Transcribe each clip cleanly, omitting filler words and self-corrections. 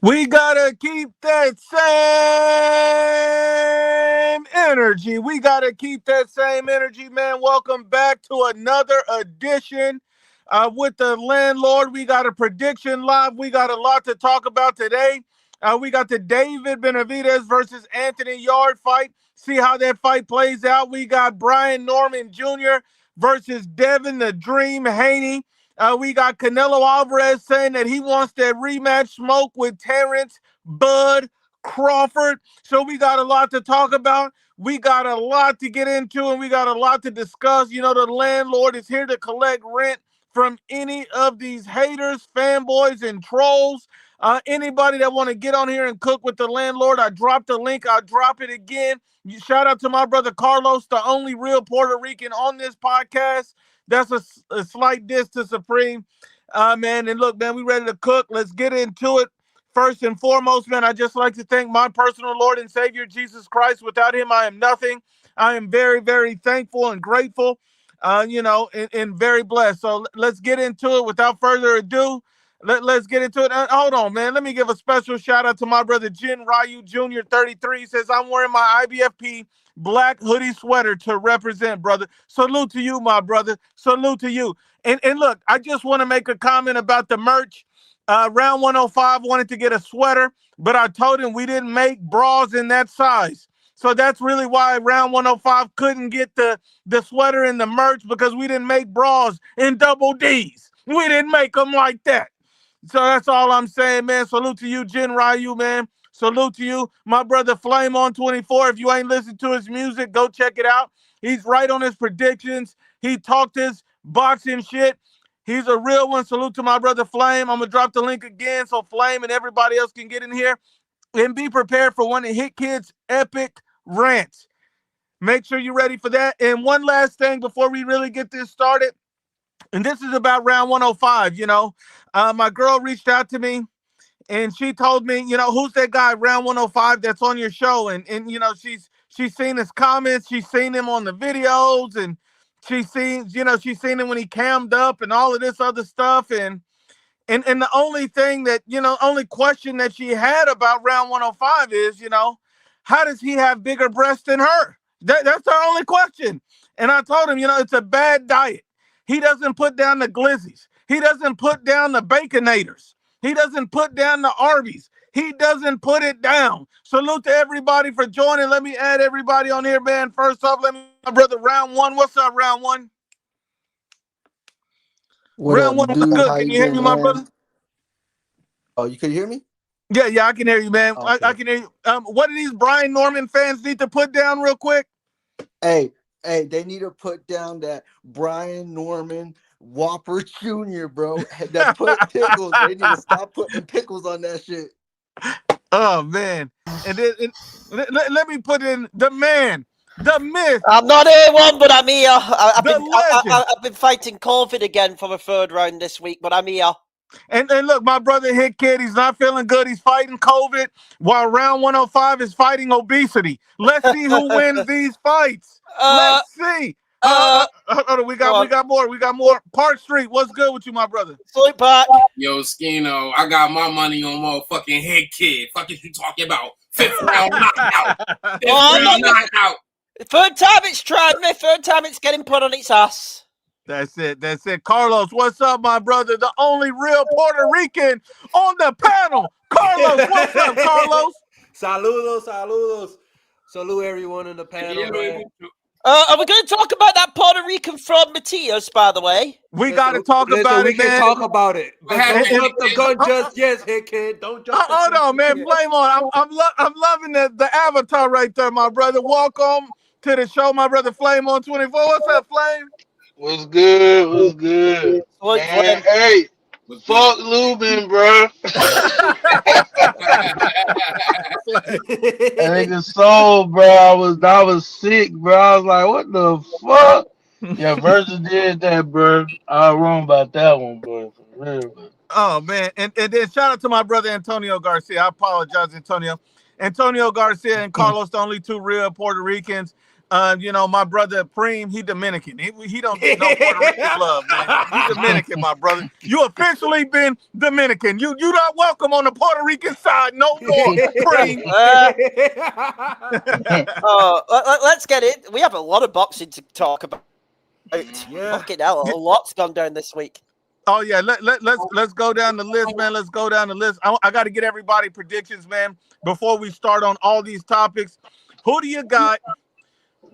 We gotta keep that same energy. We gotta keep that same energy, man. Welcome back to another edition with the landlord. We got a prediction live. We got a lot to talk about today. We got the David Benavidez versus Anthony Yarde fight. See how that fight plays out. We got Brian Norman Jr. versus Devin the Dream Haney. We got Canelo Alvarez saying that he wants that rematch smoke with Terrence Bud Crawford. So we got a lot to talk about. We got a lot to get into, and we got a lot to discuss. You know, the landlord is here to collect rent from any of these haters, fanboys, and trolls. Anybody that want to get on here and cook with the landlord, I dropped the link. I'll drop it again. Shout out to my brother Carlos, the only real Puerto Rican on this podcast. That's a slight diss to Supreme, man. And look, man, we ready to cook. Let's get into it. First and foremost, man, I just like to thank my personal Lord and Savior, Jesus Christ. Without him, I am nothing. I am very, very thankful and grateful, and very blessed. So let's get into it without further ado. Let's get into it. Hold on, man. Let me give a special shout out to my brother Jin Ryu Jr. 33. He says, I'm wearing my IBFP black hoodie sweater to represent, brother. Salute to you, my brother. Salute to you. And look, I just want to make a comment about the merch. Round 105 wanted to get a sweater, but I told him we didn't make bras in that size. So that's really why round 105 couldn't get the sweater and the merch, because we didn't make bras in double D's. We didn't make them like that. So that's all I'm saying, man. Salute to you, Jin Ryu, man. Salute to you, my brother Flame on 24. If you ain't listened to his music, go check it out. He's right on his predictions. He talked his boxing shit. He's a real one. Salute to my brother Flame. I'm going to drop the link again so Flame and everybody else can get in here. And be prepared for one of Hit Kid's epic rants. Make sure you're ready for that. And one last thing before we really get this started. And this is about round 105, my girl reached out to me and she told me, who's that guy round 105 that's on your show? And she's seen his comments, she's seen him on the videos, and she's seen him when he cammed up and all of this other stuff. And the only thing that, only question that she had about round 105 is, how does he have bigger breasts than her? That's her only question. And I told him, it's a bad diet. He doesn't put down the glizzies. He doesn't put down the baconators. He doesn't put down the Arby's. He doesn't put it down. Salute to everybody for joining. Let me add everybody on here, man. First off, let me, my brother, round one. What's up, round one? What round up, one was dude? good. How Can you you hear been, me, my man? brother? Oh, you can hear me? Yeah, I can hear you, man. Okay. I can hear you. What do these Brian Norman fans need to put down real quick? Hey, they need to put down that Brian Norman Whopper Jr., bro. That put pickles. They need to stop putting pickles on that shit. Oh, man. And then let me put in the man, the myth, I'm not A1, but I'm here. the legend. I've been fighting COVID again for a third round this week, but I'm here. And look, my brother Hit Kid, he's not feeling good. He's fighting COVID while round 105 is fighting obesity. Let's see who wins these fights. Let's see. Hold on, we got more. We got more. Park Street, what's good with you, my brother? Salute, Park. Yo, Skino, I got my money on motherfucking Head Kid. Fuck is you talking about? Fifth round knockout. Fifth round knockout. Third time it's tried me. Third time it's getting put on its ass. That's it. Carlos, what's up, my brother? The only real Puerto Rican on the panel. Carlos, what's up, Carlos? Saludos. Salute everyone in the panel, man. Are we going to talk about that Puerto Rican fraud Matias, by the way? We got to talk about it, man. We can talk about it. But don't jump the gun just yet, Hit Kid. Don't jump the gun. Hold on, man. Flame on. I'm loving the avatar right there, my brother. Welcome to the show, my brother Flame on 24. What's up, Flame? What's good? What's good? Man, hey, fuck Lubin, bro. That nigga soul, bro. I was sick, bro. I was like, what the fuck? Yeah, Versus did that, bro. I was wrong about that one, bro. For real, bro. Oh, man. And then shout out to my brother Antonio Garcia. I apologize, Antonio. Antonio Garcia and Carlos, the only two real Puerto Ricans. My brother Preem, he Dominican. He don't get no Puerto Rican love, man. You Dominican, my brother. You officially been Dominican. You not welcome on the Puerto Rican side no more, Preem. Let's get it. We have a lot of boxing to talk about. Yeah. Fucking hell, a lot's gone down this week. Oh yeah, let's go down the list, man. Let's go down the list. I got to get everybody predictions, man, before we start on all these topics. Who do you got?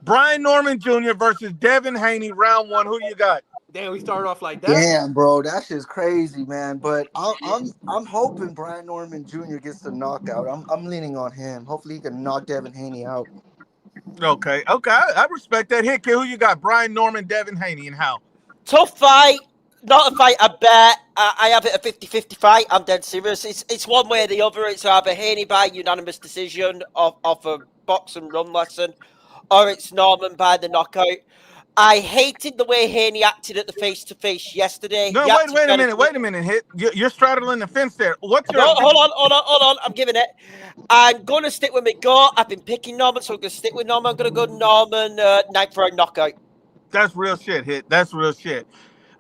Brian Norman Jr. versus Devin Haney, round 1. Who you got? Damn, we started off like that. Damn, bro, that shit's crazy, man. But I'm hoping Brian Norman Jr. gets the knockout. I'm leaning on him. Hopefully, he can knock Devin Haney out. Okay. I respect that. Hit, kid. Who you got? Brian Norman, Devin Haney, and how? Tough fight. Not a fight I bet. I have it a 50-50 fight. I'm dead serious. It's one way or the other. It's either Haney by unanimous decision off a box and run lesson, or it's Norman by the knockout. I hated the way Haney acted at the face-to-face yesterday. No, wait a minute, Hit. You're straddling the fence there. What's your... No, hold on. I'm giving it. I'm going to stick with my gut. I've been picking Norman, so I'm going to stick with Norman. I'm going to go Norman 9th round knockout. That's real shit, Hit. That's real shit.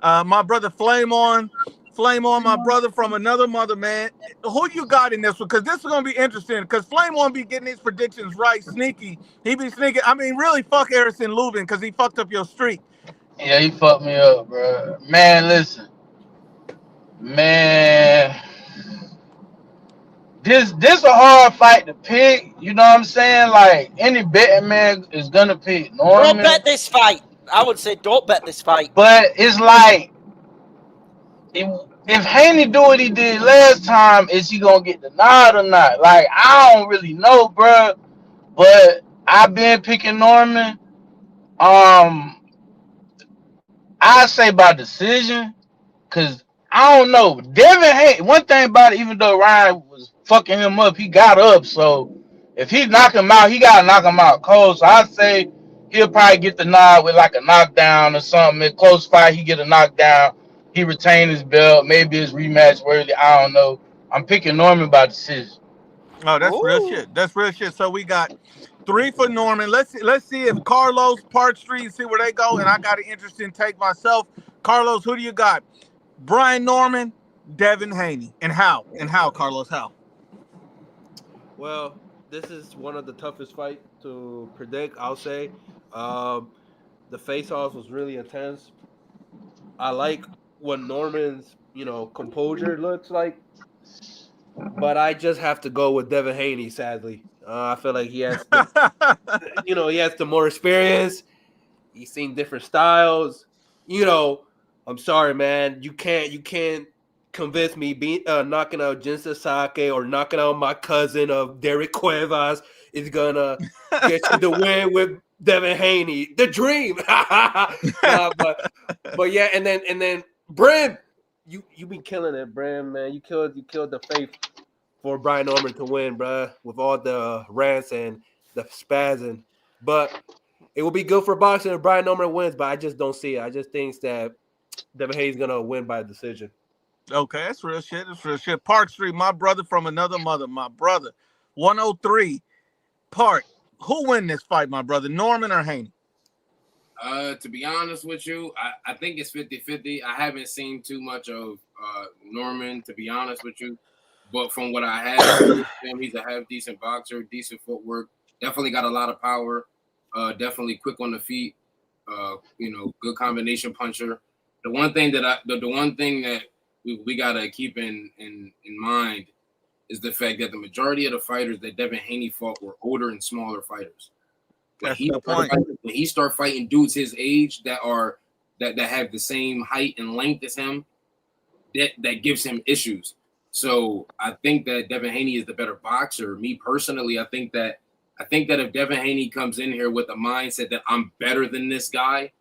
My brother Flame on, my brother from another mother, man. Who you got in this one? Because this is going to be interesting. Because Flame on be getting his predictions right, sneaky. He be sneaking. I mean, really, fuck Harrison Lubin because he fucked up your streak. Yeah, he fucked me up, bro. Man, listen. Man. This a hard fight to pick. You know what I'm saying? Like, any betting man is going to pick Norman. Don't bet this fight. I would say don't bet this fight. But it's like, if Haney do what he did last time, is he gonna get the nod or not? Like, I don't really know, bro. But I've been picking Norman. I say by decision, cause I don't know. Devin Haney. One thing about it, even though Ryan was fucking him up, he got up. So if he knock him out, he gotta knock him out cold. So I say he'll probably get the nod with like a knockdown or something. In close fight, he get a knockdown. He retain his belt. Maybe it's rematch worthy. I don't know. I'm picking Norman by decision. Oh, that's real shit. That's real shit. So we got 3 for Norman. Let's see if Carlos, Park Street, see where they go. And I got an interesting take myself. Carlos, who do you got? Brian Norman, Devin Haney. And how? Carlos, how? Well, this is one of the toughest fights to predict, I'll say. The face-off was really intense. I like what Norman's, composure looks like, but I just have to go with Devin Haney, sadly. I feel like he has he has the more experience. He's seen different styles. I'm sorry, man. You can't convince me knocking out Jinsa Sake or knocking out my cousin of Derek Cuevas is gonna get you the win with Devin Haney. The dream. But yeah, and then Brim, you been killing it, Brim, man. You killed the faith for Brian Norman to win, bruh, with all the rants and the spazzing. But it will be good for boxing if Brian Norman wins, but I just don't see it. I just think that Devin Haney's gonna win by decision. Okay, that's real shit. That's real shit. Park Street, my brother from another mother, my brother. 103. Park. Who win this fight, my brother? Norman or Haney? To be honest with you, I think it's 50-50. I haven't seen too much of Norman, to be honest with you. But from what I have, he's a half-decent boxer, decent footwork. Definitely got a lot of power. Definitely quick on the feet. Good combination puncher. The one thing that we gotta keep in mind is the fact that the majority of the fighters that Devin Haney fought were older and smaller fighters. When he start fighting dudes his age that have the same height and length as him, that gives him issues. So I think that Devin Haney is the better boxer. Me personally, I think that if Devin Haney comes in here with a mindset that I'm better than this guy,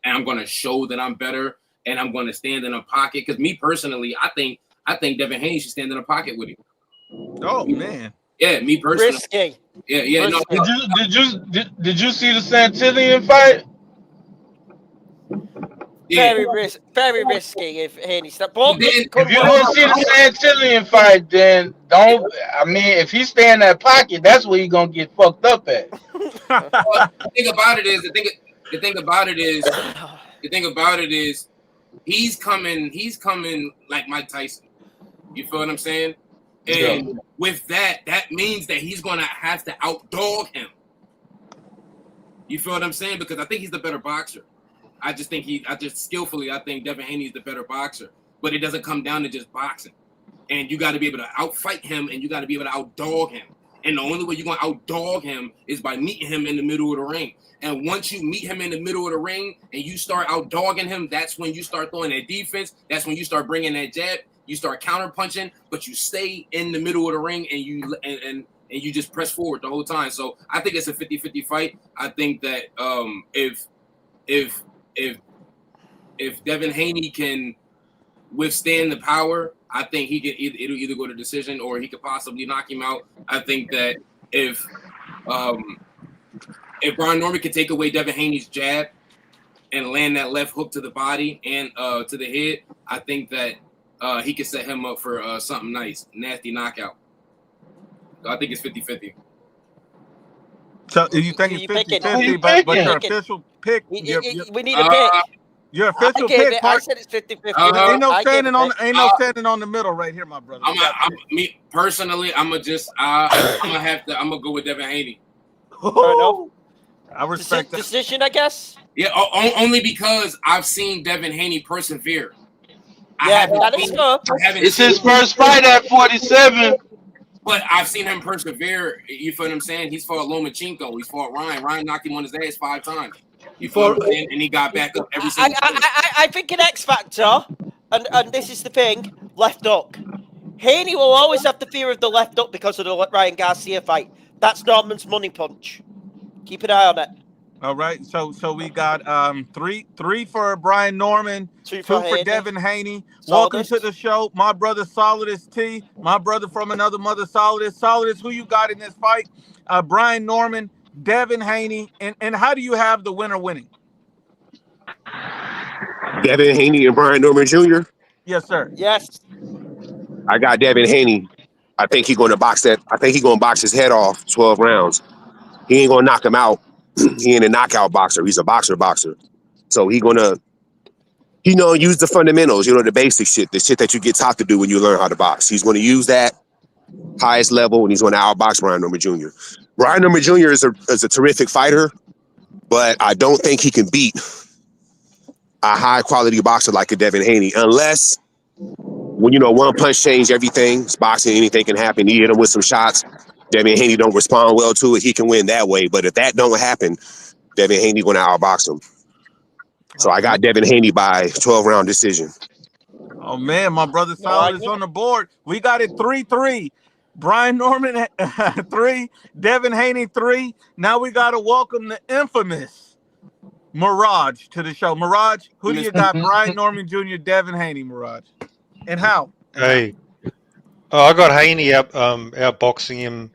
and I'm going to show that I'm better, and I'm going to stand in a pocket, because me personally, I think Devin Haney should stand in a pocket with him. Oh man. Yeah, me personally. Risky. Yeah. No. Did you see the Santillion fight? Very risky if Haney stepped. But Then, If you want to see the Santillion fight, then don't. I mean, if he stay in that pocket, that's where he gonna get fucked up at. the thing about it is he's coming like Mike Tyson. You feel what I'm saying? And with that means that he's gonna have to outdog him. You feel what I'm saying? Because I think he's the better boxer. I think Devin Haney is the better boxer. But it doesn't come down to just boxing. And you got to be able to outfight him, and you got to be able to outdog him. And the only way you're going to outdog him is by meeting him in the middle of the ring. And once you meet him in the middle of the ring and you start outdogging him, that's when you start throwing that defense. That's when you start bringing that jab. You start counterpunching, but you stay in the middle of the ring and you just press forward the whole time. So I think it's a 50-50 fight. I think that if Devin Haney can withstand the power, I think it'll either go to decision or he could possibly knock him out. I think that if Brian Norman can take away Devin Haney's jab and land that left hook to the body and to the head, I think that he could set him up for something nice, nasty knockout. So I think it's 50-50. So you think it's 50-50, but your official pick? We need a pick. Your official pick. I said it's 50-50. Ain't no standing on the middle right here, my brother. Me personally, I'm gonna go with Devin Haney. I respect that. Decision, I guess. Yeah, only because I've seen Devin Haney persevere. That is good. It's his first fight at 47. But I've seen him persevere. You feel what I'm saying? He's fought Lomachenko. He's fought Ryan. Ryan knocked him on his ass 5 times. You feel what I'm saying? And he got back up every single time. I think an X factor, and this is the thing, left hook. Haney will always have the fear of the left hook because of the Ryan Garcia fight. That's Norman's money punch. Keep an eye on it. All right, so we got three for Brian Norman, 2 for Devin Haney. Welcome to the show, my brother Solidus T, my brother from another mother Solidus. Solidus, who you got in this fight? Brian Norman, Devin Haney, and how do you have the winner winning? Devin Haney and Brian Norman Jr.? Yes, sir. Yes. I got Devin Haney. I think he's going to box his head off 12 rounds. He ain't going to knock him out. He ain't a knockout boxer. He's a boxer. So he's going to, use the fundamentals, the basic shit, the shit that you get taught to do when you learn how to box. He's going to use that highest level, and he's going to outbox Brian Norman Jr. Brian Norman Jr. is a terrific fighter, but I don't think he can beat a high-quality boxer like a Devin Haney, unless when, one punch changed everything. It's boxing, anything can happen. He hit him with some shots. Devin Haney don't respond well to it. He can win that way. But if that don't happen, Devin Haney going to outbox him. So I got Devin Haney by 12-round decision. Oh, man, my brother Solid is on the board. We got it 3-3. Brian Norman 3, Devin Haney 3. Now we got to welcome the infamous Mirage to the show. Mirage, who do you got? Brian Norman Jr., Devin Haney, Mirage. And how? Hey. I got Haney outboxing him.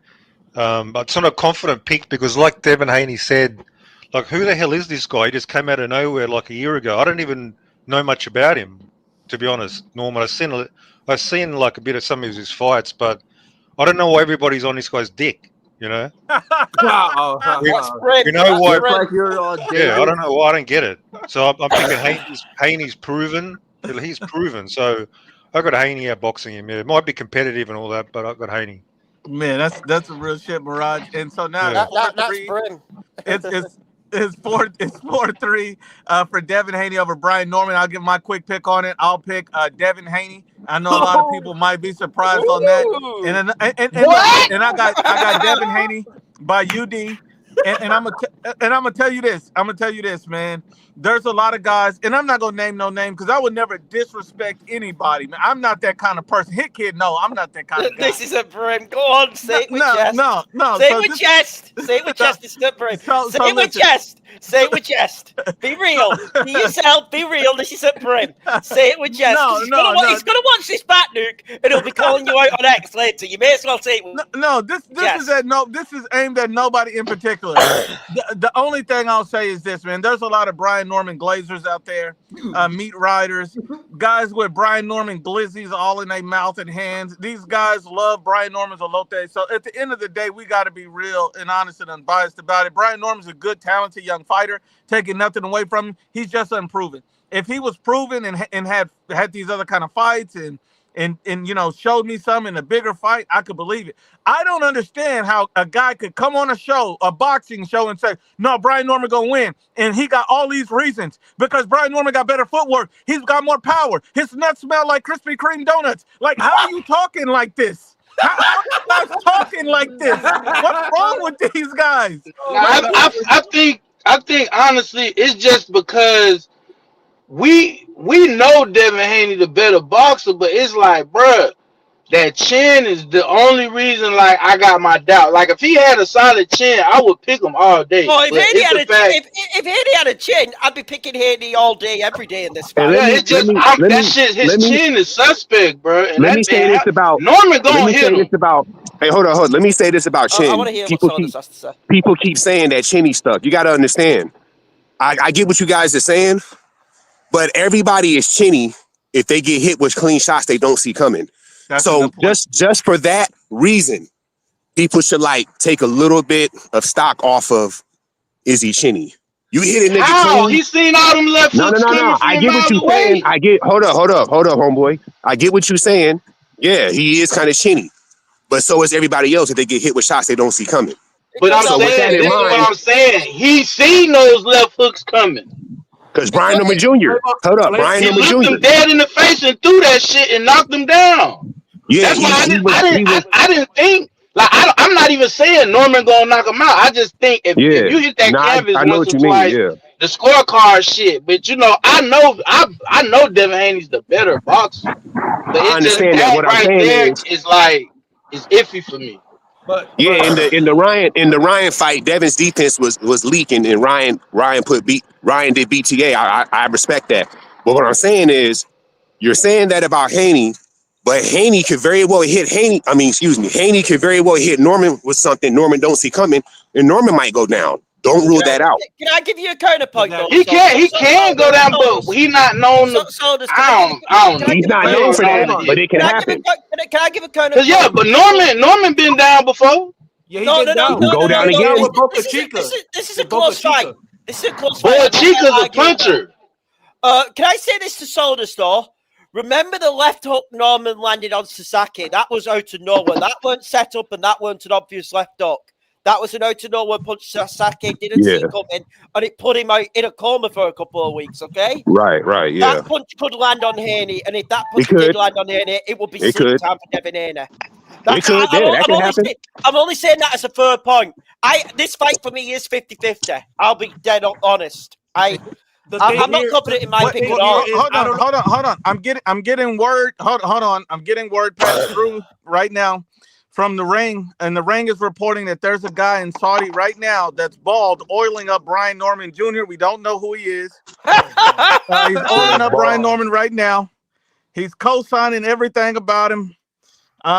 But it's not a confident pick because, like Devin Haney said, like, who the hell is this guy? He just came out of nowhere like a year ago. I don't even know much about him, to be honest, Norman. I've seen like a bit of some of his fights, but I don't know why everybody's on this guy's dick. You know? What's You know why? Yeah, I don't know why. I don't get it. So I'm thinking Haney's proven. He's proven. So I got Haney outboxing him. Yeah, it might be competitive and all that, but I got Haney. Man, that's a real shit, Mirage. And so now that's Brim. It's 4-3 for Devin Haney over Brian Norman. I'll give my quick pick on it. I'll pick Devin Haney. I know a lot of people might be surprised on that. And I got Devin Haney by UD. And I'm gonna tell you this. Man. There's a lot of guys, and I'm not gonna name no name because I would never disrespect anybody. Man, I'm not that kind of person. Hit kid, no, I'm not that kind of guy. This is a Brim. Go on, say it with chest. No. Say it with chest. Say it with chest. It's not Brim. Say it with chest. Say it with chest. Be real. Be yourself. Be real. This is a Brim. Say it with chest. He's gonna watch this back, Nuke, and he'll be calling you out on X later. You may as well say it. This is aimed at nobody in particular. good. The only thing I'll say is this, man. There's a lot of Brian Norman Glazers out there, meat riders, guys with Brian Norman glizzies all in their mouth and hands. These guys love Brian Norman's elote. So at the end of the day, we got to be real and honest and unbiased about it. Brian Norman's a good, talented young fighter, taking nothing away from him. He's just unproven. If he was proven and had these other kind of fights and showed me some in a bigger fight, I could believe it. I don't understand how a guy could come on a boxing show, and say, no, Brian Norman gonna win. And he got all these reasons. Because Brian Norman got better footwork. He's got more power. His nuts smell like Krispy Kreme donuts. Like, how are you talking like this? How are you guys talking like this? What's wrong with these guys? I think honestly, it's just because we know Devin Haney the better boxer, but it's like, bruh, that chin is the only reason. Like, I got my doubt. Like, if he had a solid chin, I would pick him all day. Oh, if But Haney it's had the fact, if Haney had a chin, I'd be picking Haney all day, every day in this fight. And yeah, it's just that shit. His chin is suspect, bro. And let me say this about Norman gonna hit him. Hey, hold on. Let me say this about Chin. I want to hear what Saunders has to say. People keep saying that Chinny stuff. You got to understand. I get what you guys are saying, but everybody is Chinny if they get hit with clean shots they don't see coming. So just for that reason, people should take a little bit of stock off of, is he Chinny? You hit a nigga How? clean. He's seen all them left hooks coming from I get what you're saying. Hold up, homeboy. I get what you're saying. Yeah, he is kind of Chinny. But so is everybody else if they get hit with shots they don't see coming. But I'm saying, this is what I'm saying. He's seen those left hooks coming. Because Brian Norman Jr. Brian Norman Jr. He looked him dead in the face and threw that shit and knocked him down. Yeah, that's why I didn't think. Like, I'm not even saying Norman gonna knock him out. I just think if you hit that canvas once or twice, the scorecard shit. But I know Devin Haney's the better boxer. But I understand that. What I'm saying is like, it's iffy for me. But in the Ryan fight, Devin's defense was leaking, and Ryan did BTA. I respect that. But what I'm saying is, you're saying that about Haney, but Haney could very well hit Haney could very well hit Norman with something Norman don't see coming, and Norman might go down. Don't rule that out. Can I give you a counterpoint? He can go down, but he's not known. He's not known for that, but it can happen. Can I give a counterpoint? Yeah, but Norman been down before. Yeah, go down again. This is a close fight. This is a close fight. Boy, Chica's a puncher. Can I say this to Saunders though? Remember the left hook Norman landed on Sasaki? That was out of nowhere. That weren't set up, and that weren't an obvious left hook. That was an out of nowhere punch Sasaki didn't see coming, and it put him out in a coma for a couple of weeks, okay? Right, yeah. That punch could land on Haney, and if that punch did land on Haney, it would be sleep time for Devin Haney. That could happen. I'm only saying that as a third point. This fight for me is 50-50. I'll be dead honest. I'm not confident in my pick at all. Hold on. I'm getting word. Hold on. I'm getting word passed through right now from the ring, and the ring is reporting that there's a guy in Saudi right now that's bald, oiling up Brian Norman Jr. We don't know who he is. He's oiling up Brian Norman right now. He's co-signing everything about him.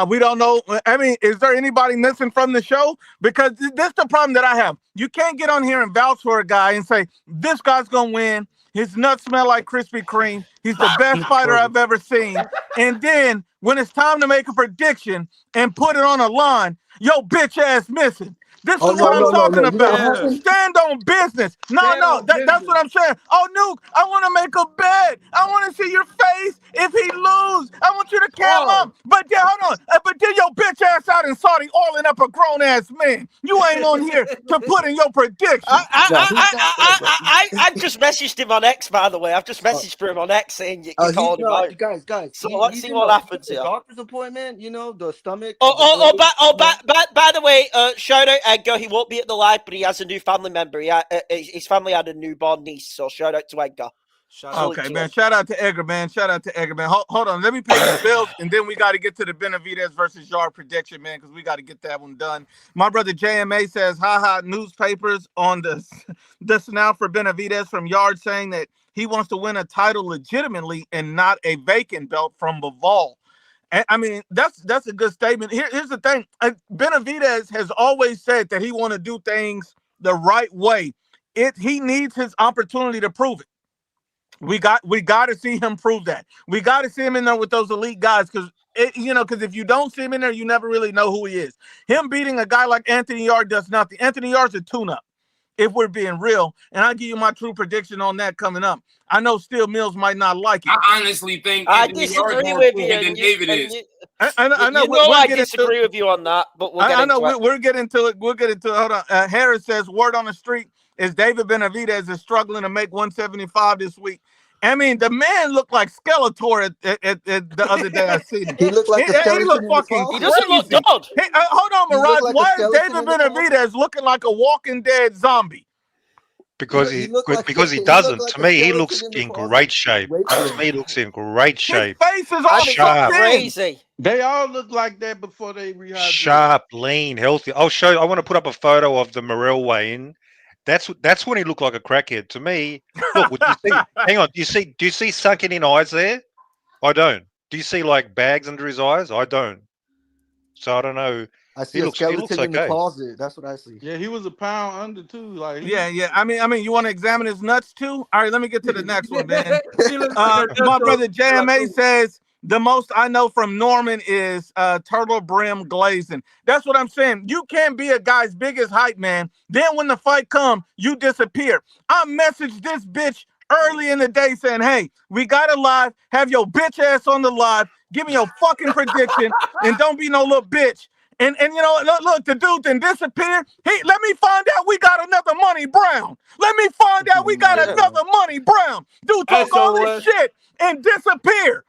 We don't know. I mean, is there anybody missing from the show? Because this is the problem that I have. You can't get on here and vouch for a guy and say, this guy's going to win. His nuts smell like Krispy Kreme. He's the best fighter I've ever seen. And then when it's time to make a prediction and put it on a line, yo, bitch ass missing. This is what I'm talking about. Stand on business. That's what I'm saying. Oh, Nuke, I want to make a bet. I want to see your face if he lose. I want you to cam up. But then, hold on. But then your bitch ass out in Saudi oiling up a grown ass man. You ain't on here to put in your prediction. I've just messaged him on X, by the way. I've just messaged him on X saying you called him out. Guys. So let's see what happens here. Doctor's appointment, the stomach. By the way, shout out Edgar. He won't be at the live, but he has a new family member. His family had a newborn niece, so shout out to Edgar. Okay, man. Shout out to Edgar, man. Hold on. Let me pay the bills, and then we got to get to the Benavidez versus Yarde prediction, man, because we got to get that one done. My brother JMA says, newspapers on this now for Benavidez from Yarde saying that he wants to win a title legitimately and not a vacant belt from Bivol. I mean, that's a good statement. Here's the thing. Benavidez has always said that he want to do things the right way. He needs his opportunity to prove it. We got to see him prove that. We got to see him in there with those elite guys because if you don't see him in there, you never really know who he is. Him beating a guy like Anthony Yarde does nothing. Anthony Yarde's a tune-up, if we're being real. And I'll give you my true prediction on that coming up. I know Steel Mills might not like it. I honestly think I Anthony Yarde's disagree more with proven you. than David is. I know. I disagree with you on that, but we'll get into it. We'll get into it. Hold on. Harris says, word on the street is David Benavidez is struggling to make 175 this week. I mean, the man looked like Skeletor at the other day I seen him. He looked like a skeleton he looked in the fucking closet. He doesn't look crazy. good. Hey, hold on, He Mirage. looked like a Why is skeleton David in the closet. Benavidez looking like a Walking Dead zombie? Because He he looked like doesn't. like To a me, he skeleton looks in the in closet. great shape. Wait To for me, he him. looks in great His shape. face is all That's Sharp. sucked in. crazy. They all look like that before they rehydrate. Sharp, lean, healthy. I want to put up a photo of the Morel weigh-in. That's when he looked like a crackhead. To me, look, would you see, hang on, do you see sunken in eyes there? I don't. Do you see like bags under his eyes? I don't. So I don't know. I see He a looks skeleton in the okay. closet. That's what I see. Yeah, he was a pound under too. Like Yeah. I mean, you want to examine his nuts too? All right, let me get to the next one, man. He looks like My brother JMA says the most I know from Norman is turtle brim glazing. That's what I'm saying. You can't be a guy's biggest hype man. Then when the fight comes, you disappear. I messaged this bitch early in the day saying, hey, we got a live. Have your bitch ass on the live. Give me your fucking prediction and don't be no little bitch. And look, the dude then disappeared. Let me find out we got another Money Brown. Let me find out we got another Money Brown. Dude talk all this shit and disappear.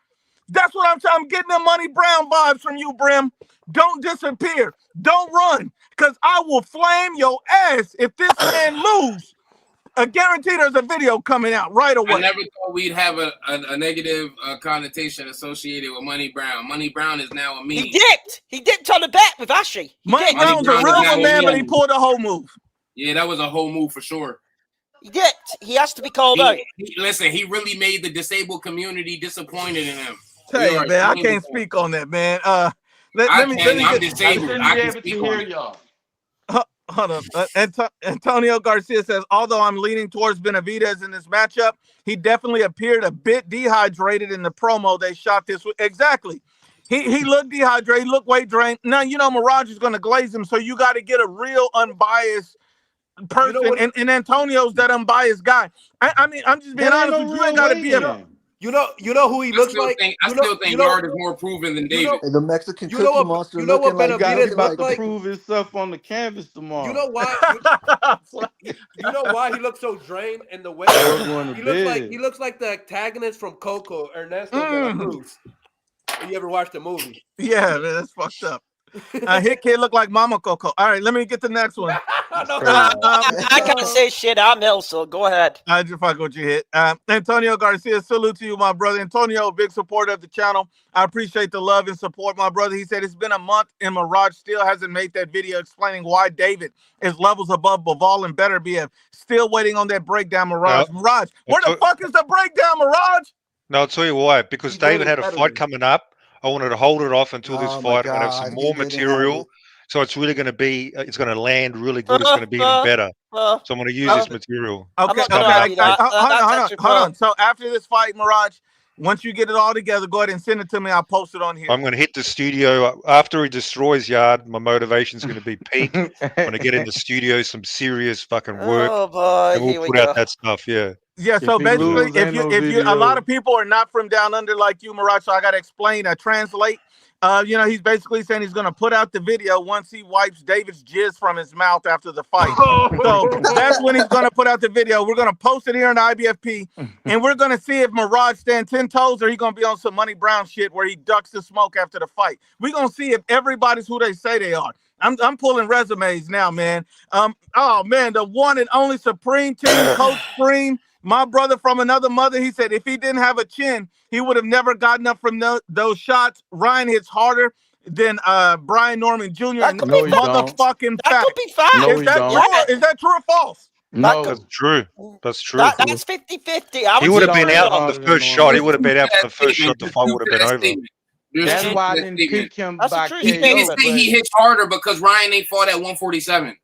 That's what I'm saying. I'm getting the Money Brown vibes from you, Brim. Don't disappear. Don't run. Because I will flame your ass if this man lose. I guarantee there's a video coming out right away. I never thought we'd have a negative connotation associated with Money Brown. Money Brown is now a meme. He dipped on a bet with Ashy. Money Brown's a real one, man, but he pulled a whole move. Yeah, that was a whole move for sure. He dipped. He has to be called out. Listen, he really made the disabled community disappointed in him. Hey, man, I can't speak on that, man. I'm disabled. I can speak on y'all. Hold on. Antonio Garcia says, although I'm leaning towards Benavidez in this matchup, he definitely appeared a bit dehydrated in the promo they shot this week. Exactly. He looked dehydrated, looked weight drained. Now, Mirage is going to glaze him, so you got to get a real unbiased person. And Antonio's that unbiased guy. I mean, I'm just being honest with you. You ain't got to be a... You know who he looks like? I still think Yarde is more proven than David. The Mexican Cookie Monster. You know what Benavidez looks like? Prove himself on the canvas tomorrow. You know why? You know why he looks so drained in the way he looks like the antagonist from Coco, Ernesto de la Cruz. You ever watched the movie? Yeah, man, that's fucked up. Hit kid look like Mama Coco. All right, let me get the next one. I can't say shit. I'm ill, so go ahead. I just fuck what you hit. Antonio Garcia, salute to you, my brother. Antonio, big supporter of the channel. I appreciate the love and support, my brother. He said it's been a month and Mirage still hasn't made that video explaining why David is levels above Bivol and Better BF. Still waiting on that breakdown, Mirage. No. Mirage, where the fuck is the breakdown, Mirage? No, I'll tell you why. Because David had a fight coming up. I wanted to hold it off until this fight. I'm going to have some more material. So it's really going to be, it's going to land really good. It's going to be even better. So I'm going to use this material. Okay. Hold on. So after this fight, Mirage, once you get it all together, go ahead and send it to me. I'll post it on here. I'm going to hit the studio. After he destroys Yarde, my motivation's going to be peak. I'm going to get in the studio, some serious fucking work. Oh, boy. And we'll put out that stuff, yeah. Yeah, so basically, if you a lot of people are not from down under like you, Mirage, so I got to explain, translate. He's basically saying he's going to put out the video once he wipes David's jizz from his mouth after the fight. So that's when he's going to put out the video. We're going to post it here in the IBFP, and we're going to see if Mirage stands 10 toes or he's going to be on some Money Brown shit where he ducks the smoke after the fight. We're going to see if everybody's who they say they are. I'm pulling resumes now, man. The one and only Supreme Team Coach Supreme. My brother from another mother, he said if he didn't have a chin, he would have never gotten up from those shots. Ryan hits harder than Brian Norman Jr. That could be motherfucking fact. That could be fact. No, is that true or false? No, that's true. That's true. That's 50-50. He would have been out on the first shot. He would have been out for the first shot. The fight would have been over. That's why I didn't pick him by KO. He hits harder because Ryan ain't fought at 147.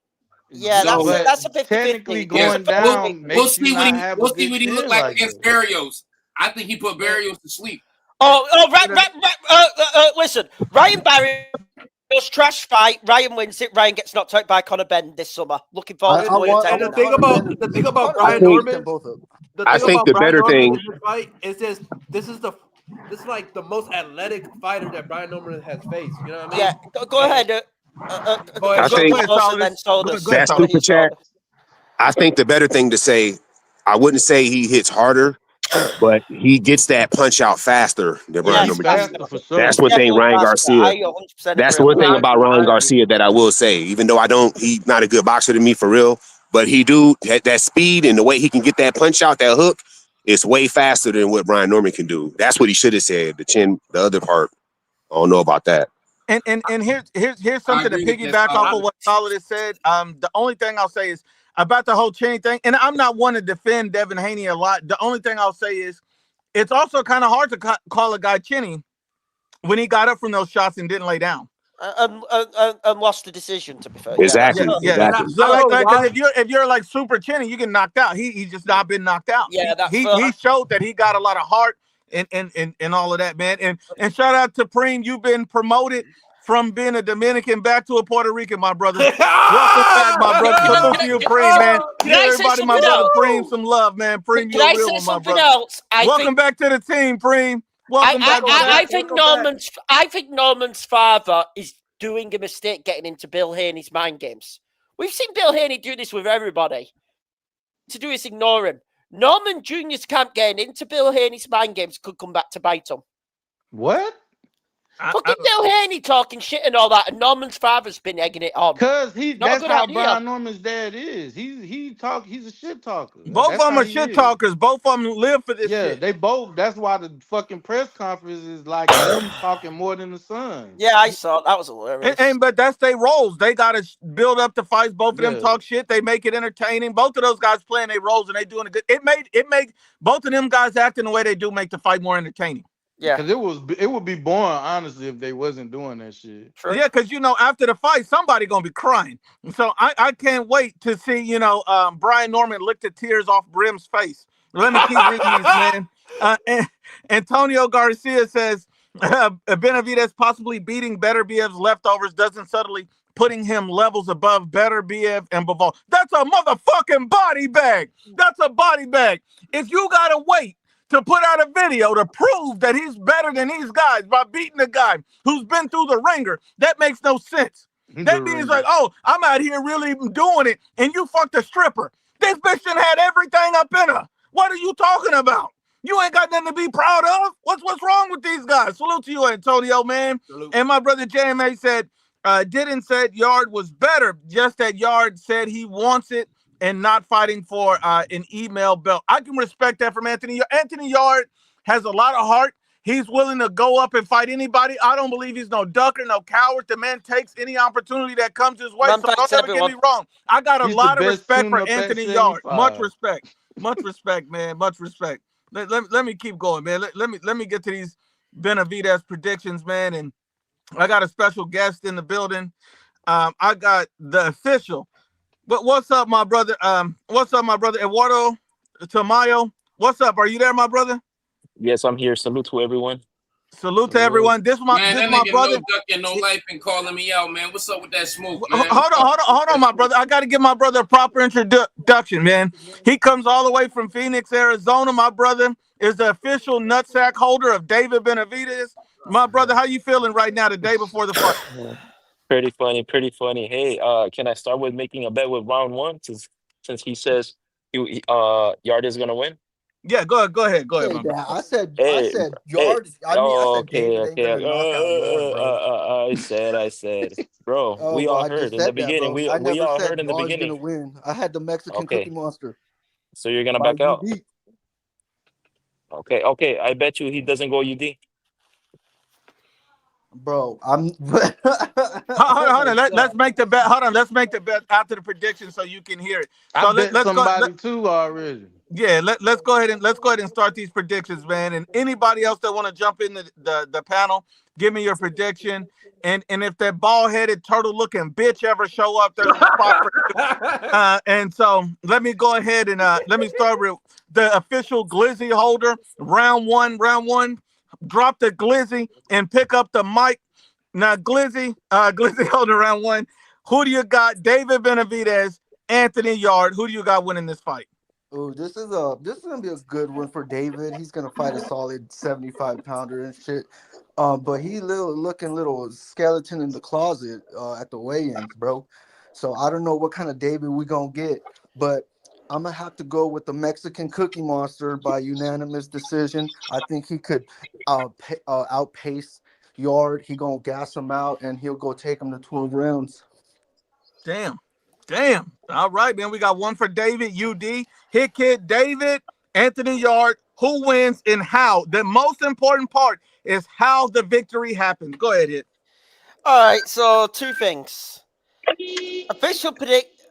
Yeah, So, that's a 50-50. technically yeah, going down we'll makes you see what not he have a we'll see good what he look chin like like against that. Barrios. I think he put Barrios to sleep. Listen, Ryan Barrios trash fight. Ryan wins it. Ryan gets knocked out by Conor Benn this summer. Looking forward to more And the now. thing about Brian Norman, the I thing think about the Brian better Norman thing. in this fight is this is like the most athletic fighter that Brian Norman has faced. You know what I mean? Yeah, go ahead. Go ahead, I think And then Solders. that super chat. I think the better thing to say. I wouldn't say he hits harder, but he gets that punch out faster than Brian Yes, Norman. Faster for That's sure. one thing definitely Ryan faster. Garcia. I 100% That's agree one on thing that. about Ryan Garcia that I will say. Even though he's not a good boxer to me for real, but he do that speed and the way he can get that punch out, that hook, is way faster than what Brian Norman can do. That's what he should have said. The chin, the other part, I don't know about that. And here's something to agree with that, piggyback off Solid. of what Solid has said. The only thing I'll say is about the whole Cheney thing, and I'm not one to defend Devin Haney a lot. The only thing I'll say is it's also kind of hard to call a guy Cheney when he got up from those shots and didn't lay down. And lost the decision. To be fair, Exactly. Yeah. Exactly. So because if you're like super Cheney, you get knocked out. He's just not been knocked out. Yeah, he showed that he got a lot of heart and all of that, man. And shout out to Preem, you've been promoted from being a Dominican back to a Puerto Rican, my brother. Welcome back, my brother. Salute to you, Preem, man. Give everybody, my brother Preem, some love, man. Preem, you're a real one, my brother. Welcome back to the team, Preem. Welcome back. I think Norman's father is doing a mistake getting into Bill Haney's mind games. We've seen Bill Haney do this with everybody. To do is ignore him. Norman Jr.'s camp getting into Bill Haney's mind games could come back to bite him. What? Fucking Bill Haney talking shit and all that, and Norman's father's been egging it on. Cause that's how Brian Norman's dad is. He's a shit talker. Both of them are shit talkers. Both of them live for this shit. They both. That's why the fucking press conference is like them talking more than the son. Yeah, I saw that was hilarious. But that's their roles. They gotta build up the fights. Both of them talk shit. They make it entertaining. Both of those guys playing their roles and they doing a good. It made both of them guys acting the way they do make the fight more entertaining. Yeah, because it would be boring, honestly, if they wasn't doing that shit. Sure. Yeah, because after the fight, somebody gonna be crying. So I can't wait to see Brian Norman lick the tears off Brim's face. Let me keep reading these, man. Antonio Garcia says Benavidez possibly beating Beterbiev's leftovers doesn't subtly putting him levels above Beterbiev and Bivol. That's a motherfucking body bag. That's a body bag. If you gotta wait to put out a video to prove that he's better than these guys by beating a guy who's been through the ringer, that makes no sense. That means like, oh, I'm out here really doing it, and you fucked a stripper. This bitch done had everything up in her. What are you talking about? You ain't got nothing to be proud of. What's wrong with these guys? Salute to you, Antonio, man. Salute. And my brother JMA said, didn't said Yarde was better, just that Yarde said he wants it and not fighting for an email belt. I can respect that from Anthony. Anthony Yarde has a lot of heart. He's willing to go up and fight anybody. I don't believe he's no ducker, no coward. The man takes any opportunity that comes his way. So don't ever get me wrong. I got a lot of respect for Anthony Yarde. Much respect. Much respect, man. Much respect. Let me keep going, man. Let me get to these Benavidez predictions, man. And I got a special guest in the building. I got the official. But what's up, my brother? What's up, my brother? Eduardo Tamayo. What's up? Are you there, my brother? Yes, I'm here. Salute to everyone. Salute to everyone. This my brother. No ducking, no life, and calling me out, man. What's up with that smoke, man? Hold on, my brother. I got to give my brother a proper introduction, man. He comes all the way from Phoenix, Arizona. My brother is the official nutsack holder of David Benavidez. My brother, how you feeling right now, the day before the fight? Pretty funny. Hey, can I start with making a bet with round one since he says Yarde is gonna win? Yeah, go ahead. I said Yarde. I said David ain't gonna knock out Yarde, bro. I said, bro. We all heard in the beginning. We all heard in the beginning. Gonna win. I had the Mexican Cookie Monster. So you're gonna back out? Okay. I bet you he doesn't go UD. Bro, I'm. hold on. Let's make the bet. Let's make the bet after the prediction so you can hear it. So I bet somebody too already. Yeah, let's go ahead and start these predictions, man. And anybody else that want to jump in the panel, give me your prediction. And if that bald headed turtle looking bitch ever show up, there's a spot for and so let me go ahead and let me start with the official glizzy holder. Round one. Drop the glizzy and pick up the mic. Now, glizzy holder round one. Who do you got? David Benavidez, Anthony Yarde. Who do you got winning this fight? Oh, this is gonna be a good one for David. He's gonna fight a solid 75 pounder and shit. But he looking little skeleton in the closet at the weigh-ins, bro. So I don't know what kind of David we gonna get, but I'm gonna have to go with the Mexican Cookie Monster by unanimous decision. I think he could outpace Yard. He gonna gas him out and he'll go take him to 12 rounds. Damn. All right, man. We got one for David, UD. Hit Kid, David, Anthony Yarde. Who wins and how? The most important part is how the victory happens. Go ahead, Hit. All right, so two things. Official predict.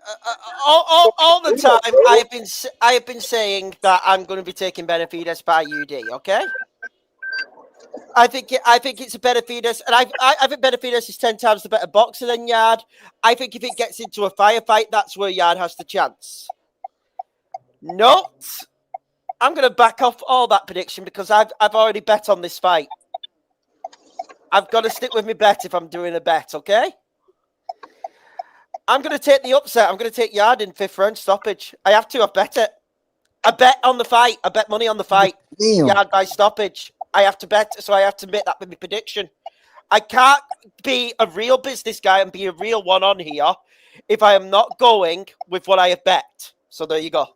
All the time, I have been saying that I'm going to be taking Benavidez by UD. Okay. I think it's a Benavidez, and I think Benavidez is 10 times the better boxer than Yarde. I think if it gets into a firefight, that's where Yarde has the chance. Note, I'm going to back off all that prediction because I've already bet on this fight. I've got to stick with my bet if I'm doing a bet, okay? I'm going to take the upset. I'm going to take Yarde in 5th round stoppage. I have to. I've bet it. I bet on the fight. I bet money on the fight. Damn. Yarde by stoppage. I have to bet, so I have to make that with my prediction. I can't be a real business guy and be a real one on here if I am not going with what I have bet. So there you go.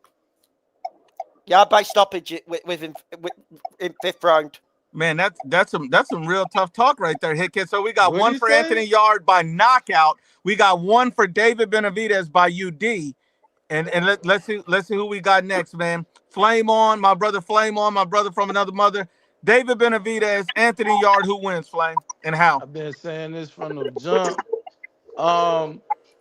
Yarde by stoppage in 5th round. Man, that's some real tough talk right there, Hit Kid. So we got one for Anthony Yarde by knockout. We got one for David Benavidez by UD. And let's see who we got next, man. Flame on, my brother from another mother. David Benavidez, Anthony Yarde, who wins, Flame, and how? I've been saying this from the jump.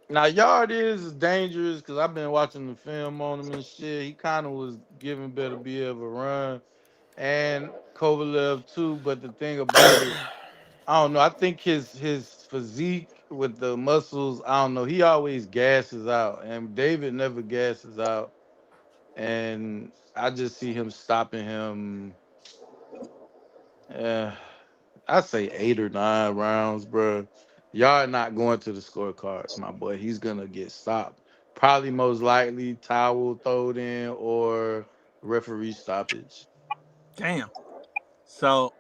Now Yard is dangerous because I've been watching the film on him and shit. He kind of was giving better be able to run, and Kovalev too. But the thing about it, I don't know. I think his physique with the muscles, I don't know. He always gasses out, and David never gasses out. And I just see him stopping him. I say 8 or 9 rounds, bro. Y'all not going to the scorecards, my boy. He's gonna get stopped. Probably most likely towel throwed in or referee stoppage. Damn. So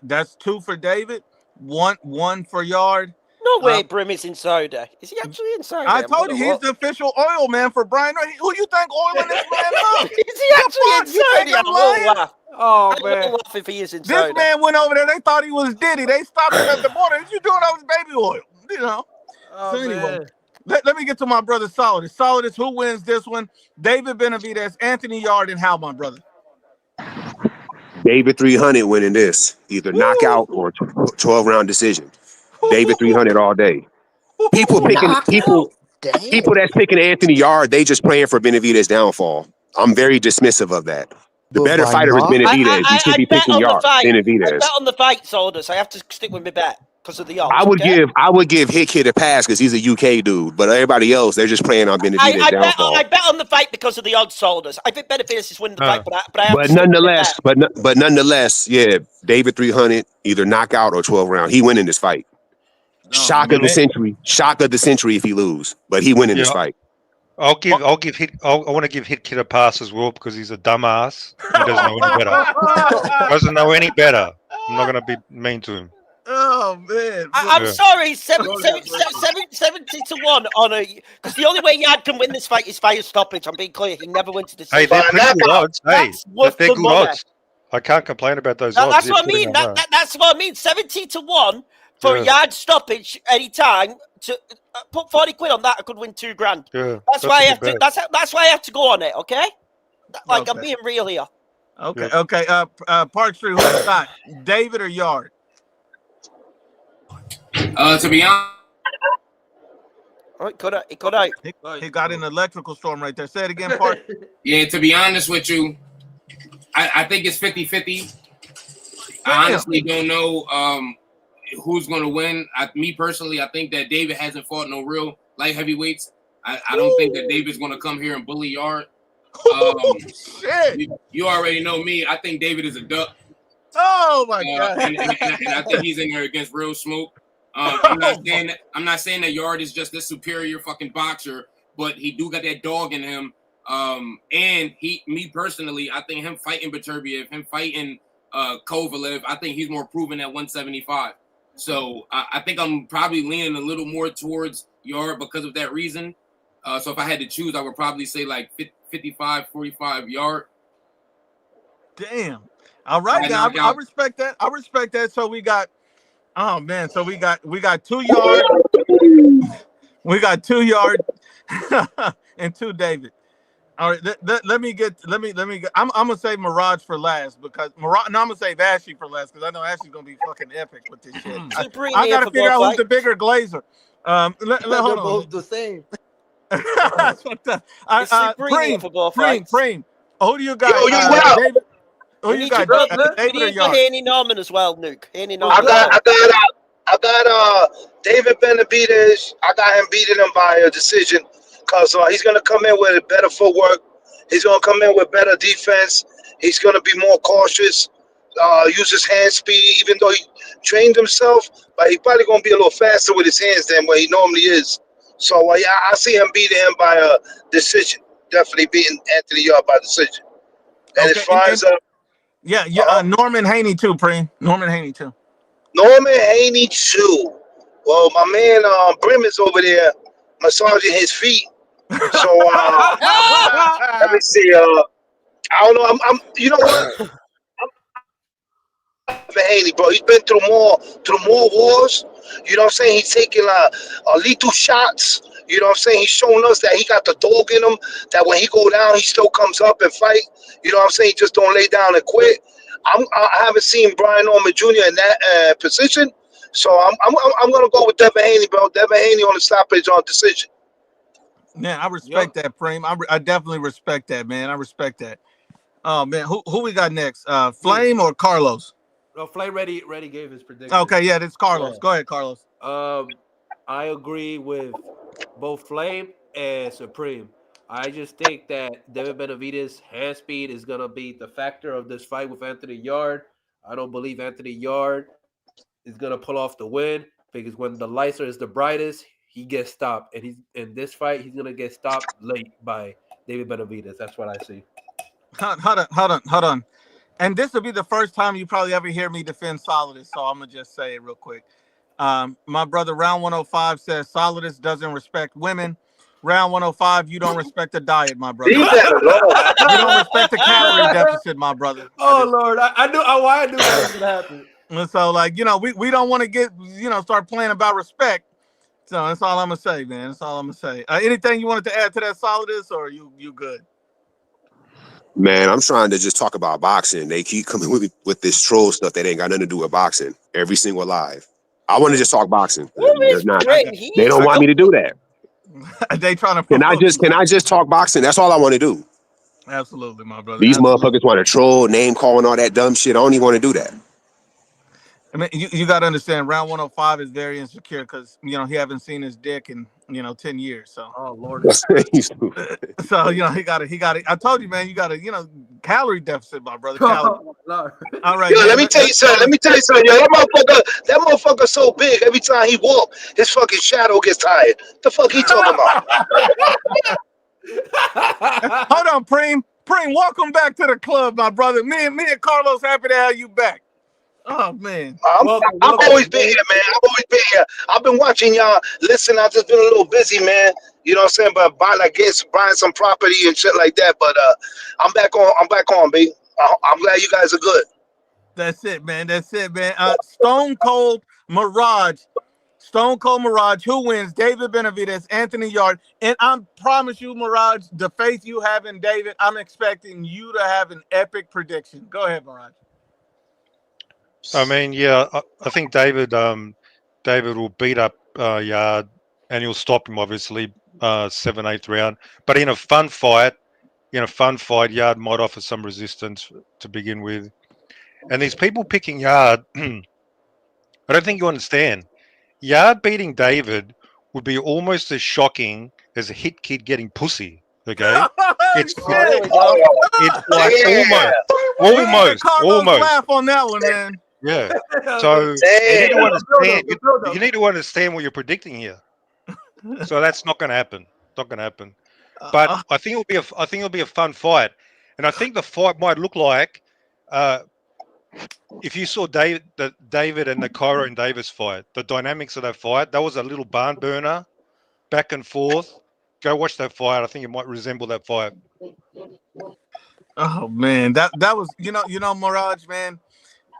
that's 2 for David, one for Yarde. No way, Brim is inside there. Is he actually inside there? I told you he's the official oil man for Brian. Who you think oiling this man up? Is he actually inside there? Oh, man. I will laugh if he is inside This man went over there. They thought he was Diddy. They stopped him at the border. What you doing all this baby oil? You know. Oh, so anyway, man. let me get to my brother Solidus. Solidus, who wins this one? David Benavidez, Anthony Yarde, and how, my brother? David 300 winning this, either knockout or 12-round decision. David 300 all day. People that's picking Anthony Yarde, they just praying for Benavidez' downfall. I'm very dismissive of that. The better fighter is Benavidez. You should be picking Yarde, Benavidez. I bet on the fight, Solidus. I have to stick with my bet because of the odds. I would give Hit Kid a pass because he's a UK dude, but everybody else they're just praying on Benavidez' downfall. I bet on the fight because of the odds, Solidus. I think Benavidez is winning the fight, but nonetheless, yeah, David 300 either knockout or 12 round. He winning this fight. Shock of the century if he lose, but he winning this fight. I want to give Hit Kid a pass as well because he's a dumbass. He doesn't know any better. I'm not going to be mean to him. Oh man! I'm sorry, 70 to 1 on a because the only way Yarde can win this fight is fire stoppage. I'm being clear. He never went to the. Hey, they're good odds. Hey, they're good odds. I can't complain about those odds. That's what I mean. That's what I mean. 70 to 1 for a Yarde stoppage anytime. To put 40 quid on that, I could win $2,000. Yeah, that's why I have to. That's why I have to go on it. Okay, I'm being real here. Okay. Yeah. Okay. Park Street, who's got David or Yarde? To be honest, Oh, it cut out. It cut out. He got an electrical storm right there. Say it again, Park. Yeah, to be honest with you, I think it's 50-50. I honestly don't know who's going to win. Me personally, I think that David hasn't fought no real light heavyweights. I don't think that David's going to come here and bully Yarde. Shit. You already know me. I think David is a duck. Oh my God. And I think he's in there against real smoke. I'm not saying that Yarde is just this superior fucking boxer, but he do got that dog in him. And me personally, I think him fighting Beterbiev, him fighting Kovalev, I think he's more proven at 175. So I think I'm probably leaning a little more towards Yarde because of that reason. So if I had to choose, I would probably say like 55-45 Yarde. Damn. All right, now I respect that. I respect that. So we got, oh man, so we got 2 Yarde, we got 2 Yarde, and 2 David. All right, let me get. I'm gonna save Mirage for last because I'm gonna save Ashley for last because I know Ashley's gonna be fucking epic with this shit. I gotta figure out who's the bigger Glazer. They're both the same. Preem. Who do you got? David. Who you got? David or Yarde? Haney Norman as well, Nuke. Haney Norman. I got David Benavidez. I got him beating him by a decision because he's gonna come in with better footwork. He's gonna come in with better defense. He's gonna be more cautious. Use his hand speed, even though he trained himself, but he's probably gonna be a little faster with his hands than what he normally is. So yeah, I see him beating him by a decision. Definitely beating Anthony Yarde by decision. And as far as Norman Haney too, Preem. Norman Haney too. Well, my man Brim is over there massaging his feet. So let me see. I don't know. I'm you know what? Haney, bro, he's been through more wars. You know what I'm saying? He's taking lethal shots. You know what I'm saying? He's showing us that he got the dog in him. That when he go down, he still comes up and fight. You know what I'm saying? He just don't lay down and quit. I haven't seen Brian Norman Jr. in that position, so I'm gonna go with Devin Haney, bro. Devin Haney on the stoppage on decision. Man, I respect that, Preem. I definitely respect that, man. I respect that. Oh man, who we got next? Flame or Carlos? No, Flame ready gave his prediction. Okay, yeah, that's Carlos. Go ahead, Carlos. I agree with both Flame and Supreme. I just think that David Benavidez' hand speed is gonna be the factor of this fight with Anthony Yarde. I don't believe Anthony Yarde is gonna pull off the win because when the lights are the brightest, he gets stopped, and he's in this fight he's gonna get stopped late by David Benavidez. That's what I see. Hold on. And this will be the first time you probably ever hear me defend Solidus, so I'm gonna just say it real quick. My brother Round 105 says Solidus doesn't respect women. Round 105, you don't respect the diet, my brother. You don't respect the calorie deficit, my brother. Oh Lord, I knew that was gonna happen. And so, like, we don't want to get, start playing about respect. So that's all I'm gonna say, man. That's all I'm gonna say. Anything you wanted to add to that, Solidus, or you good? Man, I'm trying to just talk about boxing. They keep coming with this troll stuff that ain't got nothing to do with boxing. Every single live. I want to just talk boxing. They don't want me to do that. They trying to. Can I just talk boxing? That's all I want to do. Absolutely, my brother. These motherfuckers want to troll, name calling, all that dumb shit. I don't even want to do that. I mean, you got to understand, Round 105 is very insecure because he haven't seen his dick in 10 years. So, oh Lord. So he got to. I told you, man, you got to calorie deficit, my brother. All right. Yo, let me tell you something. Yo, that motherfucker so big. Every time he walk, his fucking shadow gets tired. The fuck he talking about? Hold on, Preem, welcome back to the club, my brother. Me and Carlos happy to have you back. Oh man, I've always been here, man. I've been watching y'all. Listen, I've just been a little busy, man. You know what I'm saying? But buying some property and shit like that. But I'm back on, baby. I'm glad you guys are good. That's it, man. Stone Cold Mirage. Who wins? David Benavidez, Anthony Yarde. And I promise you, Mirage, the faith you have in David, I'm expecting you to have an epic prediction. Go ahead, Mirage. I mean, yeah, I think David will beat up Yarde, and he'll stop him obviously 7th, 8th round. But in a fun fight, Yarde might offer some resistance to begin with. And these people picking Yarde, I don't think you understand. Yarde beating David would be almost as shocking as a hit kid getting pussy. Okay, it's Oh, there Shit. we go. it's like Yeah. We can get Carlos almost. laugh on that one, man. Yeah. So you need Damn. to understand. You need to understand what you're predicting here. So that's not going to happen. Not going to happen. But I think it'll be a fun fight, and I think the fight might look like if you saw David and the Cairo and Davis fight, the dynamics of that fight, that was a little barn burner, back and forth. Go watch that fight. I think it might resemble that fight. Oh man, that was Mirage, man.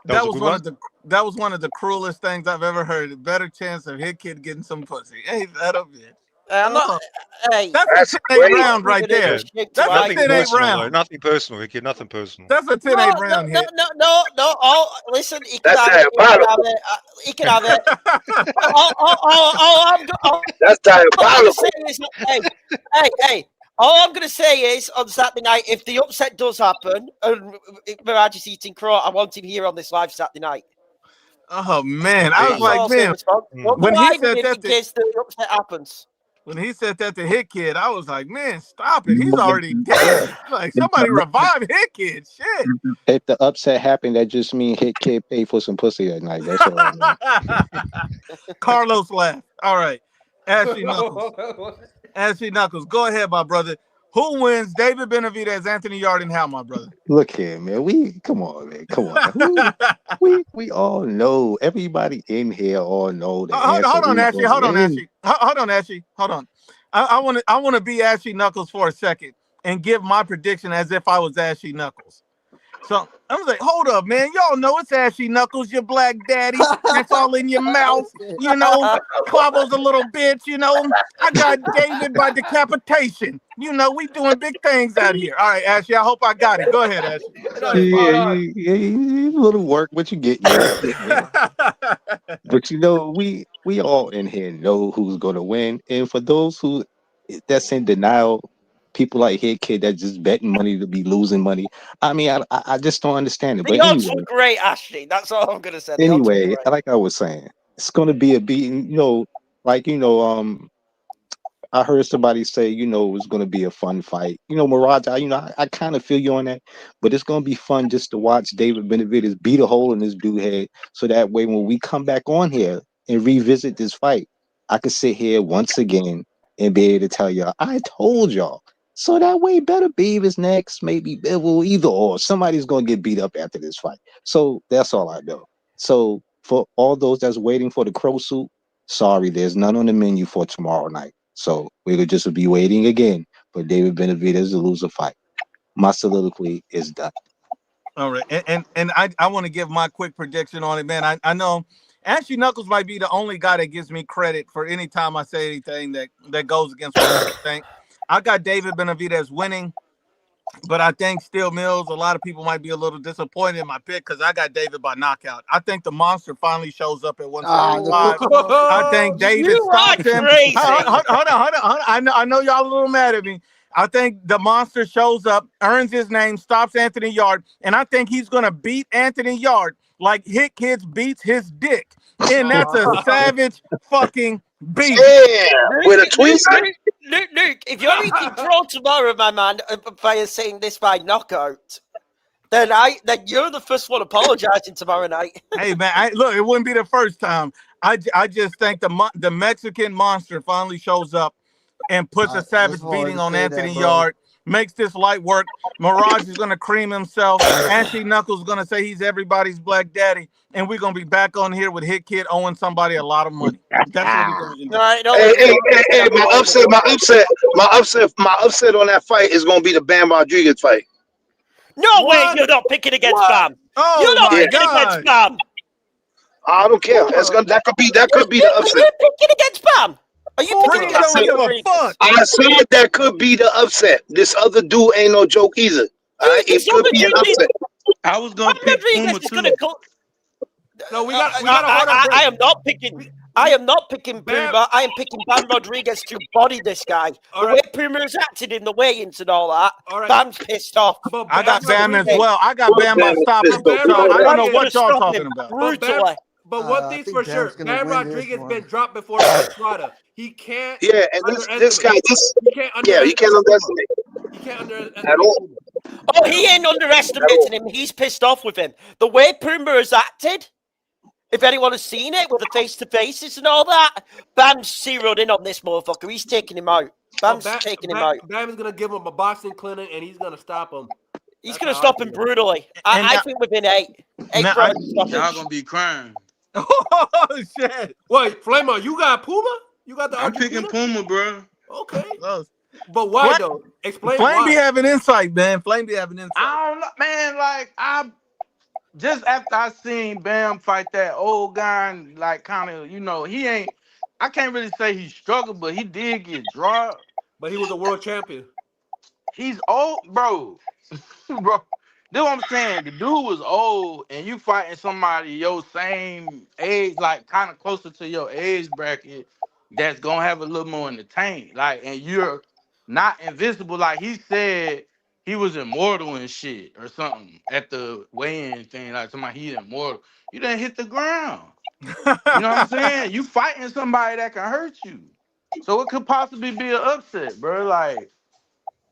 That was a good one. That was one of the cruelest things I've ever heard. A better chance of Hit Kid getting some pussy. Ain't that a bitch? I'm not. Hey, That's a 10-8 great. round right there. That's a Nothing 10-8 personal, though. round. Nothing personal, Vicky. Nothing personal. That's a 10-8 round hit. No. Oh, listen, he can That's have it. diabolical. He can have it. All I'm That's gonna diabolical. say is, hey. All I'm going to say is on Saturday night, if the upset does happen and Mirage is eating crow, I want him here on this live Saturday night. Oh man, I was That's all like, I'll say, man, Response. Don't when go he hiding said him that, in case the upset happens. when he said that to Hit Kid, I was like, man, stop it. He's already dead. Like somebody revive Hit Kid. Shit. If the upset happened, that just means Hit Kid paid for some pussy that night. That's all I know. Carlos laughed. All right. Ashley Knuckles. Go ahead, my brother. Who wins? David Benavidez, Anthony Yarde, and how, my brother? Look here, man. Come on, man. Come on. We all know. Everybody in here all know the answer. Hold on, Ashley. Hold on, Ashley. Hold on. I want to be Ashley Knuckles for a second and give my prediction as if I was Ashley Knuckles. So I was like, hold up, man. Y'all know it's Ashley Knuckles, your black daddy. That's all in your mouth. You know, Clavo's a little bitch, you know. I got David by decapitation. You know, we doing big things out here. All right, Ashley, I hope I got it. Go ahead, Ashley. Yeah, a little work, but you get But you know, we all in here know who's gonna win. And for those who that's in denial, people like Hit Kid that just betting money to be losing money. I mean, I just don't understand it. The But odds anyway, were great, Ashley. That's all I'm gonna say. The odds were anyway, great. like I was saying, it's gonna be a beating. I heard somebody say, it's going to be a fun fight. Mirage, I kind of feel you on that, but it's going to be fun just to watch David Benavidez beat a hole in this dude's head. So that way, when we come back on here and revisit this fight, I can sit here once again and be able to tell y'all, I told y'all. So that way, Better Beav is next. Maybe it will either or. Somebody's going to get beat up after this fight. So that's all I know. So for all those that's waiting for the crow suit, sorry, there's none on the menu for tomorrow night. So we could just be waiting again for David Benavidez to lose a fight. My soliloquy is done. All right, and I want to give my quick prediction on it, man. I know Ashley Knuckles might be the only guy that gives me credit for any time I say anything that goes against what I think. I got David Benavidez winning, but I think Steel Mills, a lot of people might be a little disappointed in my pick because I got David by knockout. I think the monster finally shows up at 175. I think David stops him. Crazy. Hold on. I know y'all a little mad at me. I think the monster shows up, earns his name, stops Anthony Yarde, and I think he's going to beat Anthony Yarde like Hit Kids beats his dick. And that's a savage fucking beat. Yeah, with a twist. Luke, if you're eating crow tomorrow, my man, by saying this by knockout, then you're the first one apologizing tomorrow night. Hey man, look, it wouldn't be the first time. I just think the Mexican monster finally shows up and puts a savage beating on Anthony Yarde, makes this light work. Mirage is gonna cream himself. Ashley Knuckles is gonna say he's everybody's black daddy, and we're gonna be back on here with Hit Kid owing somebody a lot of money. That's what we're gonna do. All right, Hey, my upset on that fight is gonna be the Bam Rodriguez fight. No way, you're not picking against Bam. Oh You're not my picking God. against Bam. I don't care. That could be the upset. You're picking against Bam. Are you picking Reed against don't give a Rodriguez? fuck. I said that could be the upset. This other dude ain't no joke either. All right? It could be an upset. I was gonna pick Rodriguez Puma is too. gonna go. No, we got. Hold on. I am not picking. I am not picking Bam. Puma. I am picking Bam Rodriguez to body this guy. All The right. way Puma has acted in the weigh-ins and all that, All right. Bam's pissed off. But I got Bam as Rodriguez- well. I got Bam by stoppage. But Bam So I don't know Rodriguez- what y'all Stop talking him about. brutally. But one I thing's think for Bam's sure, gonna Bam win this Rodriguez one. been dropped before by Estrada. He can't Yeah, and this underestimate. guy, He can't yeah, you can't underestimate. underestimate He can't underestimate. at all. Oh, he ain't underestimating him. He's pissed off with him. The way Puma has acted, if anyone has seen it with the face-to-faces and all that, Bam's zeroed in on this motherfucker. He's taking him out. Bam's taking him out. Bam is gonna give him a boxing clinic, and he's gonna stop him. He's That's going to how stop I him feel. brutally. And I now- think within 8. 8 Now, round Y'all stoppage. gonna be crying. Oh shit! Wait, Flamo, you got Puma? You got the I'm picking Argentina? Puma, bro. Okay, Close. but why What? though? Explain Flame be why. having insight, man. Flame be having insight. I don't know, man. Like I just after I seen Bam fight that old guy, and like kind of, he ain't. I can't really say he struggled, but he did get dropped. But he was a world champion. He's old, bro. Bro, that's what I'm saying. The dude was old, and you fighting somebody your same age, like kind of closer to your age bracket, that's gonna have a little more in the tank. Like, and you're not invincible. Like he said, he was immortal and shit or something at the weigh-in thing. Like somebody he's immortal. You didn't hit the ground. You know what I'm saying? You fighting somebody that can hurt you. So it could possibly be an upset, bro. Like,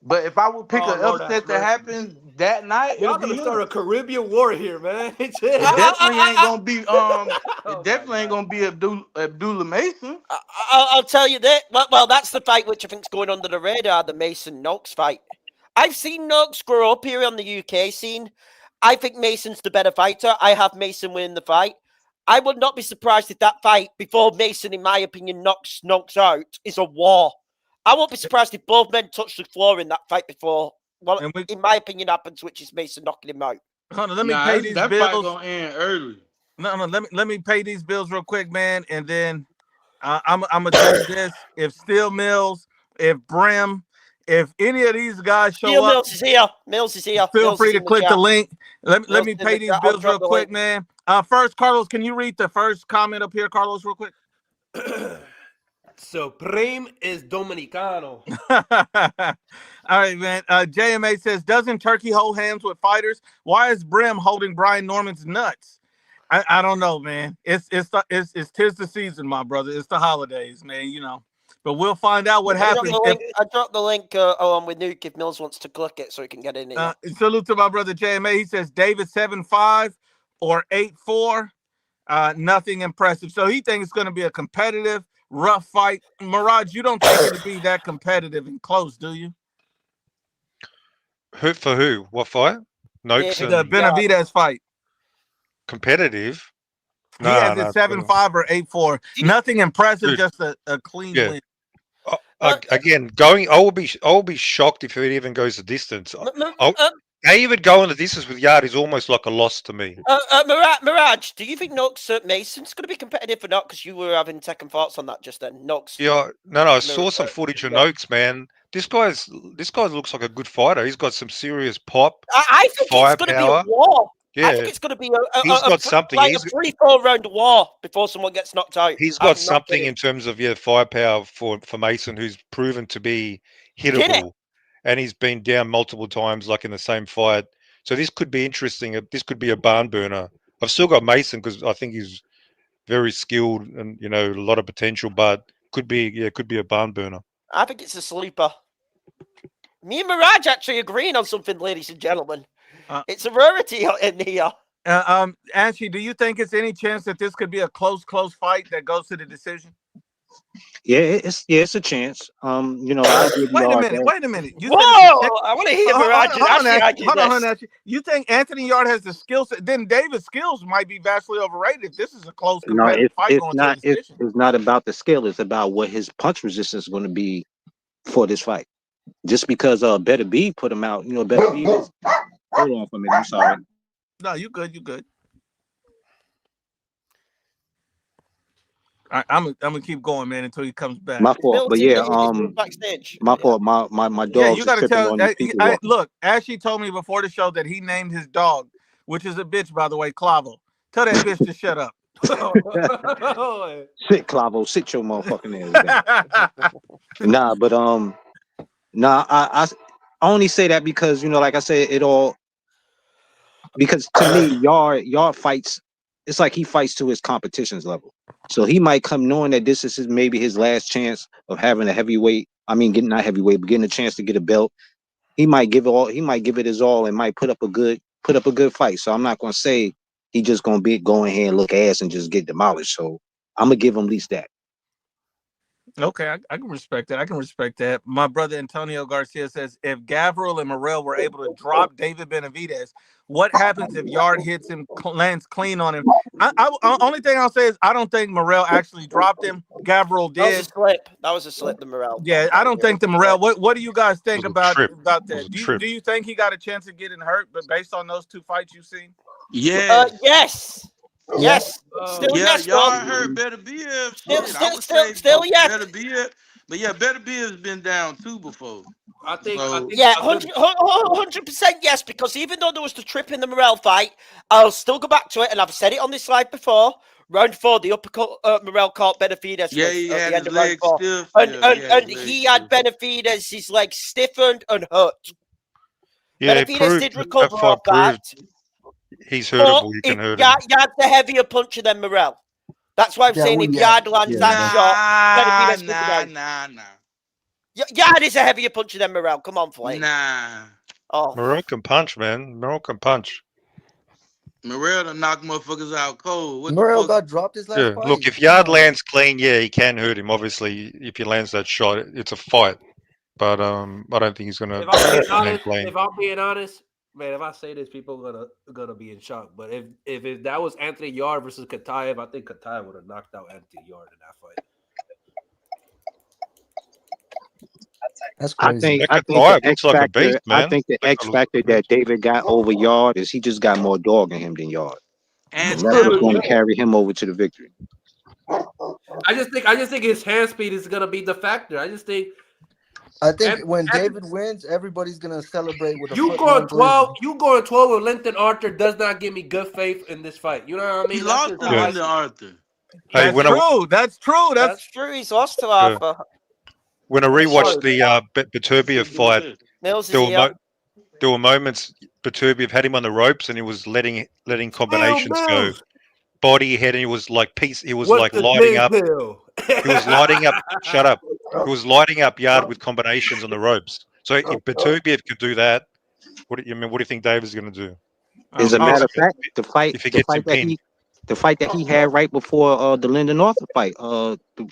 but if I would pick Oh, an Lord upset have to mercy. happen that night, Y'all it'll be gonna start a him. Caribbean war here, man. It definitely ain't gonna be Oh, it definitely ain't gonna be Abdullah Mason. I'll tell you that. Well, that's the fight which I think's going under the radar, the Mason Knox fight. I've seen Knox grow up here on the UK scene. I think Mason's the better fighter. I have Mason winning the fight. I would not be surprised if that fight, before Mason, in my opinion, knocks out, is a war. I won't be surprised if both men touch the floor in that fight before, in my opinion, happens, which is Mason knocking him out. Hold on, let me pay these that fight bills. gonna end early. No, let me pay these bills real quick, man, and then I'm gonna tell you this: if Steel Mills, if Brim, if any of these guys show Steel up, Mills is here. Mills is here. feel Mills free is to in click the chat. link. Let Mills me in pay the these chat. I'll bills drop real the quick, link. man. First, Carlos, can you read the first comment up here, Carlos, real quick? Supreme is Dominicano. All right, man. JMA says, doesn't Turkey hold hands with fighters? Why is Brim holding Brian Norman's nuts? I don't know, man. It's tis the season, my brother. It's the holidays, man. You know, but we'll find out what happens. I dropped the link along with Nuke if Mills wants to click it so he can get in here. Salute to my brother JMA. He says David 7-5 or 8-4. Nothing impressive. So he thinks it's going to be a competitive, rough fight. Mirage, you don't think it'll be that competitive and close, do you? Who for who? What fight? Noakes The and Benavidez fight. competitive. He has it 7-5 or 8-4. Nothing impressive, Dude. just a clean win. Again, I will be shocked if it even goes the distance. Even going the distance with Yarde is almost like a loss to me. Mirage, do you think Knox Mason's going to be competitive or not? Because you were having second thoughts on that just then. Knox. Yeah, no, I saw some footage of Noakes, man. This guy looks like a good fighter. He's got some serious pop. I think it's going to be a war. Yeah, I think it's going to be he's got something. Like a 3-4 round war before someone gets knocked out. He's got something in terms of firepower for Mason, who's proven to be hittable, and he's been down multiple times, like in the same fight. So this could be interesting. This could be a barn burner. I've still got Mason because I think he's very skilled and a lot of potential, but could be a barn burner. I think it's a sleeper. Me and Mirage actually agreeing on something, ladies and gentlemen. It's a rarity in here. Ashley, do you think it's any chance that this could be a close fight that goes to the decision? Yeah, it's a chance. I Wait a minute. Whoa! I want to hear Mirage. Hold on. You think Anthony Yarde has the skill set? Then David's skills might be vastly overrated if this is a close competitive fight going to the decision. It's not about the skill. It's about what his punch resistance is going to be for this fight. Just because Better B put him out, Better B is. Hold on for a minute. I'm sorry. No, you good. I'm gonna keep going, man, until he comes back. My fault, but yeah, my fault. My dog. Yeah, you gotta tell. Look, Ashley told me before the show that he named his dog, which is a bitch, by the way, Clavo. Tell that bitch to shut up. Sit, Clavo, sit your motherfucking ass down. Nah, but nah, I only say that because like I said, it all because to me, Yard fights. It's like he fights to his competition's level. So he might come knowing that this is maybe his last chance of having a heavyweight. I mean, getting not heavyweight, but getting a chance to get a belt. He might give it all. He might give it his all and might put up a good fight. So I'm not gonna say he just gonna go in here and look ass and just get demolished. So I'm gonna give him at least that. Okay, I can respect that. I can respect that. My brother Antonio Garcia says if Gavril and Morrell were able to drop David Benavidez, what happens if Yard hits him, lands clean on him? Only thing I'll say is I don't think Morrell actually dropped him. Gavril That was a did. slip. That was a slip. The Morel. Yeah, I don't think the Morrell. What do you guys think It was a trip. about It was that? a Do trip. you think he got a chance of getting hurt? But based on those two fights you've seen, Yes. Yes. Yeah. Yes. Still Yeah, yes, y'all bro. heard Better Biv Still, shit. I still, would still, say still yes. Better Biv. But yeah, Better Biv's been down too before. I think So Yeah, a good 100% yes, because even though there was the trip in the Morel fight, I'll still go back to it, and I've said it on this slide before. Round 4, the uppercut Morel caught Benavidez yeah, with he at had the end his of round legs 4. stiff. And, Yeah, he and, had his and legs he had stiff. Benavidez, his legs stiffened and hurt. Yeah, Benavidez did that recover fight off that, proved he's but hurtable. You if can hurt him. Yard's a heavier puncher than Morel. That's why I'm Yeah, saying well, if yeah, Yard lands yeah, that that's shot, Nah, Benavidez could be nah, down. nah, nah. Yard is a heavier puncher than Morel. Come on, Flame. Nah. Oh, Morel can punch, man. Morel can punch. Morel done knock motherfuckers out cold. What the Morrell fuck? got dropped his last Yeah, look, fight. if Come Yard on, man. lands clean, yeah, he can hurt him. Obviously, if he lands that shot, it's a fight. But I don't think he's gonna If I'm being land honest, clean. if I'm being honest, man, if I say this, people are gonna be in shock. But if that was Anthony Yard versus Katayev, I think Katayev would have knocked out Anthony Yard in that fight. That's That, crazy. that Katayev looks like a beast, I man. think the That guy X looks factor like a that beast. David got over Yard is he just got more dog in him than Yard, And and that's what's stamina. going to carry him over to the victory. I just think his hand speed is gonna be the factor. I just think I think and, when David wins, everybody's gonna celebrate with a you foot going long 12, glizzy. you going 12 with Linton Arthur does not give me good faith in this fight. You know what I He mean? That's lost just to how Yeah. I Lyndon see. Arthur. Hey, that's true. That's true. that's true. He's lost to uh, Arthur. when I That's rewatched true. the Beterbiev fight, Mills is there were here. there were moments Beterbiev had him on the ropes and he was letting Damn, combinations go Mills. body head, and he was like he was What's like the lighting big up. deal? He was lighting up. Shut up. He was lighting up Yard with combinations on the ropes. So if Beterbiev could do that, what do you mean? What do you think David's going to do? As a All matter right. of fact, If he gets him pinned? the fight that he had right before the Lyndon Arthur fight,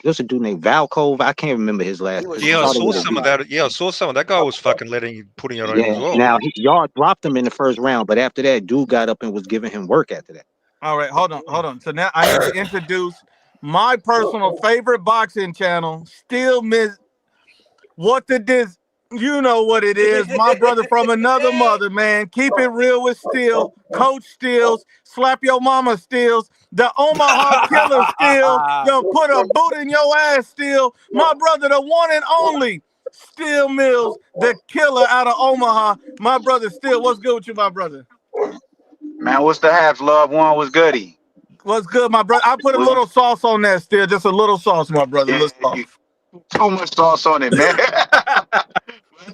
there's a dude named Valcove. I can't remember his last. He was Yeah, I Started saw with a some V. of that. Yeah, I saw some of that guy was fucking putting it on him as Yeah. well. Now Yard dropped him in the first round, but after that, dude got up and was giving him work after that. All right, hold on. So now I need to introduce my personal favorite boxing channel, Still Miss What the Dis. You know what it is. My brother from another mother, man. Keep it real with Steel, Coach Steels, Slap Your Mama Steels, the Omaha Killer Steel, the Put a Boot in Your Ass Steel. My brother, the one and only Steel Mills, the killer out of Omaha. My brother Steel, what's good with you, my brother? Man, what's the haps? Love one was goody. What's good, my brother? I put a Was little sauce on that still, just a little sauce, my brother. A yeah, little sauce. too much sauce on it, man.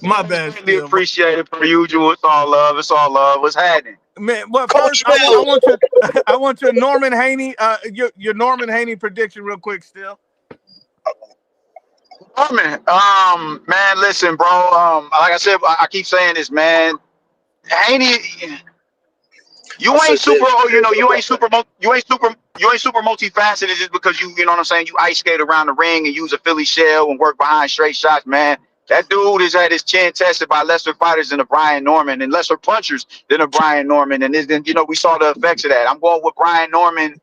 My bad, Greatly still. appreciated per usual. It's all love. It's all love. What's happening? Man, well, first Coach I Bill. want your I want your Norman Haney, your Norman Haney prediction real quick, still. Norman, man, listen, bro. Like I said, I keep saying this, man. Haney, you ain't super. You ain't super multifaceted just because you know what I'm saying. You ice skate around the ring and use a Philly shell and work behind straight shots, man. That dude has had his chin tested by lesser fighters than a Brian Norman and lesser punchers than a Brian Norman, and then we saw the effects of that. I'm going with Brian Norman.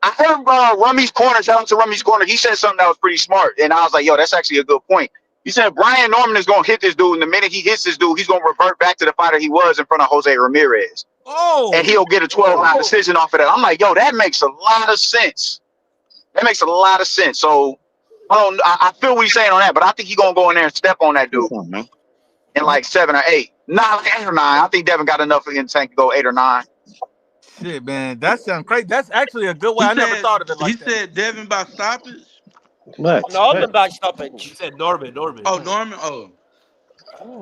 I heard Rummy's Corner. Shout out to Rummy's Corner. He said something that was pretty smart, and I was like, "Yo, that's actually a good point." He said Brian Norman is going to hit this dude, and the minute he hits this dude, he's going to revert back to the fighter he was in front of Jose Ramirez, and he'll get a 12-round decision off of that. I'm like, "Yo, that makes a lot of sense. That makes a lot of sense." So I feel what he's saying on that, but I think he's going to go in there and step on that dude in like 7 or 8, not like 8 or 9. I think Devin got enough in the tank to go 8 or 9. Shit, man, that sounds crazy. That's actually a good way. I never thought of it He like that. said Devin by stoppage. What? Norman by stoppage. He said Norman. Oh, Norman. Oh,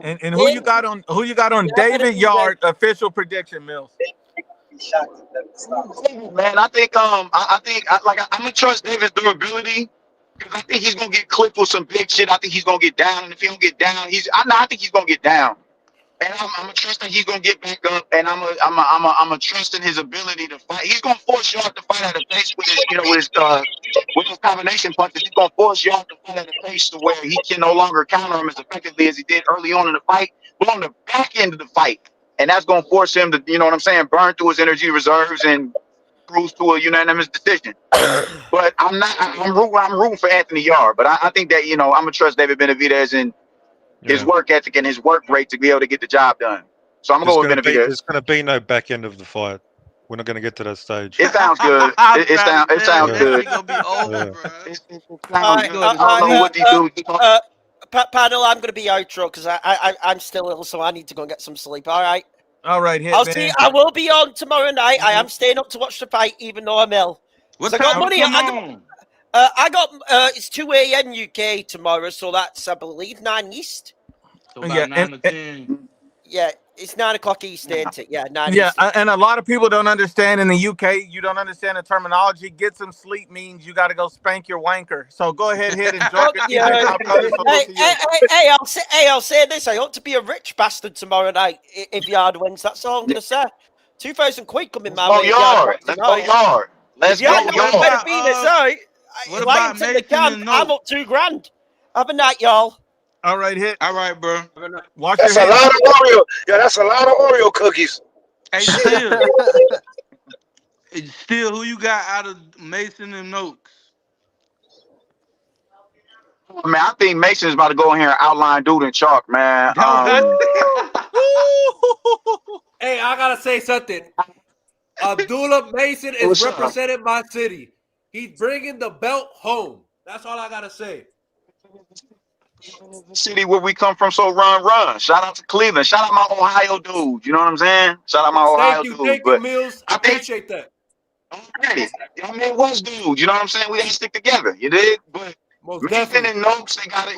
And who you got on? Who you got on? Yeah, David Yard official prediction, Mills. Man, I think I'm gonna trust David's durability because I think he's gonna get clipped with some big shit. I think he's gonna get down, and if he don't get down, I think he's gonna get down. And I'm gonna trust that he's gonna get back up, and I'm a trust in his ability to fight. He's gonna force Yarde to fight at a pace with his, with his combination punches. He's gonna force Yarde to fight at a pace to where he can no longer counter him as effectively as he did early on in the fight, but on the back end of the fight, and that's gonna force him to, burn through his energy reserves and cruise to a unanimous decision. But I'm rooting for Anthony Yarde, but I think that I'm gonna trust David Benavidez and his work ethic and his work rate to be able to get the job done. So I'm going to go with Benavidez. There's going to be no back end of the fight. We're not going to get to that stage. It sounds good. It sounds good. It's gonna be over, bro. It sounds good. I don't know what these dudes Panel, I'm going to be outro because I'm still ill, so I need to go and get some sleep. All right. All right, hit, I'll man. see. I will be on tomorrow night. I am staying up to watch the fight, even though I'm ill. What I time? got money. I got it's 2 a.m. UK tomorrow, so that's I believe 9 East. So about 9 or 10. Yeah, it's 9 o'clock East, ain't it? Yeah, 9 Yeah, East. and a lot of people don't understand in the UK. You don't understand the terminology. Get some sleep means you got to go spank your wanker. So go ahead, hit and drop your I'll say this. I ought to be a rich bastard tomorrow night if Yarde wins. That's all I'm going to say. 2,000 quid coming my way. Let's go Yarde. Let's go Yarde. What about Mason? I'm up $2,000. Have a night, y'all. All right, hit. All right, bro. Watch that's your a lot of Oreo. Yeah, that's a lot of Oreo cookies. Hey, still, who you got out of Mason and Noakes? Man, I think Mason is about to go in here and outline dude in chalk, man. Hey, I gotta say something. Abdullah Mason is representing my city. He's bringing the belt home. That's all I gotta say. The city where we come from, so run. Shout out to Cleveland. Shout out my Ohio dude. You know what I'm saying? Shout out my Ohio dude. Thank you, Mills. I appreciate that. Already. I mean, West dude. You know what I'm saying? We got to stick together. You dig? But Mason and Noakes, they got it.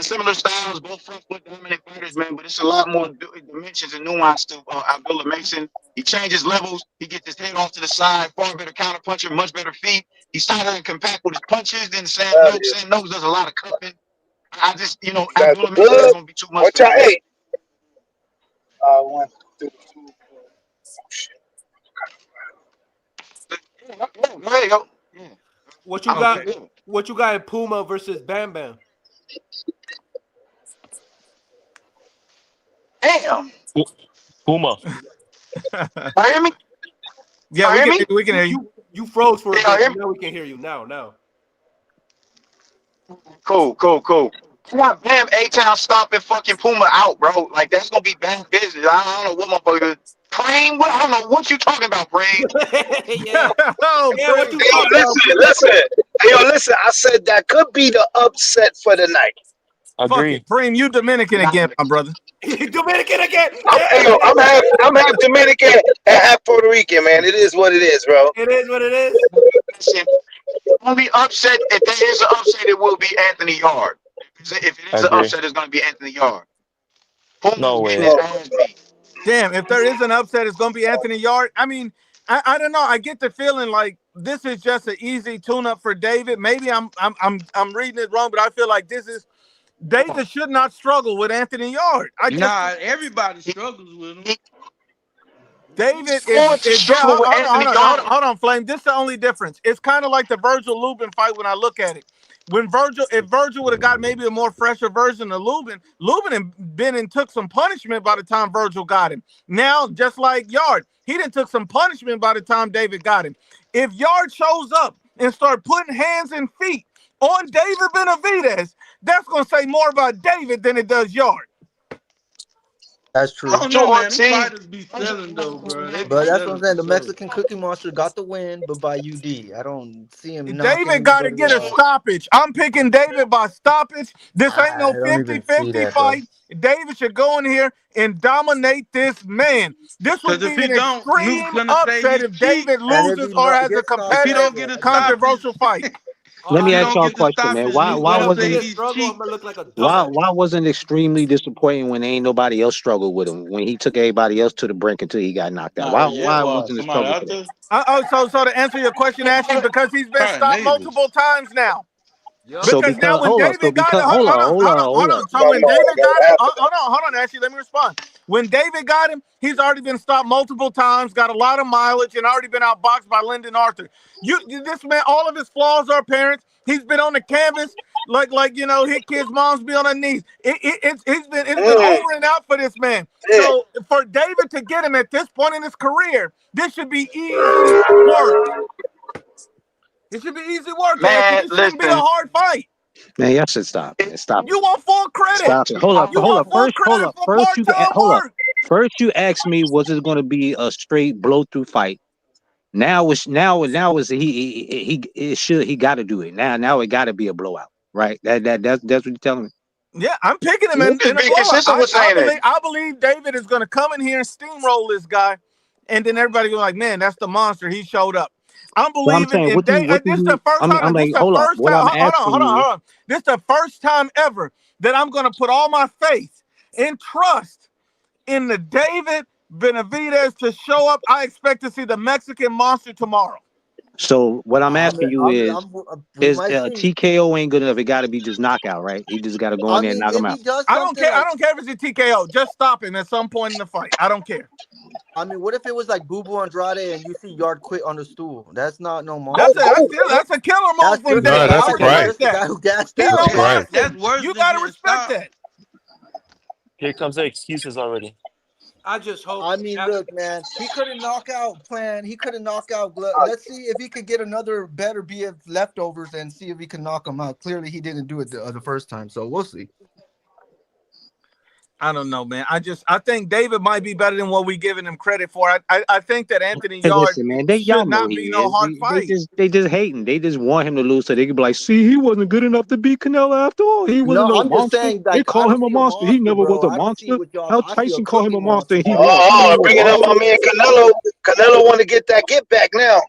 Similar styles, both front foot dominant fighters, man. But it's a lot more dimensions and nuance to Abdullah Mason. He changes levels. He gets his head off to the side. Far better counter puncher, much better feet. He's tighter and compact with his punches than Sam Noakes. Sam Noakes does a lot of cupping. I just, Abdullah Mason is going to be too much. What's your 8? 1, 2, 3. What you got? What you got in Puma versus Bam Bam? Damn. Puma. Hear me? Yeah, we can hear you. You froze for a second. Now we can hear you. Now. Cool. I want Bam A-Town stomping fucking Puma out, bro. Like, that's going to be bad business. I don't know what motherfucker. Praying? I don't know what you talking about, Praying. Yeah. What you talking about? Listen. Hey, listen. I said that could be the upset for the night. Agree. Preem, you Dominican again, my brother. Dominican again. I'm half Dominican and half Puerto Rican, man. It is what it is, bro. It is what it is. Only upset, if there is an upset, it will be Anthony Yarde. If it is an upset, it's going to be Anthony Yarde. No way. Damn, if there is an upset, it's going to be Anthony Yarde. I mean, I don't know. I get the feeling like this is just an easy tune-up for David. Maybe I'm reading it wrong, but I feel like this is David should not struggle with Anthony Yarde. Everybody struggles with him. David is hold on, Flame. This is the only difference. It's kind of like the Virgil Lubin fight when I look at it. If Virgil would have got maybe a more fresher version of Lubin had been and took some punishment by the time Virgil got him. Now, just like Yarde, he done took some punishment by the time David got him. If Yarde shows up and start putting hands and feet on David Benavidez, that's going to say more about David than it does Yarde. That's I true. don't Two know, man. Them Ortiz. fighters be selling though, bro. They be But that's what I'm selling saying. for The sure. Mexican Cookie Monster got the win, but by UD. I don't see him knocking David got to anybody get a out. stoppage. I'm picking David by stoppage. This ain't I no don't even see 50-50 that, bro. fight. David should go in here and dominate this man. This would Cause if be he an don't, Nuke's extreme gonna say upset he's if cheap. David And if loses he or not, has a gets knocked If he out, don't competitive, get bro, a I got him. stoppage, controversial fight. Let if me he ask don't y'all a get the question, man. stoppage, Why Nuke why Wait, gonna I'm say wasn't gonna he's struggle. cheap. I'm gonna look like a why dumbass. why wasn't extremely disappointing when ain't nobody else struggled with him when he took everybody else to the brink until he got knocked out? Nah, yeah, Why why? wasn't a Somebody struggle out for that? there So to answer your question, Ashley, because he's been trying stopped neighbors. multiple times now. Yup. So Because now because when hold on, so David got it, because hold on, hold on, hold on. So when No, David that got would him, happen. hold on, Ashley, let me respond. When David got him, he's already been stopped multiple times, got a lot of mileage, and already been outboxed by Lyndon Arthur. This man, all of his flaws are apparent. He's been on the canvas like hit kids' moms be on her knees. It's been Mm, over and out for this man. yeah. So for David to get him at this point in his career, this should be easy work. It should be easy work, Ashley. Man, This shouldn't be a listen. hard fight. Man, y'all should stop, man. Stop it. You want full credit. Stop it. Hold up, You hold want up. full credit for First you part-time hold up. work. First you asked me was it going to be a straight blow through fight. Now it's he got to do it. Now it got to be a blowout, right? That's what you're telling me. Yeah, I'm picking him Nuke is in a being blowout. consistent with saying that. I believe David is going to come in here and steamroll this guy, and then everybody go like, man, that's the monster. He showed up. I'm So I'm believing saying, in David. what do This is you? the first I'm time. This like, is the hold up. first What time. I'm Hold asking on, you. hold on. This is the first time ever that I'm going to put all my faith and trust in the David Benavidez to show up. I expect to see the Mexican monster tomorrow. So what I'm I'm, asking you I'm, I'm, we is might see. TKO ain't good enough. It got to be just knockout, right? He just got to go I in there and mean, knock him if out. he does I don't something care. I like, don't care if it's a TKO. Just stop him at some point in the fight. I don't care. I mean, what if it was like Boo Boo Andrade and you see Yard quit on the stool? That's not no That's monster. that's a killer move That's from just the No, David. I that's guy, though. great. respect That's the that. guy who gassed He's out. That's no great. That's monster. worse You than got to getting respect stopped. that. Here comes the excuses already. I just hope. I mean, look, man, he couldn't knock out Plan. He couldn't knock out. Let's see if he could get another better BF leftovers and see if he can knock him out. Clearly, he didn't do it the first time, so we'll see. I don't know, man. I think David might be better than what we giving him credit for. I think that Anthony Hey, Yard listen, man. Y'all should know not he be no is. hard fight. They just hating. They just want him to lose so they can be like, see, he wasn't good enough to beat Canelo after all. He wasn't No, no I'm just monster. saying, They like, I call don't him a see a monster. He monster, never was bro. a I don't see monster. what y'all. Al I see a Tyson called him cookie a monster and monster he out lost. here. He Oh, ain't no bringing up monster. my man Canelo. Canelo want to get that get back now.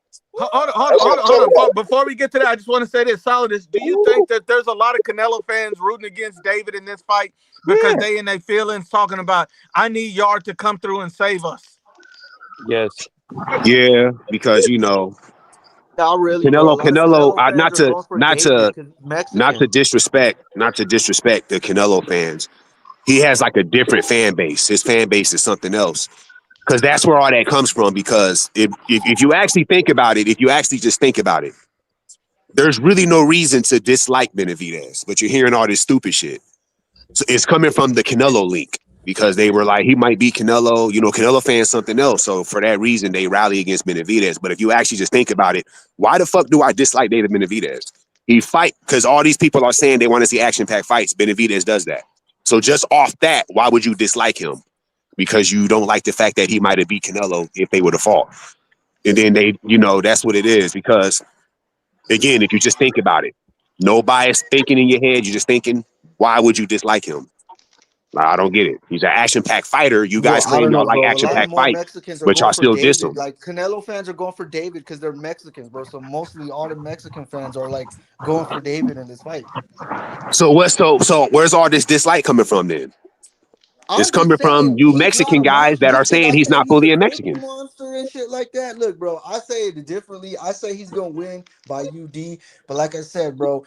That's what I'm Hold talking on. about. Before we get to that, I just want to say this, Solidus. Do you think that there's a lot of Canelo fans rooting against David in this fight because Yeah. they in their feelings talking about I need Yard to come through and save us? Yes. Yeah, because Not really, bro. A Canelo, lot of Canelo, Canelo fans are going for David because he's Mexican. not to disrespect the Canelo fans. He has like a different fan base. His fan base is something else. Because that's where all that comes from. Because if you actually think about it, if you actually just think about it, there's really no reason to dislike Benavidez, but you're hearing all this stupid shit. So it's coming from the Canelo link because they were like, he might be Canelo. Canelo fans something else. So for that reason, they rally against Benavidez. But if you actually just think about it, why the fuck do I dislike David Benavidez? He fight because all these people are saying they want to see action-packed fights. Benavidez does that. So just off that, why would you dislike him? Because you don't like the fact that he might have beat Canelo if they would have fought. And then that's what it is. Because again, if you just think about it, no bias thinking in your head, you're just thinking, why would you dislike him? I don't get it. He's an action-packed fighter. You Bro, guys I claim don't y'all know, like bro. A lot of action-packed more fights, Mexicans are but going y'all for still diss David. him. Like Canelo fans are going for David because they're Mexicans, bro. So mostly all the Mexican fans are like going for David in this fight. So where's all this dislike coming from then? It's I'm just coming from saying you he's not Mexican a guys monster. that are Just because saying I he's say not he's a fully a cookie Mexican. monster and shit like that. Look, bro, I say it differently. I say he's gonna win by UD. But like I said, bro,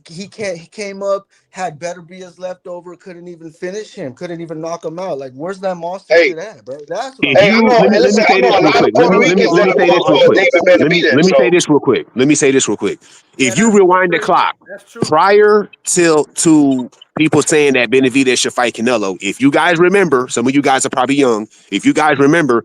he can't. He came up, had better be his leftover, couldn't even finish him, couldn't even knock him out. Like, where's that monster Hey, shit at, bro? That's what I'm If hey, I saying. you know. let me And let me listen, I say know this a real lot of quick. Puerto Ricans Let that me are say this going real for quick. David Let Benavidez. me say So this real quick. Let me say this real quick. Yeah, If you that's rewind the true. clock That's true. prior to people saying that Benavidez should fight Canelo, if you guys remember, some of you guys are probably young. If you guys remember,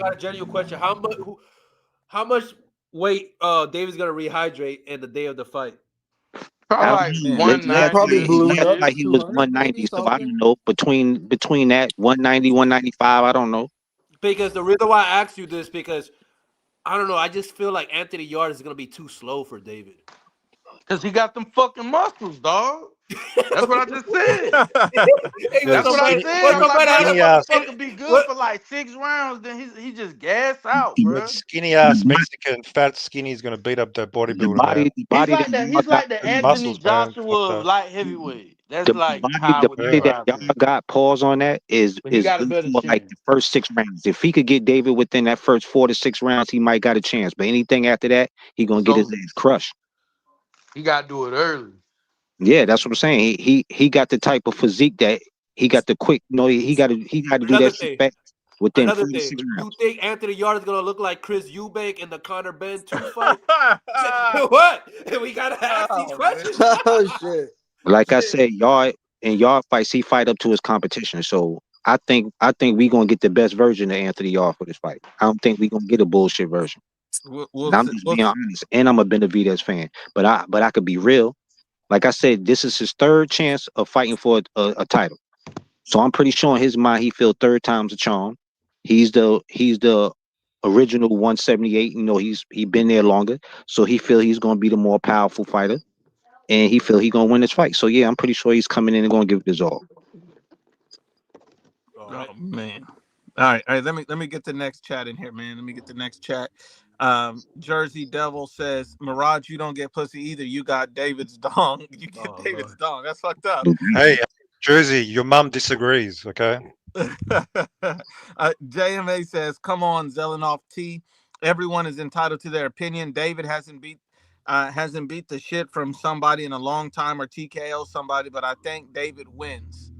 got a genuine question. How much weight David's gonna rehydrate in the day of the fight? I Probably don't like know. Man, he'll probably 190 He balloon looked up like ish. he was 200, maybe 190. So I something. don't know between that 190, 195. I don't know. Because the reason why I asked you this because I don't know. I just feel like Anthony Yarde is gonna be too slow for David. Cause he got them fucking muscles, dog. That's what I just said. Hey, Yeah, That's what I said. I'm like, bro, that skinny ass, motherfucker be good What? for like 6 rounds, then he just gas out, bro. skinny ass Mexican, fat skinny is going to beat up that The bodybuilder, man. body, the body that He's Yarde got like the too. Anthony Muscles, man. Fuck Joshua of that. light heavyweight. That's The like body, tied the with the body that y'all grappling. got pause on that But he is got a good better for like chin. the first 6 rounds. If he could get David within that first 4 to 6 rounds, he might got a chance. But anything after that, he gonna get his So ass crushed. he got to do it early. Yeah, that's what I'm saying. He got the type of physique that he got the quick. You know, he got to do Another that shit thing. back within Another 4 to thing. 6 rounds. You think Anthony Yarde is gonna look like Chris Eubank in the Conor Ben 2 fight? What? We gotta ask these Oh, man. questions. Oh shit. Like I Shit. said, y'all fights, he fight up to his competition. So I think we gonna get the best version of Anthony Yarde for this fight. I don't think we gonna get a bullshit version. We'll And I'm see. just being honest. And I'm a Benavidez fan. But I could be real. Like I said, this is his third chance of fighting for a title. So I'm pretty sure in his mind he feel third time's a charm. He's the original 178. You know, he been there longer. So he feel he's gonna be the more powerful fighter. And he feel he gonna win this fight. So yeah, I'm pretty sure he's coming in and gonna give it his all. All right. Oh man. All right. Let me get the next chat in here, man. Let me get the next chat. Jersey Devil says, Mirage, you don't get pussy either. You got David's dong. You get Oh David's Lord. dong. That's fucked up. Hey, Jersey, your mum disagrees. Okay. JMA says, "Come on, Zelenoff T. Everyone is entitled to their opinion. David hasn't beat the shit from somebody in a long time or TKO somebody, but I think David wins."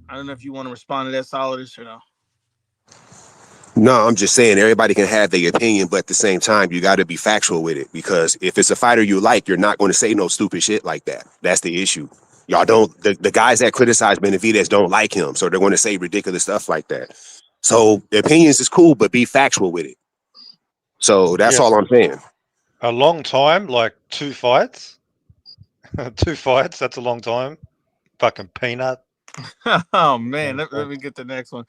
I don't know if you want to respond to that, Solidus, or no. No, I'm just saying everybody can have their opinion, but at the same time, you got to be factual with it because if it's a fighter you like, you're not going to say no stupid shit like that. That's the issue. Y'all don't, the guys that criticize Benavidez don't like him, so they're going to say ridiculous stuff like that. So the opinions is cool, but be factual with it. So that's Yeah, all I'm saying. a long time, like 2 fights. 2 fights, that's a long time. Fucking peanut. Oh man, let me get the next one.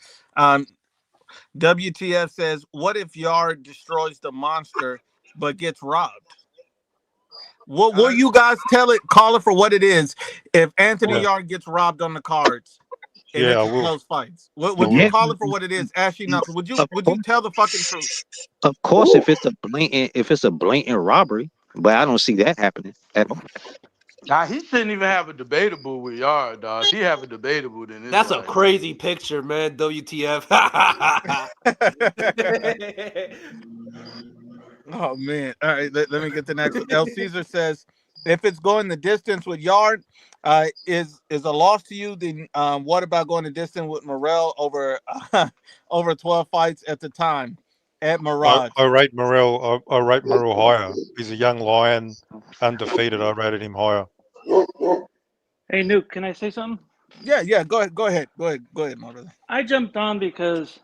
WTF says, "What if Yard destroys the monster but gets robbed?" Will you guys call it for what it is? If Anthony Yeah, Yard gets robbed on the cards and yeah, I it's a will. close fight, I would you Yeah, will. call it for what it is? Ashley Knuckles, of would you course, tell the fucking truth? of course, if it's a blatant robbery, but I don't see that happening at all. Now he shouldn't even have a debatable with Yard, dog. If he have a debatable, then it's That's a like, crazy picture, man. WTF. Oh man! All right, let me get the next one. El Caesar says, "If it's going the distance with Yard, is a loss to you. Then what about going the distance with Morrell over over 12 fights at the time at I, Mirage?" I rate Morel. I rate Morel higher. He's a young lion, undefeated. I rated him higher. Hey, Nuke, can I say something? Yeah. Go ahead, my brother. I jumped on because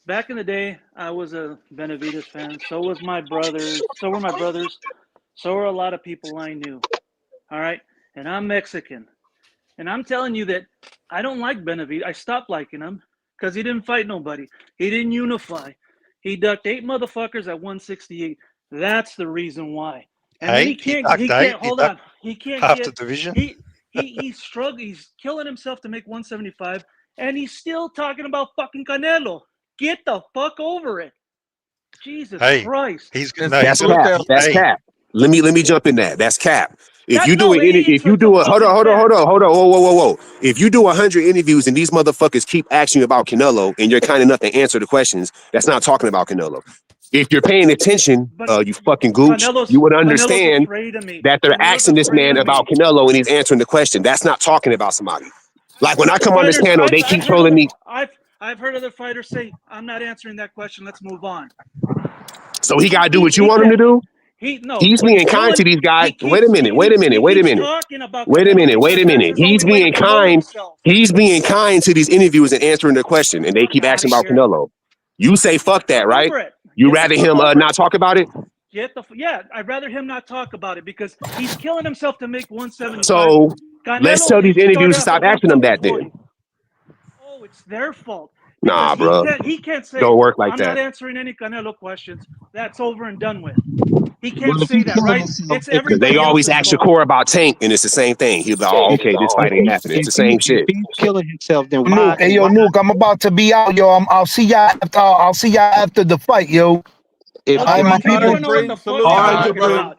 back in the day, I was a Benavidez fan. So was my brothers. So were my brothers. So were a lot of people I knew. All right. And I'm Mexican. And I'm telling you that I don't like Benavidez. I stopped liking him because he didn't fight nobody. He didn't unify. He ducked 8 motherfuckers at 168. That's the reason why. And then he 8? He can't ducked 8. He hold ducked on. He can't half the get division. he's struggling. He's killing himself to make 175 and he's still talking about fucking Canelo. Get the fuck over it. Jesus Hey, Christ. And no. He's That's got. salute cap. to That's Hey, cap. Let me jump in that. That's cap. If That you do no, an if you it's a do a hold on, fucking hold on, hold fact. on, hold on, whoa. If you do 100 interviews and these motherfuckers keep asking you about Canelo and you're kind enough to answer the questions, that's not talking about Canelo. If you're paying attention, But you fucking gooch, you would Canelo's understand afraid of me. that they're Canelo's asking this afraid man of about me. Canelo and he's answering the question. That's not talking about somebody. Like when I Other come on this fighters, panel, they I've keep heard trolling other me. I've heard other fighters say, "I'm not answering that question. Let's move on." So he gotta do He what you he want him can't. to do. He no. He's What being he's kind to doing, these guys. he keeps Wait a minute. talking about Canelo Wait because a that's minute. his only way to promote himself. He's being kind to these interviews and answering the question, and they Fuck keep out asking of about here. Canelo. You say Get the fuck that, fuck right? over it. You Get the rather fuck him over it. not talk about it. Yeah. I'd rather him not talk about it because he's killing himself to make 175. So let's Canelo tell these started interviews to off at stop asking them that. Then 140. Oh, it's their fault because nah, bro, he can't say don't work like I'm not that. answering any Canelo questions. That's over and done with. He can't Well, if say he's that, killing right? himself, It's Because they everybody always else's ask fault. Shakur about Tank, and it's the same thing. He'll be like, oh, okay, this fight ain't happening. It's the same if shit. he's killing himself, then Nuke, hey yo, why Nuke, I'm about to be out, yo. I'll see y'all after. I'll see y'all after the fight, yo. if Well, All right, my All WT, you right, people. don't know what Supreme. the fuck Salute all you're to right, you, talking Supreme. bro. about.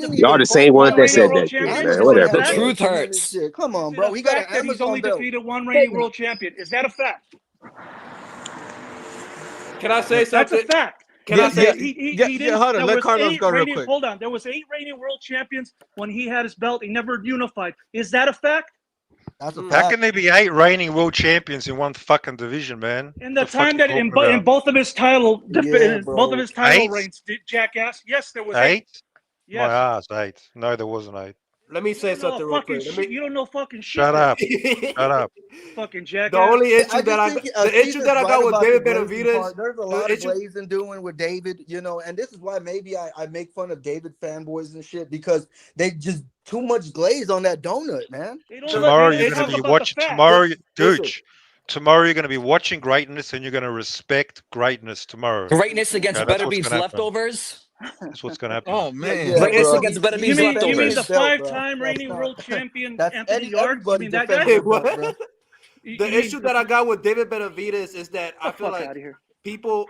Y'all defeated the same one one that reigning said world that shit, champion? I'm man. Is it a going Whatever, The fact? bro. truth defending this hurts. shit. Come on, Is it bro. a He got an fact that he's only Amazon belt. defeated one reigning world champion? Is that a fact? Can I say That's a something? fact. Can I say? He didn't. Hold on, There let was Carlos eight go real reigning. quick. Hold on. There was 8 reigning world champions when he had his belt. He never unified. Is that a fact? That's a How fact. can there be 8 reigning world champions in one fucking division, man? In What the the fuck time you that talking in about? both of his title Yeah, both of bro. his title 8? reigns, jackass. Yes, there was 8. 8? My Yes. ass, 8. No, there wasn't 8. Let me say something real quick. You don't know fucking shit. Shut up. Shut up. Fucking jackass. The only issue I that just think the issue that I got with David Benavidez, there's a lot of glazing doing with David, you know, and this is why maybe I make fun of David fanboys and shit because they just too much glaze on that donut, man. Tomorrow you're going to be watching. Tomorrow, tomorrow you're going to be watching greatness, and you're going to respect greatness tomorrow. Greatness against Okay, Benavidez leftovers. That's what's going to happen. Oh man, Yeah, greatness against Benavidez leftovers. You mean the 5-time reigning world champion Anthony Yarde? You mean that guy? The issue that I got with David Benavidez is that I feel like people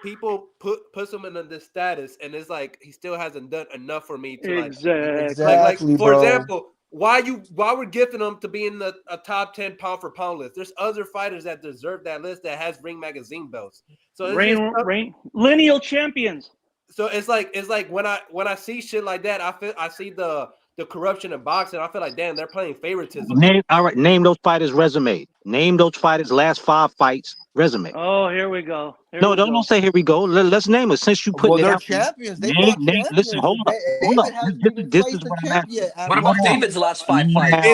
put him in this status, and it's like he still hasn't done enough for me to like for example, why we're gifting him to be in a top 10 pound for pound list. There's other fighters that deserve that list that has Ring Magazine belts. So it's lineal champions. So it's like when I see shit like that, I see the corruption in boxing. I feel like, damn, they're playing favoritism. Name those fighters' resume. Name those fighters' last 5 fights resume. Oh, here we go. Don't say here we go. Let's name it since you put it out. Champions. Listen, hold on. This is what I'm asking. What about David's last 5 fights?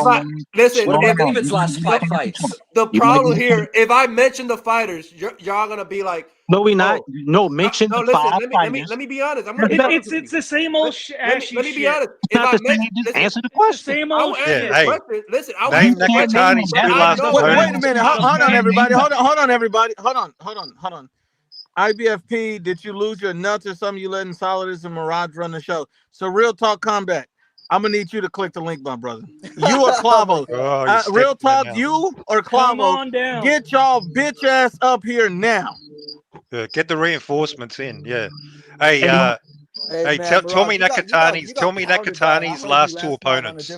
What about David's last 5 fights? The problem here, if I mention the fighters, y'all gonna be like, no, we not. No, mention the 5 fighters. Let me be honest. It's the same old Let me be honest. If I answer the question. Same old shit. Listen, name Nakatani's 2 last Wait a minute. Hold on, everybody. Hold on, everybody. Hold on. IBFP, did you lose your nuts or something? You letting Solidus and Mirage run the show. So Real Talk Combat, I'm going to need you to click the link, my brother. You or Clavo. Real Talk, you or Clavo. Get y'all bitch ass up here now. Get the reinforcements in. Yeah. Hey, tell me Nakatani's last 2 opponents.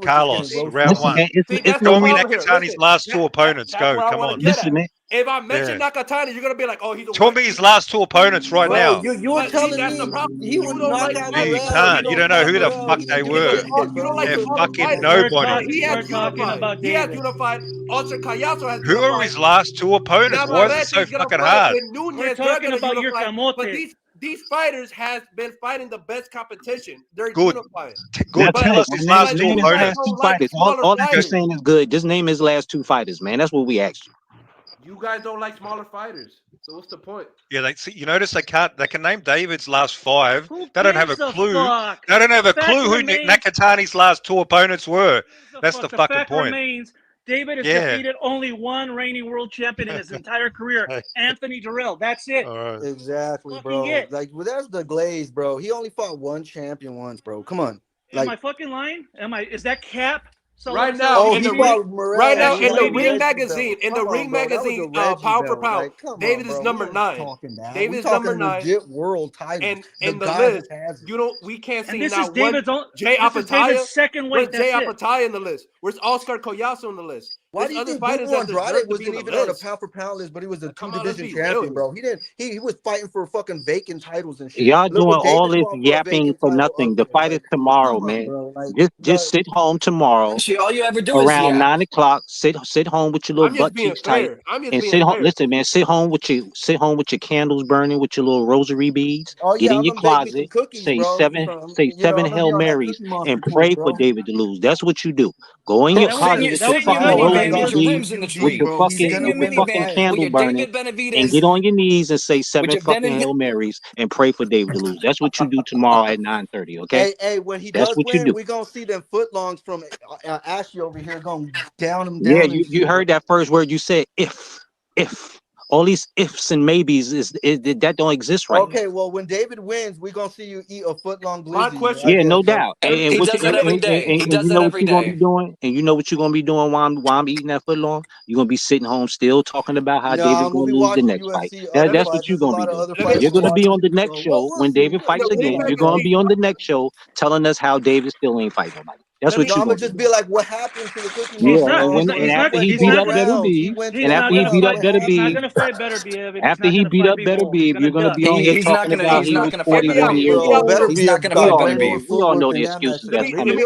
Carlos, round 1. Tell me Nakatani's last 2 opponents. Go, come on. Listen, man. If I mention Nakatani, you're gonna be like, "Oh, he's." Tell me his last 2 opponents right now. You were telling me he was knocked out. You can't. You don't know who the fuck they were. They're fucking nobody. He has unified. Ultra Callazo has. Who are his last 2 opponents? Why is it so fucking hard? We're talking about your camote. But these fighters has been fighting the best competition. They're good. Unified. Good. Tell us his last 2 opponents. All that you're saying is good. Just name his last 2 fighters, man. That's what we asked you. You guys don't like smaller fighters, so what's the point? Yeah, you notice they can name David's last 5. They don't have a clue. Fuck? They don't have a clue who Nakatani's last 2 opponents were. That's the fucking point. Remains, David has defeated only 1 reigning world champion in his entire career, Anthony Durrell. That's it. Exactly, bro. Like, there's the glaze, bro. He only fought 1 champion once, bro. Come on. Am I fucking lying? Is that cap? So right now, in the Ring magazine, pound for pound, David is number 9. David is number 9. Legit world title. And in the list, we can't see now one Jay Apataya. Second weight. Where's Jay Apataya in the list? Where's Oscar Collazo in the list? Why do you think Bruno Andrade wasn't even on the pound for pound list, but he was a 2-division champion, bro? He was fighting for fucking vacant titles and shit. Y'all doing all this yapping for nothing. The fight is tomorrow, man. Just sit home tomorrow. All you ever do around 9 o'clock. Sit home with your little butt cheeks tight, and sit home. Listen, man, sit home with your candles burning, with your little rosary beads. Get in your closet, say 7 Hail Marys, and pray for David to lose. That's what you do. Go in your closet with your fucking with the fucking candle burning, and get on your knees and say 7 fucking Hail Marys and pray for David to lose. That's what you do tomorrow at 9:30. Okay. Hey, when he does win, we're gonna see them footlongs from Ashley over here going down him. Yeah, you heard that first word you said. If all these ifs and maybes is that don't exist right now. Okay, well, when David wins, we're gonna see you eat a footlong glizzy. My question, yeah, no doubt. He does that every day. He does that every day. And you know what you're gonna be doing while I'm eating that footlong? You're gonna be sitting home still talking about how David's gonna lose the next fight. That's what you're gonna be doing. You're gonna be on the next show when David fights again. You're gonna be on the next show telling us how David still ain't fighting nobody. That's what you're gonna just be like, what happened to the cooking? Yeah, and after he beat up Better Beef, after he beat up Better Beef, you're gonna be on here talking about he was 41 years old. He's not gonna fight Better Beef. We all know the excuses that's coming.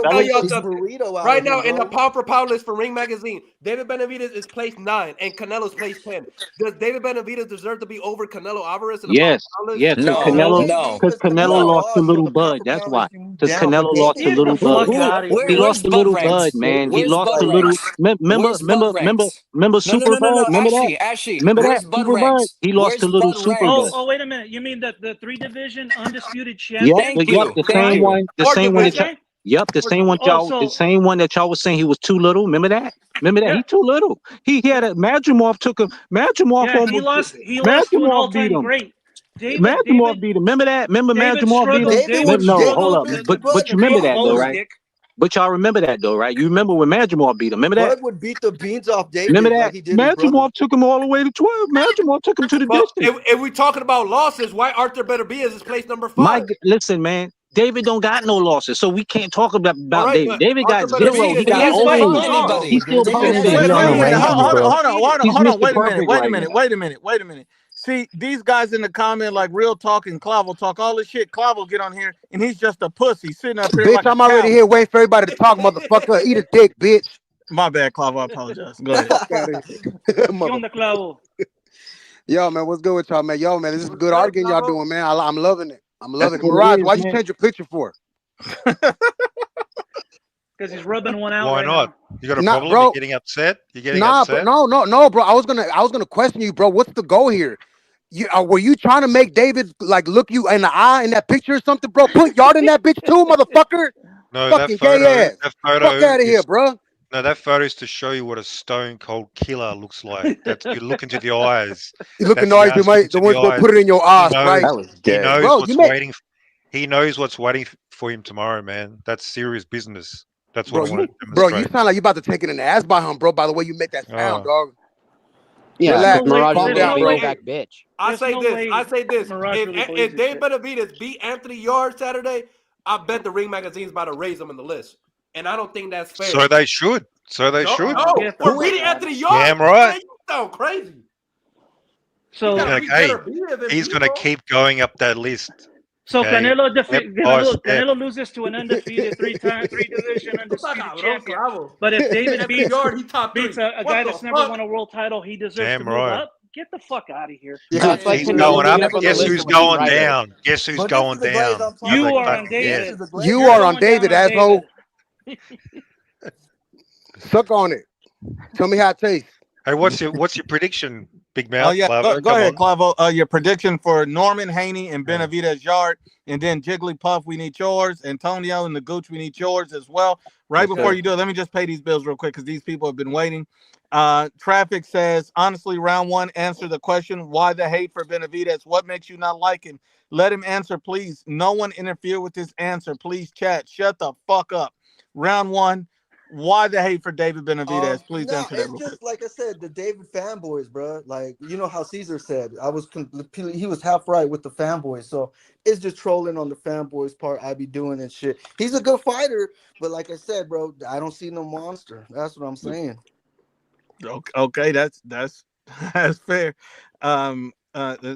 Right now, in the pound for pound list for Ring Magazine, David Benavidez is placed 9 and Canelo's placed 10. Does David Benavidez deserve to be over Canelo Alvarez in the pound for pound list? Yes, because Canelo lost to Little Bud. That's why. Because down for Canelo lost to David. Get the Little Bud. fuck Who? out of He Where? here. lost Where's to Bud Little Bud, ranked? man. He Where's lost Bud to Little. ranked? Remember, Where's Bud remember, remember, ranked? remember No, no, no, Super no, Bud. no. Remember that. Ashy, Remember that where's Bud Super Bud. ranked? He lost to Where's Little Bud Super Bud. ranked? Oh, wait a minute. You mean the three division undisputed Yep, champion? Thank yep, you, the thank same Right? you. one, the Or same one that y'all, division. Okay. yep, the Or same one Oh, division. y'all, the so same one that y'all was saying he was too little. Remember that? Remember that? yeah, He too little. He had a Madrimov took him. Madrimov yeah. He almost lost. He lost to an Madrimov beat all-time him. great. David Madrimov beat him. Remember that? Remember David Madrimov beat him? struggled. David would No, David hold would up. beat the But Bud you if he remember Big was that though, glow little. right? stick. But y'all remember that though, right? You remember when Madrimov beat him? Remember that? Bud would beat the beans off Remember David like that? he did his brother. Madrimov took him all the way to 12. Madrimov took him to the Well, distance. if we're talking about losses, why Arthur Benavidez is place number 5? Listen, man. David don't got no losses, so we can't talk All about right, David. but David Arthur got zero. He Benavidez, But he got He's hasn't fighting beaten old. lost. anybody. He's still the David He's same. hasn't He's Wait, fighting wait beaten a on the lost. minute. anybody. Range, Hold, bro. hold on, hold on, He's hold on. Mr. Wait a minute. Perfect Wait a right minute. now. Wait a minute. Wait a minute. See, these guys in the comment like real talk and Clavel talk, all this shit. Clavel get on here and he's just a pussy sitting up here Bitch, like a I'm already coward. here waiting for everybody to talk, motherfucker. Eat a dick, bitch. My bad, Clavel. I apologize. Go ahead. Fuck out of here. ¿Qué Mother. onda, Clavo? Yo, man, what's good with y'all, man? Yo, man, this is what's good good, arguing y'all Bravo? doing, man. I'm loving it. I'm That's loving it. what it Mirage, is, why you man. change your picture for? Because he's rubbing one out Why right not? now. You got a Nah, problem? You're bro. getting upset? You're getting Nah, bro. upset? No, bro. I was gonna question you, bro. What's the goal here? Were you trying to make David like look you in the eye in that picture or something, bro? Put Yard in that bitch too, motherfucker. No, Fucking gay ass. that Fuck photo out of here, is bro. no, that photo is to show you what a stone cold killer looks like. That's you look into the eyes. You looking That's the nice, eyes. Look the into the one's gonna eyes. put it in your He ass, knows. right? That was He gay. knows Bro, you what's make waiting. He knows what's waiting for him tomorrow, man. That's serious business. That's what bro, I want to you demonstrate. sound like you about to take it in the ass by him, bro, by the way you make that sound, Oh, dog. There's Relax. no way. Calm There's down, no bro. way. Hey, I There's say no this. I way say this. Mirage really believes If this Dave shit. Benavidez beat Anthony Yarde Saturday, I bet the Ring Magazine's about to raise him in the list, and I don't think that's fair. so they should. So they No, should. Oh, no, get the for Who is fuck beating out of Anthony here. Yarde, Damn right. man, you sound crazy. He's He's got to So gonna. beat Hey, better beer than he's gonna Bebo. keep going up that list. so Okay, step by step. Canelo loses to an undefeated three division Tú estás undisputed cabrón, champion. clavo. But if David Anthony Yarde, he top beats 3. a What guy the that's never fuck? won a world title, he deserves to Damn move right. up. Get the fuck out of here. Yeah, It's like He's Canelo going Canelo up. being up never on the Guess list loses who's of to Eddie going Benavidez. Bravo. down? Guess who's But this going is the glaze down? I'm Have talking a You about. are on fucking This David. guess. is the glaze. You You're are on going down David, on asshole. David. Suck on it. Tell me how it tastes. Hey, what's your prediction, Big Oh Mouth yeah, Clavo? go Come ahead, on. Clavo. Your prediction for Norman, Haney, and Yeah. Benavidez Yard, and then Jigglypuff, we need yours. Antonio and the Gooch, we need yours as well. Right Yes, before sir. you do it, let me just pay these bills real quick because these people have been waiting. Traffic says, honestly, round one, answer the question. Why the hate for Benavidez? What makes you not like him? Let him answer, please. No one interfere with this answer. Please, chat. Shut the fuck up. Round one, why the hate for David Benavidez? Please No, answer that it's real quick. just like I said, the David fanboys, bro. Like you know how Caesar said, he was half right with the fanboys. So it's just trolling on the fanboys part. I be doing and shit. He's a good fighter, but like I said, bro, I don't see no monster. That's what I'm saying. Okay, that's that's fair. Let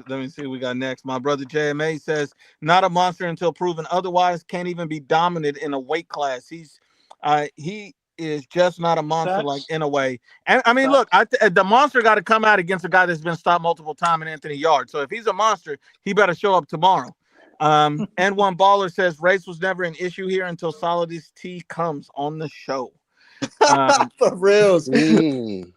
me see what we got next. My brother JMA says, not a monster until proven otherwise. Can't even be dominant in a weight class. He is just not a monster, like Facts. in a way. And I mean, look, Facts. the monster got to come out against a guy that's been stopped multiple times in Anthony Yard. So if he's a monster, he better show up tomorrow. And one baller says race was never an issue here until Solidus T comes on the show. For reals. Mm.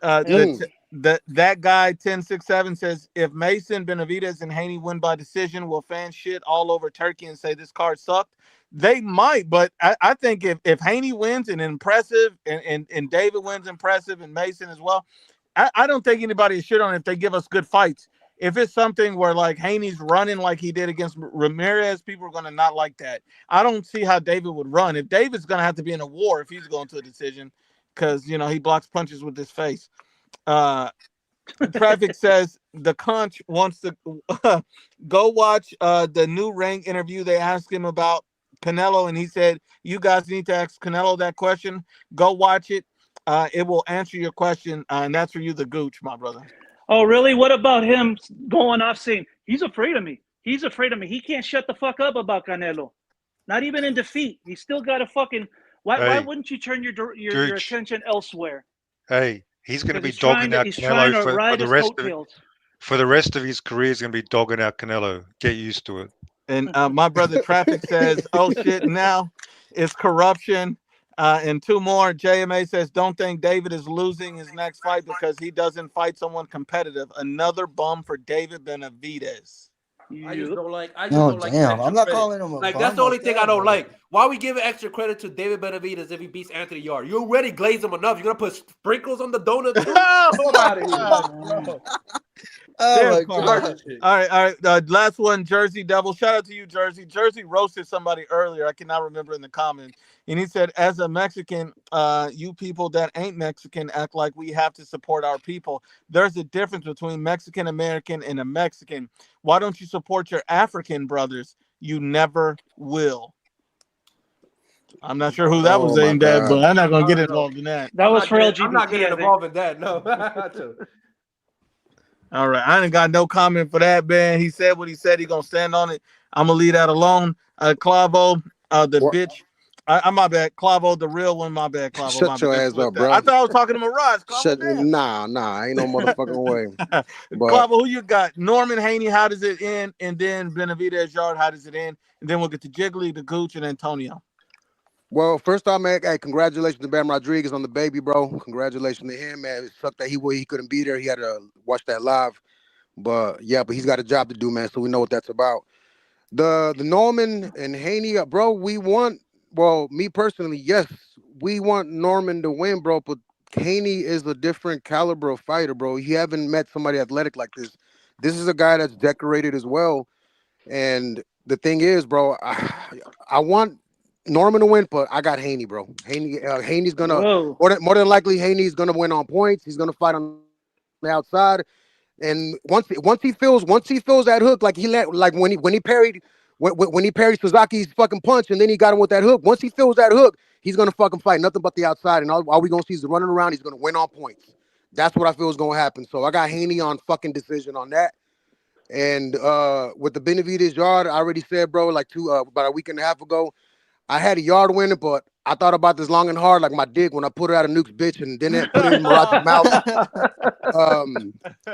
The that guy 1067 says if Mason, Benavidez, and Haney win by decision, will fans shit all over Turkey and say this card sucked? They might, but I think if Haney wins and impressive, and David wins impressive, and Mason as well, I don't think anybody is shit on it if they give us good fights. If it's something where like Haney's running like he did against Ramirez, people are going to not like that. I don't see how David would run. If David's going to have to be in a war if he's going to a decision, because he blocks punches with his face. Traffic says the conch wants to go watch the new Ring interview. They asked him about Canelo, and he said, "You guys need to ask Canelo that question. Go watch it. It will answer your question, and that's for you, the Gooch, my brother." Oh, really? What about him going off saying he's afraid of me? He's afraid of me. He can't shut the fuck up about Canelo. Not even in defeat. He's still got a fucking. Why Hey, wouldn't you turn your Gooch. attention elsewhere? Hey, he's going to Because be dogging out he's trying Canelo to ride his coattails. for the rest of his career. He's going to be dogging out Canelo. Get used to it. And my brother Traffic says, "Oh shit, now it's corruption." And two more. JMA says, "Don't think David is losing his next fight because he doesn't fight someone competitive." Another bum for David Benavidez. I just Yep. don't like. I just Oh don't like the damn! extra I'm not credit. calling him a Like that's bum the only like thing I that, don't but like. Why we give extra credit to David Benavidez if he beats Anthony Yarde? You already glazed him enough. You're gonna put sprinkles on the donut too? Fuck out of here, bro. oh Damn, my Carl. Start god. this shit. All right. Last one, Jersey Devil. Shout out to you, Jersey. Jersey roasted somebody earlier. I cannot remember in the comments. And he said, as a Mexican, you people that ain't Mexican act like we have to support our people. There's a difference between Mexican American and a Mexican. Why don't you support your African brothers? You never will. I'm not sure who that was Oh my aimed at, god. but I'm not I gonna get don't know. involved in that. That was for I'm not LGBT, getting I think. involved in that. No. All right, I ain't got no comment for that, man. He said what he said. He gonna stand on it. I'm gonna leave that alone. Clavo, the What? bitch. I'm my bad. Clavo, the real one. My bad, Clavo. My Shut bad. your Let's ass flip up, that. I bro. thought I was talking to Mirage. Clavo, Shut. Nah. Ain't no motherfucking way. damn. But Clavo, who you got? Norman Haney. How does it end? And then Benavidez Yard. How does it end? And then we'll get to Jiggly, the Gooch, and Antonio. well, first off, man, hey, congratulations to Bam Rodriguez on the baby, bro. Congratulations to him, man. It sucked that he couldn't be there. He had to watch that live. But yeah, but he's got a job to do, man. So we know what that's about. The Norman and Haney, bro. We want. Well, me personally, yes, we want Norman to win, bro. But Haney is a different caliber of fighter, bro. You haven't met somebody athletic like this. This is a guy that's decorated as well. And the thing is, bro, I want Norman to win, but I got Haney, bro. Haney's gonna Whoa. more than likely Haney's gonna win on points. He's gonna fight on the outside. And once he feels that hook, like when he parried Suzuki's fucking punch, and then he got him with that hook. Once he feels that hook, he's gonna fucking fight nothing but the outside, and all we gonna see is running around. He's gonna win on points. That's what I feel is gonna happen. So I got Haney on fucking decision on that. And with the Benavidez Yard, I already said, bro, like about a week and a half ago, I had a Yard winner, but I thought about this long and hard, like my dick when I put it out of Nuke's bitch and then put it in Mirage's mouth.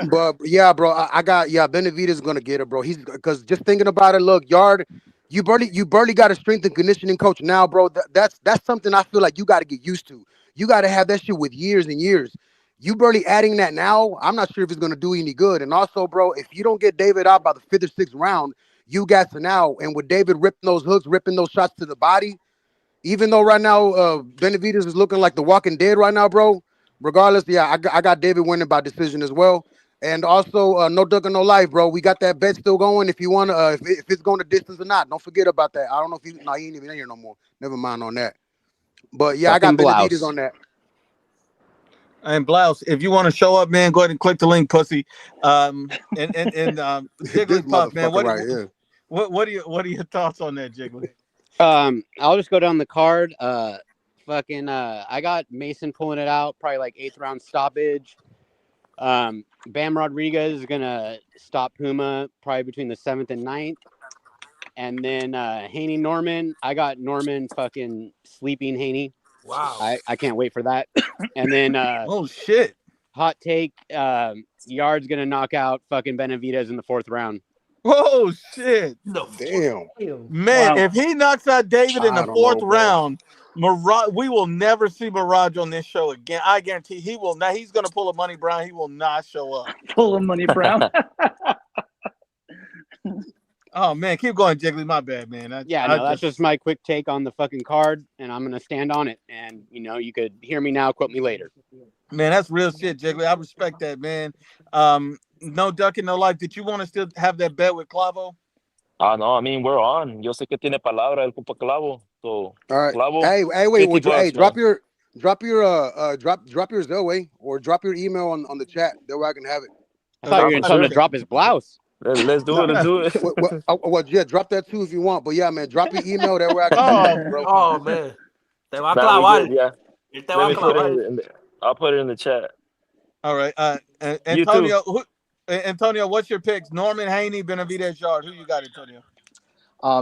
But yeah, bro, I got Benavidez is gonna get it, bro. He's because just thinking about it, look, Yard, you barely got a strength and conditioning coach now, bro. That's something I feel like you got to get used to. You got to have that shit with years and years. You barely adding that now. I'm not sure if it's gonna do you any good. And also, bro, if you don't get David out by the 5th or 6th round, you got to now. And with David ripping those hooks, ripping those shots to the body, even though right now Benavidez is looking like the Walking Dead right now, bro. Regardless, yeah, I got David winning by decision as well. And also, no duck and no life, bro. We got that bet still going. If you want to, if it's going the distance or not, don't forget about that. I don't know if he ain't even in here no more. Never mind on that. But yeah, I got Fucking Benavidez blouse. on that. And Blouse, if you want to show up, man, go ahead and click the link, pussy. And This Jigglypuff, man, motherfucker right here. what are your thoughts on that, Jiggly? I'll just go down the card. I got Mason pulling it out, probably like 8th round stoppage. Bam Rodriguez is gonna stop Puma probably between the 7th and 9th. And then Haney Norman, I got Norman fucking sleeping Haney. Wow. I can't wait for that. And then oh shit. Hot take, Yard's gonna knock out fucking Benavidez in the 4th round. Oh shit. No. Damn. Man, Wow. if he knocks out David in the I don't 4th know, bro. round, Mirage, we will never see Mirage on this show again. I guarantee he will not. He's gonna pull a Money Brown. He will not show up. Pull a Money Brown. Oh man, keep going, Jiggly. My bad, man. That's just my quick take on the fucking card, and I'm gonna stand on it. And you could hear me now, quote me later. Man, that's real shit, Jiggly. I respect that, man. No ducking, no life. Did you want to still have that bet with Clavo? No, I mean, we're on. Yo sé que tiene palabra el compa Clavo. So, All right. Clavo, Hey, wait. 50 bucks, Drop man. your Zellway or drop your email on the chat. That way I can have it. I thought you were gonna tell him to Sure. drop his blouse. Let's do it. Let's do it. Well, yeah, drop that too if you want. But yeah, man, drop your email. That way I can have it, bro. Oh man. Te va a Nah, we clavar. good, yeah. Él te va Let a me put it clavar. I'll put it in the chat. All right. You too. Antonio, what's your picks? Norman Haney, Benavidez Yard. Who you got, Antonio?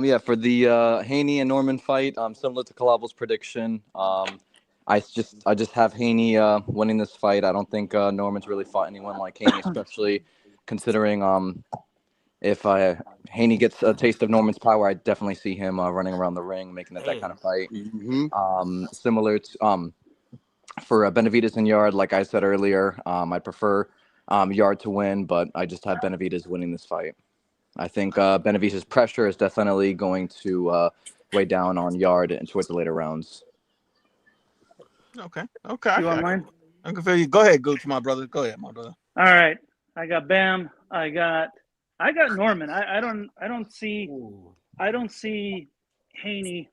Yeah, for the Haney and Norman fight, similar to Calavo's prediction. I just have Haney winning this fight. I don't think Norman's really fought anyone like Haney, especially considering if Haney gets a taste of Norman's power, I definitely see him running around the ring, making it that kind of fight. Similar to for Benavidez and Yarde, like I said earlier, I prefer Yarde to win, but I just have Benavidez winning this fight. I think Benavidez's pressure is definitely going to weigh down on Yarde and towards the later rounds. Okay. You want mine? I can feel you. Go ahead, Gooch, my brother. Go ahead, my brother. All right. I got Bam. I got Norman. I don't see Haney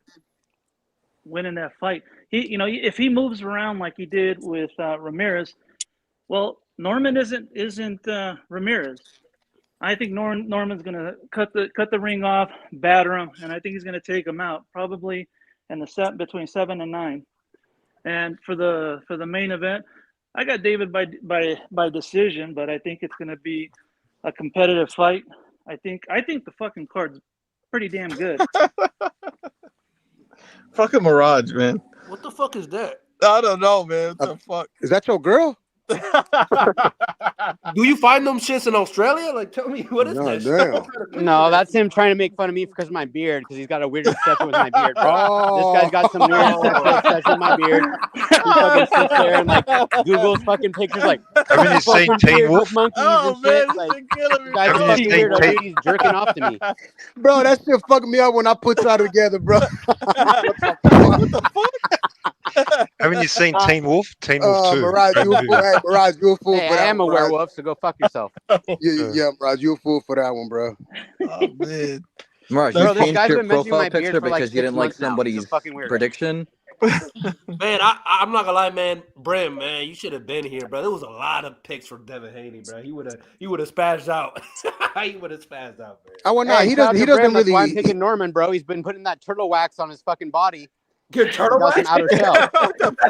winning that fight. If he moves around like he did with Ramirez, well, Norman isn't Ramirez. I think Norman's gonna cut the ring off, batter him, and I think he's gonna take him out probably in the set between 7 and 9. And for the main event, I got David by decision, but I think it's gonna be a competitive fight. I think the fucking card's pretty damn good. Fucking Mirage, man. What the fuck is that? I don't know, man. What the fuck? Is that your girl? Do you find them shits in Australia? Like, tell me, what is that shit? No, that's him trying to make fun of me because of my beard, because he's got a weird obsession with my beard, bro. This guy's got some weird sexual obsession with my beard. He fucking sits there and like Google's fucking pictures like Haven't you seen Teen Wolf? monkeys and shit. Like, guy's Haven't you fucking seen weirdo, dude. He's jerking off to me. Bro, that shit fucked me up when I put y'all together, bro. What the fuck? Haven't you seen Teen Wolf? Teen Wolf 2. Mirage, you a fool Hey, for that I am a one, Mirage. werewolf, so go fuck yourself. Yeah, Mirage, you a fool for that one, bro. Oh, man. Mirage, Bro, you this changed guy's your been mentioning profile my beard picture for like because you 6 didn't like months now. He's a somebody's fucking weirdo. prediction. Man, I'm not gonna lie, man. Brim, man, you should have been here, bro. There was a lot of picks for Devin Haney, bro. He would have spazzed out. He would have spazzed out, man. I want not. Hey, He shout out doesn't. He to Brim, doesn't that's why I'm really. picking Norman, bro. He's been putting that turtle wax on his fucking body. Good turtle Got some wax? outer shell.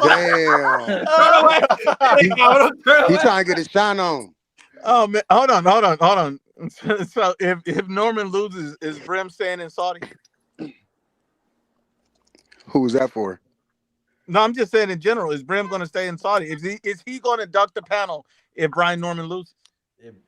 Damn. Turtle wax? He trying to get his shine on. Oh man, hold on. So if Norman loses, is Brim staying in Saudi? Who was that for? No, I'm just saying in general. Is Brim going to stay in Saudi? Is he going to duck the panel if Brian Norman loses?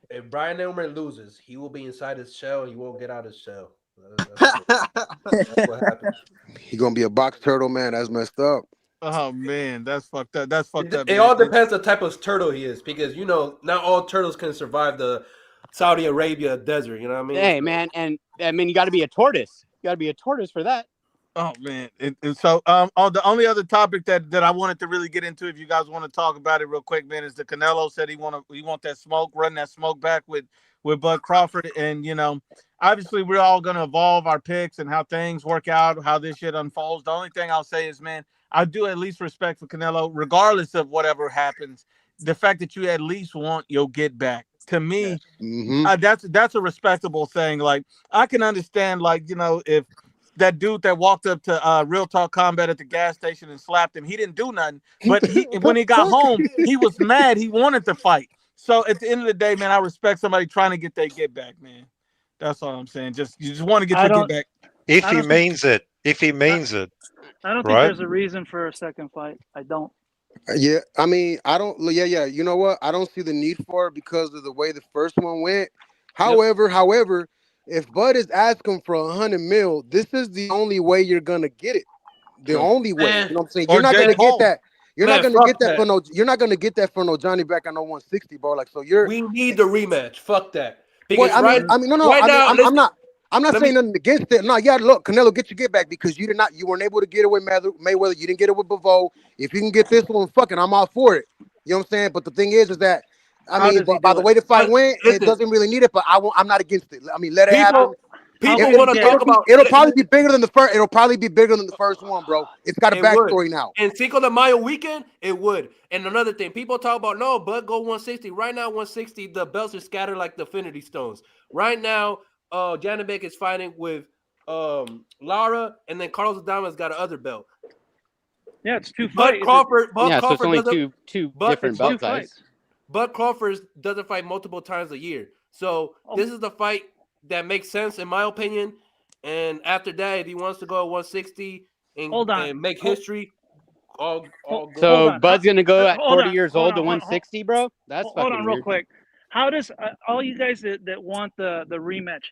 If Brian Norman loses, he will be inside his shell. He won't get out his shell. That's what happened. He gonna be a box turtle, man. That's messed up. Oh man, that's fucked up. That's fucked up. It all depends the type of turtle he is, because not all turtles can survive the Saudi Arabia desert. You know what I mean? Hey, man, and I mean you got to be a tortoise. You got to be a tortoise for that. Oh man, so the only other topic that I wanted to really get into, if you guys want to talk about it real quick, man, is the Canelo said he want that smoke, run that smoke back with Bud Crawford, and obviously we're all gonna evolve our picks and how things work out, how this shit unfolds. The only thing I'll say is, man, I do at least respect for Canelo, regardless of whatever happens, the fact that you at least want your get back. To me, that's a respectable thing. Like I can understand, like if that dude that walked up to Real Talk Combat at the gas station and slapped him, he didn't do nothing. But when he got home, he was mad. He wanted to fight. So at the end of the day, man, I respect somebody trying to get their get back, man. That's all I'm saying. You just want to get your get back. If he means it. I don't think right? there's a reason for a second fight. I don't. Yeah, I mean, I don't. Yeah. You know what? I don't see the need for it because of the way the first one went. However, if Bud is asking for $100 million, this is the only way you're gonna get it. The only way. You know what I'm saying? You're not gonna get that. You're not gonna get that for no. You're not gonna get that for no Johnny back on no 160, bro. Like so, We need the rematch. Fuck that. Well, I'm not saying nothing against it. No, look, Canelo, get your get back because you weren't able to get it with Mayweather. You didn't get it with Bivol. If you can get this one, fucking, I'm all for it. You know what I'm saying? But the thing is that by the way the fight went, it doesn't really need it. But I'm not against it. I mean, let it happen. People want to talk about. It'll probably be bigger than the first. It'll probably be bigger than the first one, bro. It's got a backstory now. And Cinco de Mayo weekend, it would. And another thing, people talk about Bud go 160. Right now, 160, the belts are scattered like the Infinity Stones. Right now, Janibek is fighting with Lara, and then Carlos Adames got another belt. Yeah, it's two fights. So it's only two different belt guys. Bud Crawford doesn't fight multiple times a year. So this is the fight that makes sense in my opinion. And after that, if he wants to go at 160 and make history, all so Bud's gonna go at 40 years old to 160, bro. That's hold on real quick. How does all you guys that want the rematch?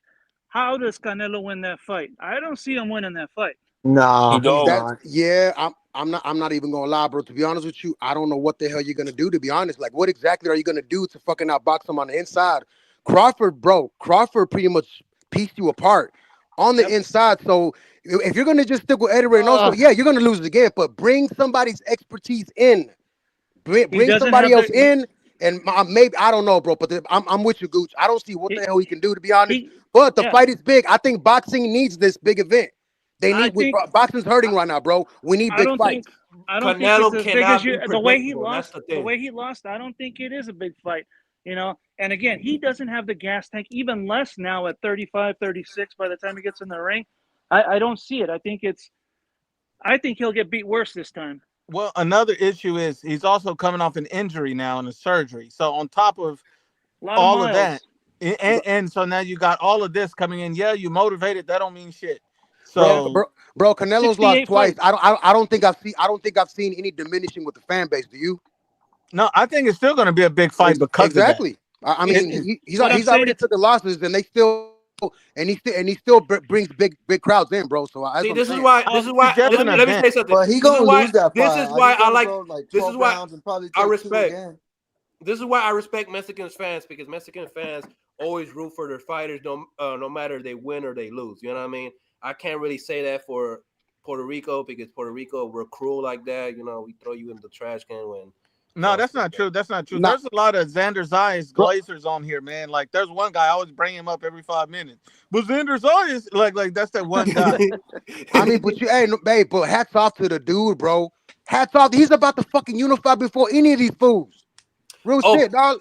How does Canelo win that fight? I don't see him winning that fight. He Nah, he's don't. not. Yeah, I'm not even gonna lie, bro. To be honest with you, I don't know what the hell you're gonna do. To be honest, like, what exactly are you gonna do to fucking outbox him on the inside? Crawford, bro. Crawford pretty much pieced you apart on the Yep. inside. So if you're gonna just stick with Eddie Reynoso, yeah, you're gonna lose again. But bring somebody's expertise in. He Bring doesn't somebody have else the in, and maybe I don't know, bro. But I'm with you, Gooch. I don't see what the hell he can do, to be honest. But the yeah. fight is big. I think boxing needs this big event. They I need think boxing's hurting right now, bro. We need I big don't think fights. I don't think it's Canelo as big as cannot you. be predictable, and that's the The thing. way he lost, I don't think it is a big fight. You know, and again, he doesn't have the gas tank, even less now at 35, 36. By the time he gets in the ring, I don't see it. I think he'll get beat worse this time. Well, another issue is he's also coming off an injury now and a surgery. So on top of A lot of all of that, miles. and so now you got all of this coming in. Yeah, you motivated. That don't mean shit. Bro, So Canelo's lost 68 twice. fights. I don't think I've seen any diminishing with the fan base. Do you? no, I think it's still going to be a big fight because of that. Exactly. I It, mean, he's What I'm he's saying, already it's took the losses, and he still brings big crowds in, bro. So that's See, what I'm this is saying. why. This is it's why. just Let an me let me event. say something. But he This is gonna why. lose that This fight. is why He I gonna like. go like This is 12 why rounds and probably I take 2 respect. again. This is why I respect Mexican fans, because Mexican fans always root for their fighters, no matter they win or they lose. You know what I mean? I can't really say that for Puerto Rico, because Puerto Rico, we're cruel like that. You know, we throw you in the trash can when. No, that's not true. That's not true. Not, There's a lot of Xander Zayas bro. Glazers on here, man. Like, there's one guy I always bring him up every 5 minutes. But Xander Zayas, like that's that one guy. I mean, but but hats off to the dude, bro. Hats off. He's about to fucking unify before any of these fools. Real Oh, shit, dog.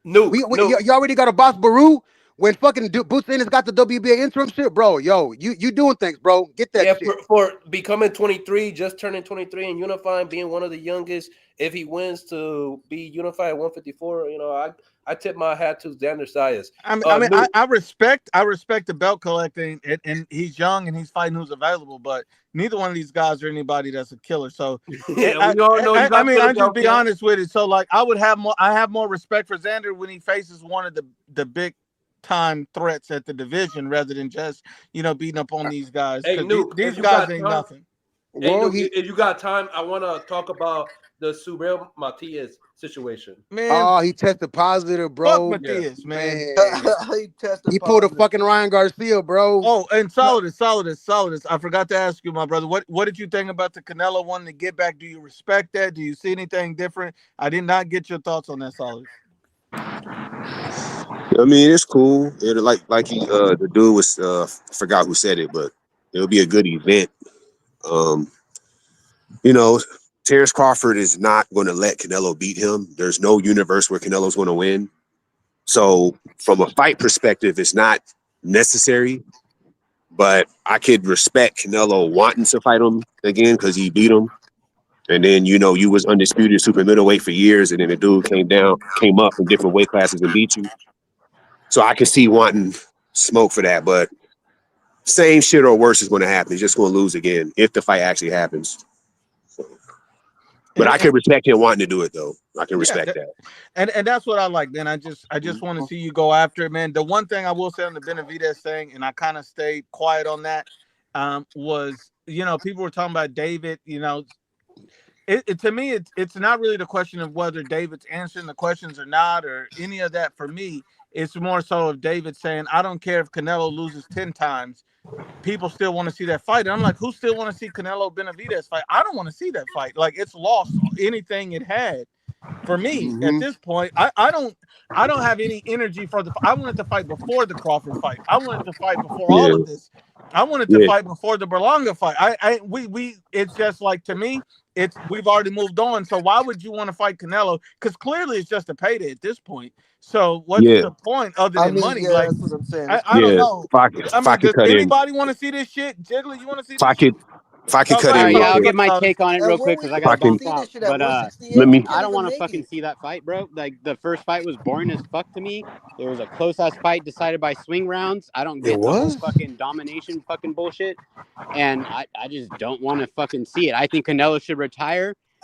Nuke. You already got a boss Baru when fucking Boots Ennis got the WBA interim shit, bro. Yo, you doing things, bro. Get that Yeah, shit. for becoming 23, just turning 23 and unifying, being one of the youngest, if he wins to be unified at 154, you know, I tip my hat to Xander Sayas. Nuke. I respect the belt collecting, and he's young and he's fighting who's available. But neither one of these guys are anybody that's a killer. So, Yeah, we all know you got I just be Philadelphia. honest with it. So, like, I have more respect for Xander when he faces one of the big time threats at the division rather than just beating up on these guys, Hey, because Nuke, these if you guys got ain't time, nothing. hey, Well, Nuke, he if you got time, I want to talk about the Subriel Matias situation. Man, he tested positive, fuck bro. Yeah. Matthias, man. Man, He tested he pulled a positive. fucking Ryan Garcia, bro. Oh, and Solidus. I forgot to ask you, my brother. What did you think about the Canelo wanting to get back? Do you respect that? Do you see anything different? I did not get your thoughts on that, Solidus. I mean, it's cool. It like he the dude was forgot who said it, but it'll be a good event. Um, you know, Terrence Crawford is not going to let Canelo beat him. There's no universe where Canelo's going to win. So, from a fight perspective, it's not necessary. But I could respect Canelo wanting to fight him again because he beat him. And then you was undisputed super middleweight for years, and then the dude came up in different weight classes and beat you. So I could see wanting smoke for that, but same shit or worse is going to happen. He's just going to lose again if the fight actually happens. But And, I can respect him wanting to do it, though. I can yeah, respect that. and that's what I like, man. I just want to see you go after it, man. The one thing I will say on the Benavidez thing, and I kind of stayed quiet on that, was people were talking about David. To me, it's not really the question of whether David's answering the questions or not, or any of that. For me, it's more so of David saying, "I don't care if Canelo loses 10 times. People still want to see that fight." And I'm like, who still want to see Canelo Benavidez fight? I don't want to see that fight. Like, it's lost anything it had. For me, at this point, I don't have any energy for I wanted to fight before the Crawford fight. I wanted to fight before all Yeah, of this. I wanted to yeah, fight before the Berlanga fight. We it's just like, to me, we've already moved on. So why would you want to fight Canelo? Because clearly it's just a payday at this point. So what's yeah, the point other I than mean, money? yeah, Like, that's what I'm saying. It's I don't yeah. know. I If I mean, could does cut in, anybody want to see this shit? Jiggly, you want to see if I this could, shit? if I could Oh, go cut All ahead, right, in real yeah, I'll Solid. quick, Go give ahead, my Solid. take on it real And when quick we because I if got I to when we could, bounce see off. this shit at But 168, let we me. I can't don't even want to make fucking it. see that fight, bro. Like, the first fight was boring as fuck to me. It was a close ass fight decided by swing rounds. I don't It get the whole was. fucking domination fucking bullshit. And I just don't want to fucking see it. I think Canelo should retire.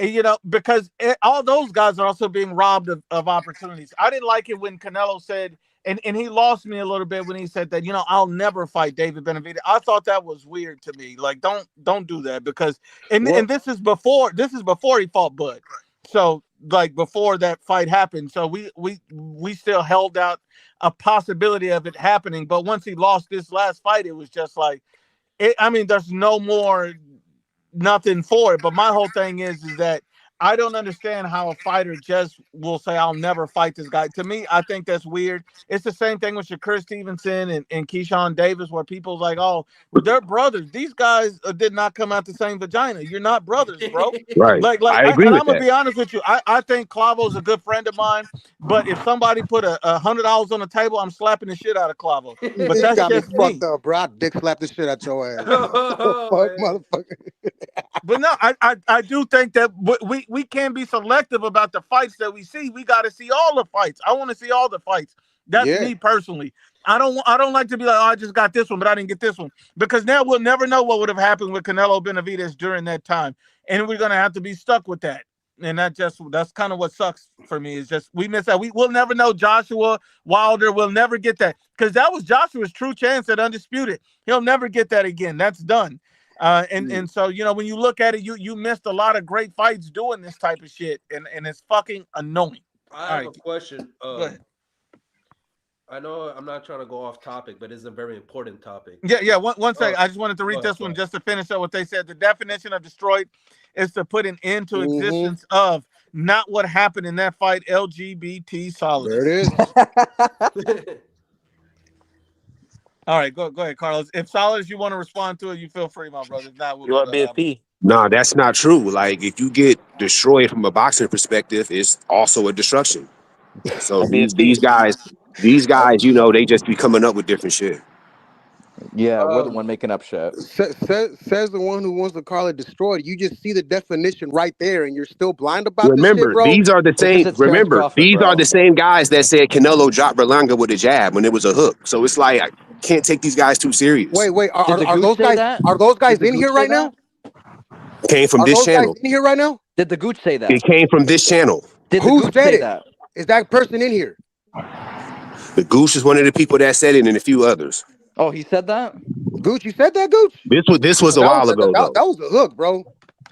You know, because all those guys are also being robbed of opportunities. I didn't like it when Canelo said, and he lost me a little bit when he said that, you know, I'll never fight David Benavidez. I thought that was weird to me. Like, don't do that, because Well, and this is before he fought Bud. So like before that fight happened. So we still held out a possibility of it happening. But once he lost this last fight, it was just like I mean, there's no more nothing for it. But my whole thing is that I don't understand how a fighter just will say, I'll never fight this guy. To me, I think that's weird. It's the same thing with Shakur Stevenson and Keyshawn Davis, where people's like, oh, well, they're brothers. These guys did not come out the same vagina. You're not brothers, bro. Right. I agree And with I'm gonna that. be honest with you. I think Clavo's a good friend of mine, but if somebody put $100 on the table, I'm slapping the shit out of Clavo. But this that's got me just fucked me. up, bro. I dick slap the shit out your ass. Oh, Fuck, man. motherfucker. But no, I do think that we can't be selective about the fights that we see. We got to see all the fights. I want to see all the fights. That's Yeah. me personally. I don't like to be like, oh, I just got this one, but I didn't get this one, because now we'll never know what would have happened with Canelo Benavidez during that time, and we're gonna have to be stuck with that. And that's kind of what sucks for me, is just we miss that. We'll never know Joshua Wilder. We'll never get that, because that was Joshua's true chance at undisputed. He'll never get that again. That's done. And so, you know, when you look at it, you missed a lot of great fights doing this type of shit, and it's fucking annoying. I All have right, a question. go ahead. I know I'm not trying to go off topic, but it's a very important topic. Yeah. One second. I just wanted to Go read ahead, this go one ahead. just to finish up what they said. The definition of destroyed is to put an end to Mm-hmm. existence of, not what happened in that fight. LGBT There Solidus. it is. All right, go ahead, Carlos. If Solidus, you want to respond to it, you feel free, my brother. If not, we'll You go want to Abu. BFP? No, that's not true. Like if you get destroyed from a boxing perspective, it's also a destruction. So Or BFP? these guys, you know, they just be coming up with different shit. Yeah, we're the Um, one making up shit. Says the one who wants to call it destroyed. You just see the definition right there, and you're still blind about this shit, Remember, bro. these are the Because same. it's Terrence Remember, Crawford, these are bro. the same guys that said Canelo dropped Berlanga with a jab when it was a hook. So it's like I can't take these guys too serious. Wait. Did the Are Gooch those say guys? that? Are those Did guys the in Gooch here say right that? now? Came from Are this those guys channel. in here right now? Did the Gooch say It that? came from this channel. Did the Who Gooch said say it? that? Is that person in here? The Goose is one of the people that said it, and a few others. Oh, he said that? Gooch, you said that, Gooch? This was a That was while ago though. that was a hook, bro.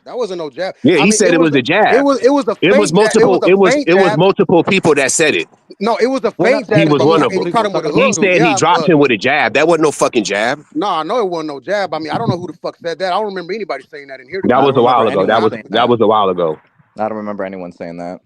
That wasn't no jab. Yeah, I he mean, said it was a jab. it was a It was feint jab. It was multiple. a It was feint it was jab. multiple people that said it. No, it was a We're not feint He jab, talking was about and one of he multiple them. caught people. We're him with a talking about He hook. the said Gooch. he Yeah, dropped but him with a jab. That wasn't no fucking jab. no, I know it wasn't no jab. I mean, I don't know who the fuck said that. I don't remember anybody saying that in here, to That be I was don't a honest. remember while ago. anyone I'll be saying That that. was a while ago. I don't remember anyone saying that.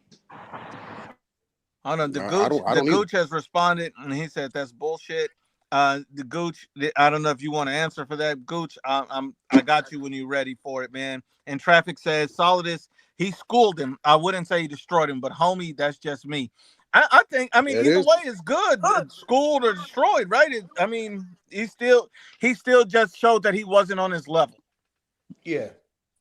I don't know. I The don't either. Gooch has responded, and he said that's bullshit. The Gooch, I don't know if you want to answer for that, Gooch. I got you when you're ready for it, man. And Traffic says Solidus, he schooled him. I wouldn't say he destroyed him, but homie, that's just me. I think, I mean, There it either is. way is good, schooled or destroyed, right? I mean, he still just showed that he wasn't on his level. yeah,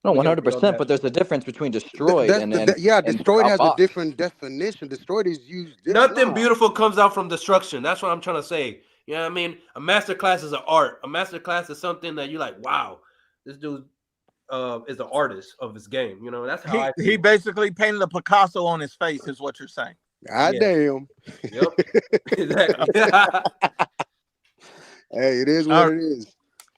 No, we can agree on 100%. that. But there's a difference between destroyed That's yeah. and Destroyed has a outboxed. different definition. Destroyed is used. Nothing Nah. beautiful comes out from destruction. That's what I'm trying to say. You know what I mean? A master class is an art. A master class is something that you're like, wow, this dude is an artist of his game. You know, that's how I He feel. basically painted a Picasso on his face, is what you're saying. God Yeah. damn. Yep. Exactly. Hey, it is All what right. it is.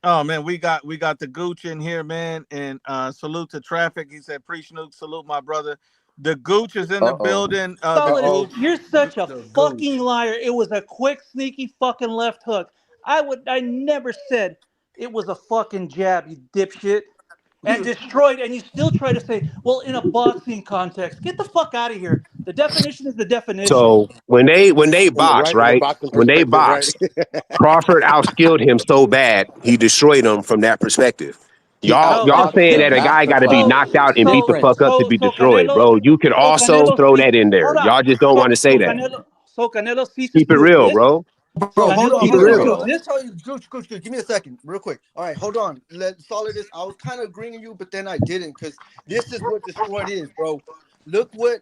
Oh man, we got the Gooch in here, man, and salute to Traffic. He said, "Pre-Snook, salute my brother." The Gooch is in the Uh-oh. building. The Solid, Uh-oh. Gooch. you're such a The fucking Gooch. liar. It was a quick, sneaky fucking left hook. I never said it was a fucking jab, you dipshit. And destroyed, and you still try to say, well, in a boxing context. Get the fuck out of here. The definition is the definition. So when they boxed, In the right? boxing When they perspective, right? boxed, Crawford outskilled him so bad he destroyed him from that perspective. He No, Y'all outboxed saying him. that a guy got to be So, knocked out and beat the so, fuck Difference. up to so, be so destroyed, Canelo, bro. You could so also Canelo throw cease. that in there. Hold on. Y'all just don't want to say that. So Canelo ceases Keep it to real, exist. bro. Bro, hold Canelo on, Keep it hold ceases on, to bro. real. Let me exist. tell you, Gooch, give me a second, real quick. All right, hold on. Let Solidus. I was kind of agreeing with you, but then I didn't, because this is what destroyed is, bro. Look what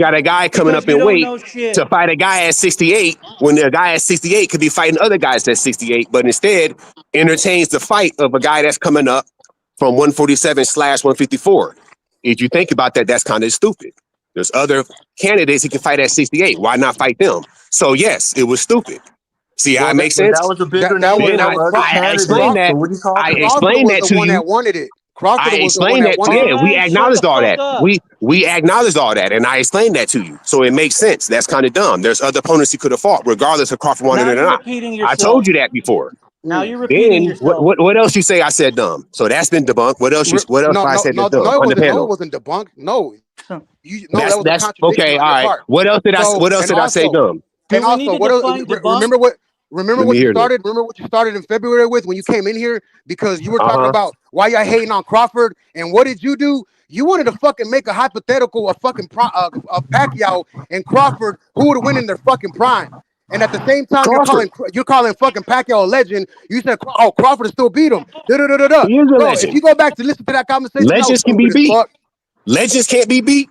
got a guy coming Because up you in don't weight know to shit. fight a guy at 68 when the guy at 68 could be fighting other guys at 68, but instead entertains the fight of a guy that's coming up from 147/154. If you think about that, that's kind of stupid. There's other candidates he can fight at 68. Why not fight them? So yes, it was stupid. See how Well, it makes but that sense? was a bigger That name. was Then There that was were other I explained candidates. that. So what are you I talking about? Crawford explained was that the to one you. that wanted it. I Crawford was the one explained that that. wanted All it. Yeah, we right, shut the acknowledged all fuck that. up. We acknowledged all that, and I explained that to you. So it makes sense. That's kind of dumb. There's other opponents he could have fought, regardless if Crawford wanted Now it or you're not. repeating I told yourself. you that before. Now you're repeating Then what? yourself. What else you say? I said dumb. So that's been debunked. What else? What else No, I no, said that's no, dumb no. It on the wasn't. No, it panel? wasn't debunked. No, no. That was a That's contradiction okay. on All your right. part. What else did I? So, What else and did I say also, dumb? Do we need to what? define debunk? Remember Let me what you hear this. started. Remember what you started in February with when you came in here because you were Uh talking huh. about why y'all hating on Crawford and what did you do? You wanted to fucking make a hypothetical of fucking of Pacquiao and Crawford who would win in their fucking prime. And at the same time, Crawford. you're calling fucking Pacquiao a legend. You said, "Oh, Crawford still beat him." Da da da da da. He is a Bro, if legend. you go back to listen to that conversation, that was Legends can be stupid as beat. fuck. Legends can't be beat.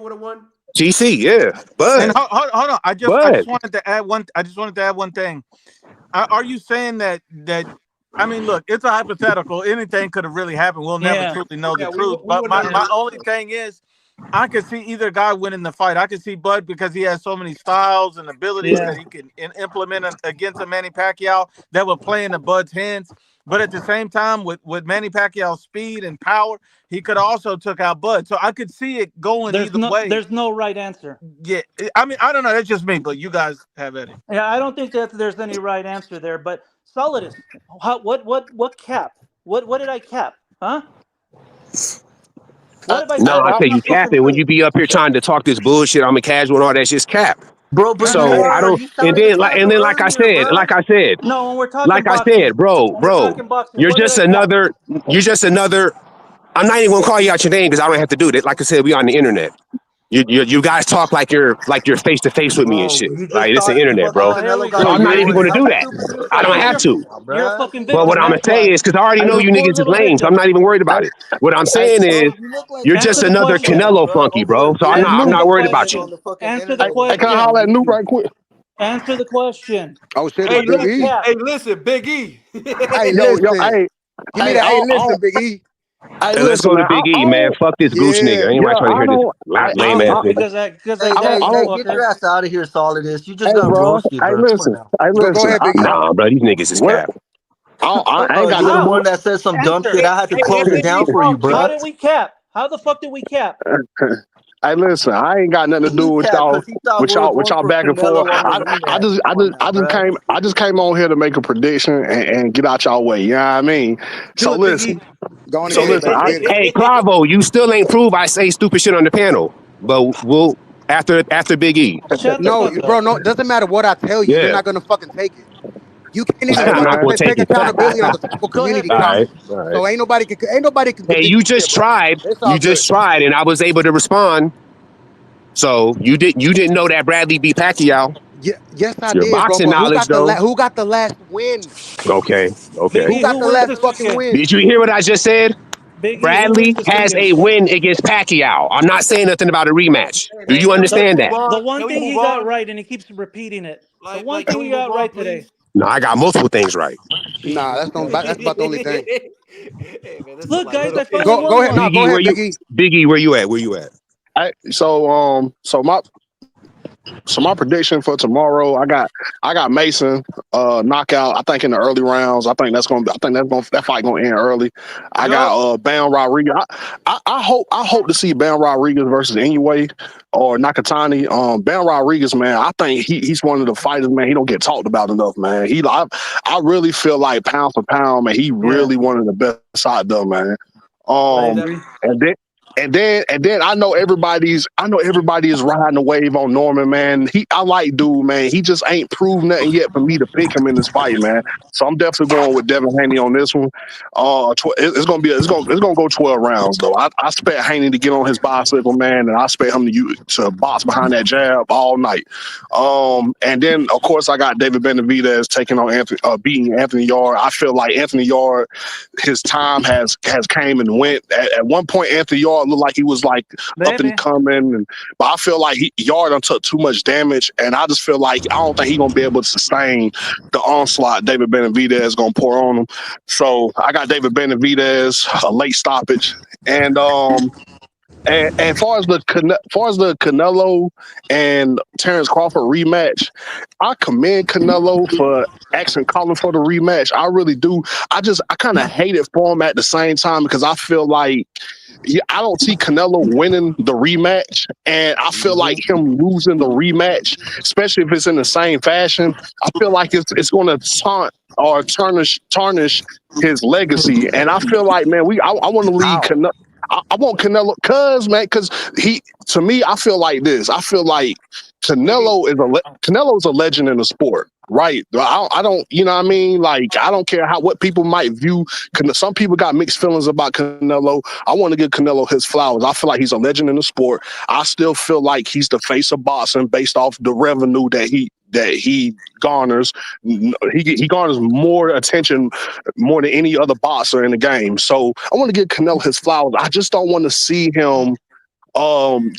would have won? GC, yeah, And but hold on. I but just wanted to add one. I just wanted to add one thing. Are you saying that I mean, look, it's a hypothetical. Anything could have really happened. We'll never Yeah. truly know the Yeah, truth. we But would my, never my know. only thing is, I could see either guy winning the fight. I could see Bud because he has so many styles and abilities Yeah. that he can implement against a Manny Pacquiao that would play into Bud's hands. But at the same time, with Manny Pacquiao's speed and power, he could also took out Bud. So I could see it going either way. There's no right answer. Yeah, I mean, I don't know. That's just me, but you guys have at it. Yeah, I don't think that there's any right answer there. But Solidus, what cap? What did I cap? Huh? What have I No, said I that's say you not fucking capping when true? you be up here trying to talk this bullshit. I'm a casual and all that shit's cap. Bro, but you So I were. don't. You And sounded then casual like I earlier, said, bro. No, when we're talking like I boxing, said, bro, when we're talking boxing, you're what did just I cap? another. You're just another. I'm not even gonna call you out your name because I don't have to do that. Like I said, we on the internet. You guys talk like you're face to face with me and Bro, shit. you just Like it's the thought internet, fucking bro. Oh, here Canelo we got So go. a I'm Here not we big even go. win. gonna How do that. stupid is I that don't Because have shit? to. Come on, you're a bro. fucking But what victim. I'm gonna That's say why. is because I already know You're a you poor niggas is little lame, so I'm victim. not even worried Hey, about it. What I'm hey, saying Bro, is you look like you're you just Answer the just another question. trolling, Canelo bro, flunky, bro. So hey, Answer I'm Lou. the not worried about you. on question. the fucking Answer the internet Hey, with can I fucking holler at question. Noob YouTube. right quick? Answer the question. Oh shit, Hey, it's What did Big I listen, E. cap? Hey, listen, Big E. Hey, yo, listen. Give me hey, that. Hey, listen, Big E. And let's go listen, to man. Big E, man. Fuck this gooch nigga. Yeah. Ain't nobody Yeah, trying to I hear this don't, lame ass Because nigga. Hey, I got don't, hey, I you, hey, don't. get your fucker. ass out of here, Solidus. You just Hey, got bro. broski, bro. Come on now. Go Listen. ahead, Big E. Nah, bro, these niggas is What? cap. I ain't Bro, got you nothing the to How? one that said some dumb shit. Answer. I had to Hey, close it Big E, down for you, how bro. did we cap? How the fuck did we cap? do. Hey, listen. I ain't got nothing to do He with capped because he thought we were with going y'all for back and forth. Canelo on the rematch. Come on now, bro. I just came on here to make a prediction and get out y'all way. You know what I mean? Do So it, Big listen. E. Go on and So get it, listen. baby. Get it. Hey, Cravo, you still ain't proved I say stupid shit on the panel. But we'll after Big E. Shut the No, fuck bro. up. No, it doesn't matter what I tell you. You're Yeah. not gonna fucking take it. You can't even Hey, I'm not fucking man. gonna take take it. accountability on the tribal Go ahead, community All Big E. right. comments. All right. So ain't nobody can Hey, convince you you shit, just bro. tried. It's all You good. just tried, and I was able to respond. So you didn't know that Bradley beat Pacquiao. Yeah, yes, I Your did, bro. boxing But knowledge, though. who got the last win? Okay. Big Okay. Who E, got who the wins last this fucking weekend? win? Did you hear what I just said? Big E, who wins Bradley this has weekend? a win against Pacquiao. I'm not saying nothing about a rematch. Hey, Do man, you can we understand move that? The on? one Can we thing move he got on? right, and he keeps repeating it. The one Can thing we he move got on, right today. please? No, I got multiple things right. Nah, that's about the only thing. Hey, man, this is Look, my guys, little I finally kid. won Go ahead. Nah, one. Big E, go ahead, Big E. Big E, where you at? Where you at? So my prediction for tomorrow, I got Mason knockout. I think in the early rounds. That fight gonna end early. I got Yup. Bam Rodriguez. I hope to see Bam Rodriguez versus Inoue or Nakatani. Bam Rodriguez, man, I think he's one of the fighters, man. He don't get talked about enough, man. I really feel like pound for pound, man, he Yeah, really one of the best out there, man. I Um agree. and then and then I know everybody is riding the wave on Norman, man. I like dude, man. He just ain't proved nothing yet for me to pick him in this fight, man. So I'm definitely going with Devin Haney on this one. It's gonna go 12 rounds though. I expect Haney to get on his bicycle, man, and I expect him to box behind that jab all night. And then of course I got David Benavidez taking on beating Anthony Yarde. I feel like Anthony Yarde, his time has came and went. At one point, Anthony Yarde looked like he was like up and Baby. coming, but I feel like Yarde done took too much damage, and I just feel like I don't think he's gonna be able to sustain the onslaught David Benavidez is gonna pour on him. So I got David Benavidez, a late stoppage, and far as the Canelo and Terrence Crawford rematch, I commend Canelo for actually calling for the rematch. I really do. I kind of hate it for him at the same time because I feel like I don't see Canelo winning the rematch, and I feel like him losing the rematch, especially if it's in the same fashion, I feel like it's going to taunt or tarnish his legacy. And I feel like, man, I want to leave How? Canelo. I want Canelo, because he, to me, I feel like this. I feel like Canelo is a legend in the sport, right? I don't, you know what I mean? Like, I don't care what people might view. Some people got mixed feelings about Canelo. I want to give Canelo his flowers. I feel like he's a legend in the sport. I still feel like he's the face of boxing based off the revenue that he garners. He garners more attention more than any other boxer in the game. So I want to give Canelo his flowers. I just don't want to see him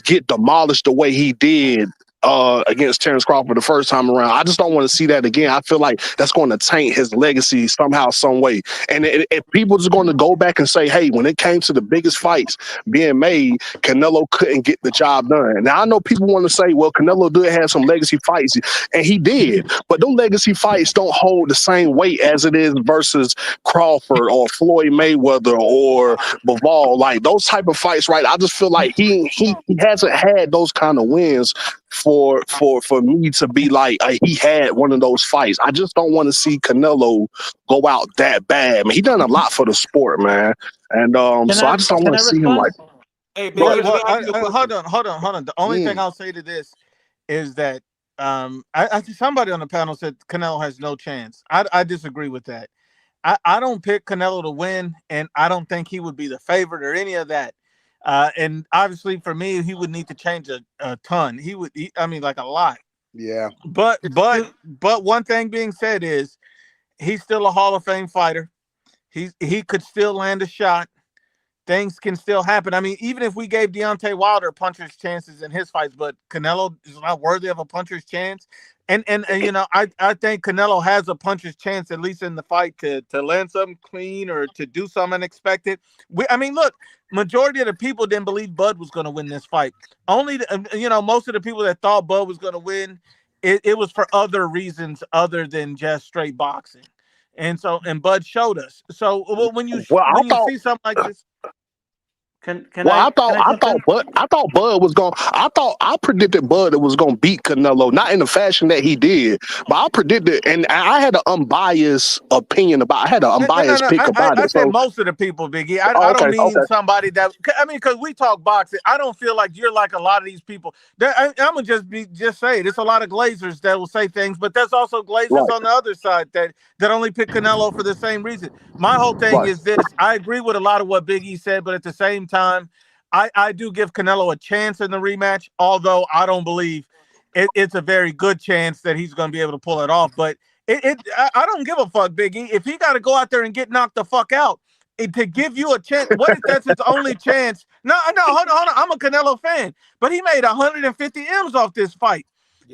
get demolished the way he did against Terrence Crawford the first time around. I just don't want to see that again. I feel like that's going to taint his legacy somehow, some way. And if people just going to go back and say, hey, when it came to the biggest fights being made, Canelo couldn't get the job done. Now, I know people want to say, well, Canelo did have some legacy fights, and he did. But them legacy fights don't hold the same weight as it is versus Crawford or Floyd Mayweather or Bivol. Like, those type of fights, right? I just feel like he hasn't had those kind of wins for me to be like he had one of those fights. I just don't want to see Canelo go out that bad. Man, he done a lot for the sport, man, and so I just don't Can want I to see him respond? like. Hey, Biggie, Well, let me ask you a hold question. on, hold on, hold on. The only thing I'll say to this is that I think somebody on the panel said Canelo has no chance. I disagree with that. I don't pick Canelo to win, and I don't think he would be the favorite or any of that. And obviously, for me, he would need to change a ton. I mean, like a lot. Yeah. But one thing being said is he's still a Hall of Fame fighter. He could still land a shot. Things can still happen. I mean, even if we gave Deontay Wilder a puncher's chances in his fights, but Canelo is not worthy of a puncher's chance. And you know, I think Canelo has a puncher's chance, at least in the fight, to land something clean or to do something unexpected. I mean, look, majority of the people didn't believe Bud was going to win this fight. Only, you know, most of the people that thought Bud was going to win, it was for other reasons other than just straight boxing. And Bud showed us. So when you Well, I when you thought. see something like this, Can Well, can I jump in? I thought Bud was going. I predicted Bud was going to beat Canelo, not in the fashion that he did, but I predicted, and I had an unbiased opinion about. I had an no, unbiased no. pick about I it. said So, most of the people, Biggie. oh, I okay, don't mean okay, somebody that. I mean, because we talk boxing. I don't feel like you're like a lot of these people. I'm gonna just say it. It's a lot of Glazers that will say things, but there's also Glazers right, on the other side that only pick Canelo for the same reason. My whole thing right. is this: I agree with a lot of what Biggie said, but at the same time, I do give Canelo a chance in the rematch. Although I don't believe it's a very good chance that he's going to be able to pull it off, but. I don't give a fuck, Biggie. If he got to go out there and get knocked the fuck out to give you a chance, what if that's his only chance? No, hold on, hold on. I'm a Canelo fan, but he made 150 M's off this fight.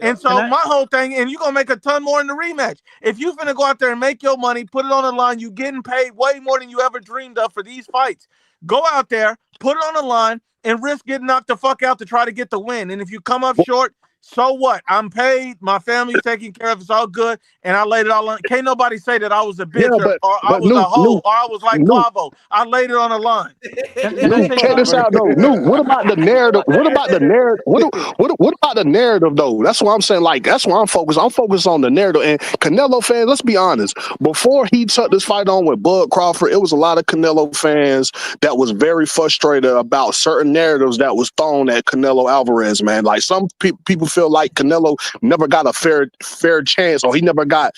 And Yep. Can so I my whole thing, and you're gonna make a ton more in the rematch. If you finna go out there and make your money, put it on the line, you getting paid way more than you ever dreamed of for these fights. Go out there, put it on the line, and risk getting knocked the fuck out to try to get the win. And if you come up short, so what? I'm paid, my family's taken care of, it's all good, and I laid it all on. Can't nobody say that I was a Yeah, bitch or I but was a hoe or I was like new. Quavo. I laid it on the line. can I No, say check this something? out though. No, what about the narrative? What about the narrative? What about the narrative though? That's what I'm saying. Like that's why I'm focused. I'm focused on the narrative. And Canelo fans, let's be honest. Before he took this fight on with Bud Crawford, it was a lot of Canelo fans that was very frustrated about certain narratives that was thrown at Canelo Alvarez. Man, like some people feel like Canelo never got a fair chance, or he never got.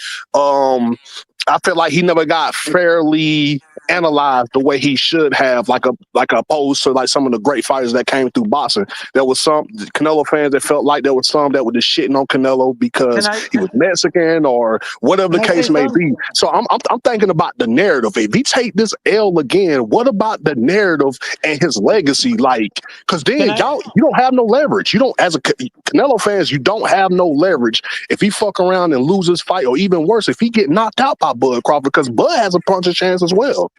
I feel like he never got fairly analyzed the way he should have, like opposed to like some of the great fighters that came through boxing. There was some Canelo fans that felt like there was some that were just shitting on Canelo Can because I he was Mexican or whatever the can I say case may something? be. So I'm thinking about the narrative. If he take this L again, what about the narrative and his legacy? Like, because Can then I you don't have no leverage. You don't, as a Canelo fans, you don't have no leverage if he fuck around and lose his fight, or even worse, if he get knocked out by Bud Crawford, because Bud has a puncher's chance as well.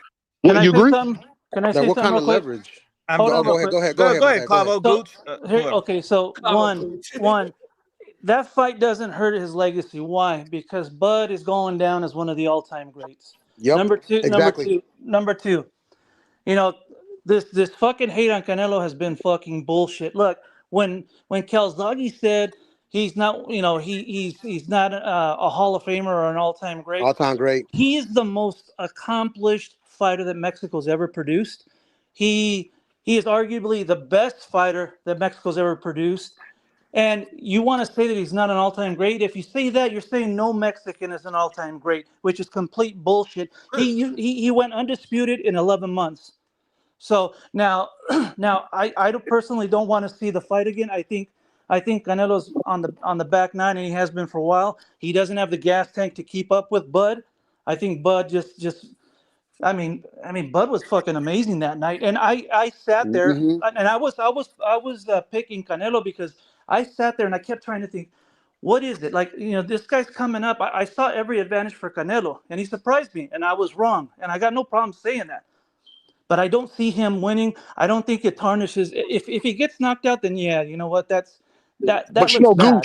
can Wouldn't I you say agree? something? Can I Now, say what something kind real of quick? leverage? Hold on real Go ahead. quick. Go ahead. Go ahead, Go my ahead, bad. Go ahead. Quavo, So Gooch, here, whoever. okay. So one, that fight doesn't hurt his legacy. Why? Because Bud is going down as one of the all-time greats. Yep. Exactly. Number two. You know, this fucking hate on Canelo has been fucking bullshit. Look, when Calzaghe said he's not, you know, he's not a Hall of Famer or an all-time great, All time great. he is the most accomplished fighter that Mexico's ever produced. He he is arguably the best fighter that Mexico's ever produced. And you want to say that he's not an all-time great? If you say that, you're saying no Mexican is an all-time great, which is complete bullshit. He went undisputed in 11 months. So now, I personally don't want to see the fight again. I think Canelo's on the back nine, and he has been for a while. He doesn't have the gas tank to keep up with Bud. I think Bud just I mean, Bud was fucking amazing that night, and I sat there, Hmm. and I was picking Canelo because I sat there and I kept trying to think, what is it like? This guy's coming up. I saw every advantage for Canelo, and he surprised me, and I was wrong, and I got no problem saying that. But I don't see him winning. I don't think it tarnishes. If he gets knocked out, then yeah, you know what? That But looks bad.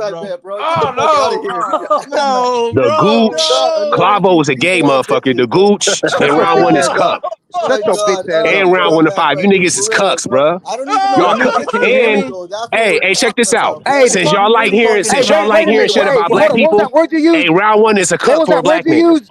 suicide bro. bet, bro. Get the Oh fuck out of no! here. No, The bro, Gooch, no. Clavo is a gay motherfucker. The Gooch Shut and your round bitch one is ass up. cuck. Oh my Shut your God, bitch ass up, And round bro. one to act 5. You like you niggas is for real, cucks, bro. bruh. I don't even know Y'all what the cuck. fuck Can you're you hear doing, And me? though. That's what hey, we're check this talking out. about, Hey, bro. Since y'all like Really hearing, talking hey, since about y'all wait, like wait a hearing minute. shit Canelo. Hey, about hold black on. What was people, that word you hey, used? round one is a What cuck was for a that word black you nigga. used?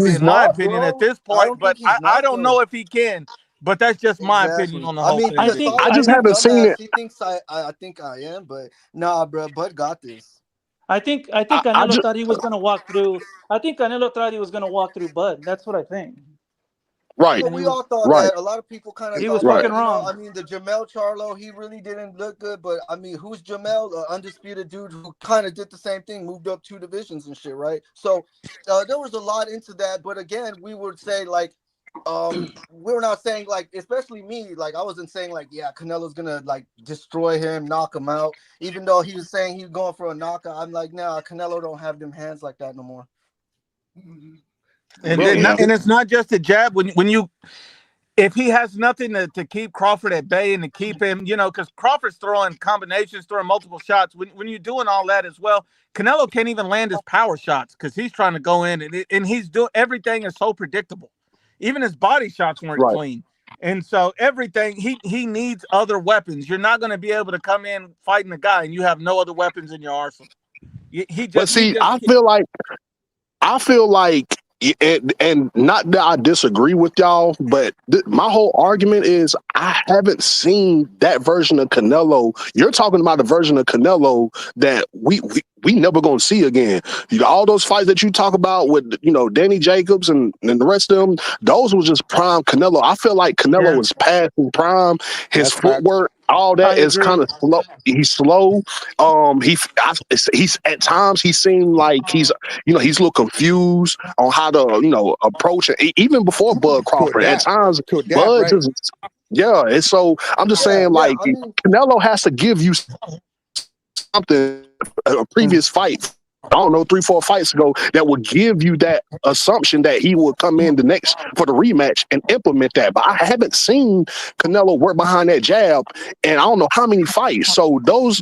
being He's my not, opinion at bro. this I point, don't but think he's I not don't know though. if he can. But that's just my opinion Exactly. on the I whole mean, thing. to I Solid just Goose haven't seen dumbass, it. he thinks I think I am, but nah, bro. Bud got this. I think I Canelo just thought he was gonna walk through. I think Canelo thought he was gonna walk through Bud. That's what I think. right, But And he we all was thought right, that. A lot of people kind of he was thought right. fucking that. You know, wrong. I mean, the Jamel Charlo, he really didn't look good. But I mean, who's Jamel? Undisputed dude who kind of did the same thing, moved up 2 divisions and shit, right? So there was a lot into that. But again, we would say like, we were not saying like, especially me, like I wasn't saying like, yeah, Canelo's gonna like destroy him, knock him out. Even though he was saying he was going for a knockout, I'm like, nah, Canelo don't have them hands like that no more. And But Yeah. and it's not just a jab. When you if he has nothing to keep Crawford at bay and to keep him, because Crawford's throwing combinations, throwing multiple shots. When you're doing all that as well, Canelo can't even land his power shots because he's trying to go in and he's doing everything is so predictable. Even his body shots weren't Right. clean. And so everything he needs other weapons. You're not going to be able to come in fighting a guy and you have no other weapons in your arsenal. He But just he see, just I feel like, and not that I disagree with y'all, but my whole argument is I haven't seen that version of Canelo. You're talking about a version of Canelo that we never gonna see again. All those fights that you talk about with Danny Jacobs and the rest of them, those was just prime Canelo. I feel like Canelo is past his prime. His That's facts. footwork, all that I is agree. kind of slow. He's slow. He's at times he seemed like he's a little confused on how to approach it. Even before Bud To Crawford, at adapt. times To adapt, Bud right? just and so I'm just Yeah, saying, yeah. like, I mean, Canelo has to give you something, a previous fight, I don't know, 3-4 fights ago, that would give you that assumption that he will come in the next for the rematch and implement that. But I haven't seen Canelo work behind that jab, and I don't know how many fights. So those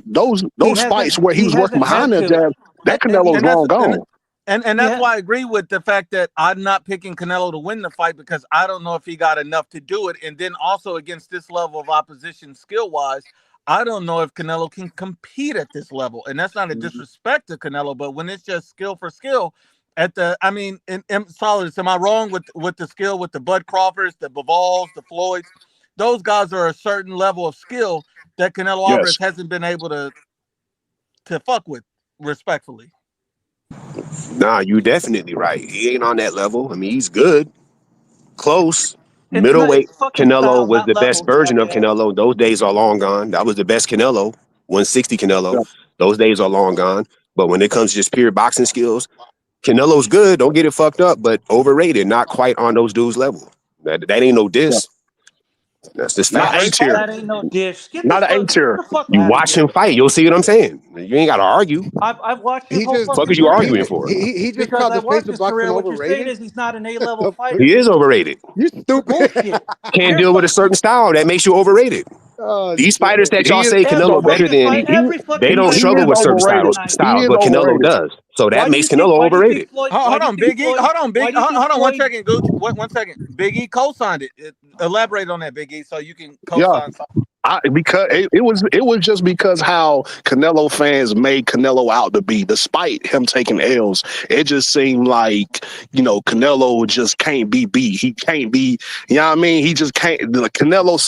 He fights hasn't. where he He was working hasn't behind had that to, jab, that and he Canelo's and that's long gone. and he that's ha- why I agree with the fact that I'm not picking Canelo to win the fight because I don't know if he got enough to do it. And then also against this level of opposition skill wise, I don't know if Canelo can compete at this level. And that's not a disrespect to Canelo, but when it's just skill for skill, in solid, am I wrong with the skill with the Bud Crawfords, the Bivals, the Floyds? Those guys are a certain level of skill that Canelo Alvarez Yes. hasn't been able to fuck with respectfully. Nah, you definitely right. He ain't on that level. I mean, he's good, close, it's not. middleweight. It's fucking Canelo style, was not the best level. version of Jackass. Canelo. Those days are long gone. That was the best Canelo, 160 Canelo. Yeah. Those days are long gone. But when it comes to just pure boxing skills, Canelo's good. Don't get it fucked up, but overrated. Not quite on those dudes' level. That ain't no Yeah. diss. That's just Not Nah, A facts. tier. That ain't no dish. Not an A Get tier. the fuck You out of watch him here. fight, you'll see what I'm saying. You ain't got to argue. I've watched his He whole just Fuck fucking is you career arguing for? he just because called I the face watched of his boxing career. What you're saying overrated. is he's not an A level The fuck? fighter. He is overrated. You stupid. Bullshit. Can't You're deal with a certain style that makes you overrated. Oh These shit. fighters that y'all He is say every Canelo over. better fucking than, fight. Every they fucking don't He fighter struggle is you with certain watch overrated. tonight. He styles, is but Canelo overrated. does. So that Why do you makes think? Canelo Why do you think overrated. Floyd? Why Hold do you on, think Big E. Floyd? Big. Why do you think Hold on, one Floyd? second, Gooch. One second. Big E co-signed it. Elaborate on that, Big E, so you can Yeah. co-sign something. Because it was just because how Canelo fans made Canelo out to be, despite him taking L's. It just seemed like Canelo just can't be beat. He can't be. You know what I mean? He just can't. The Canelo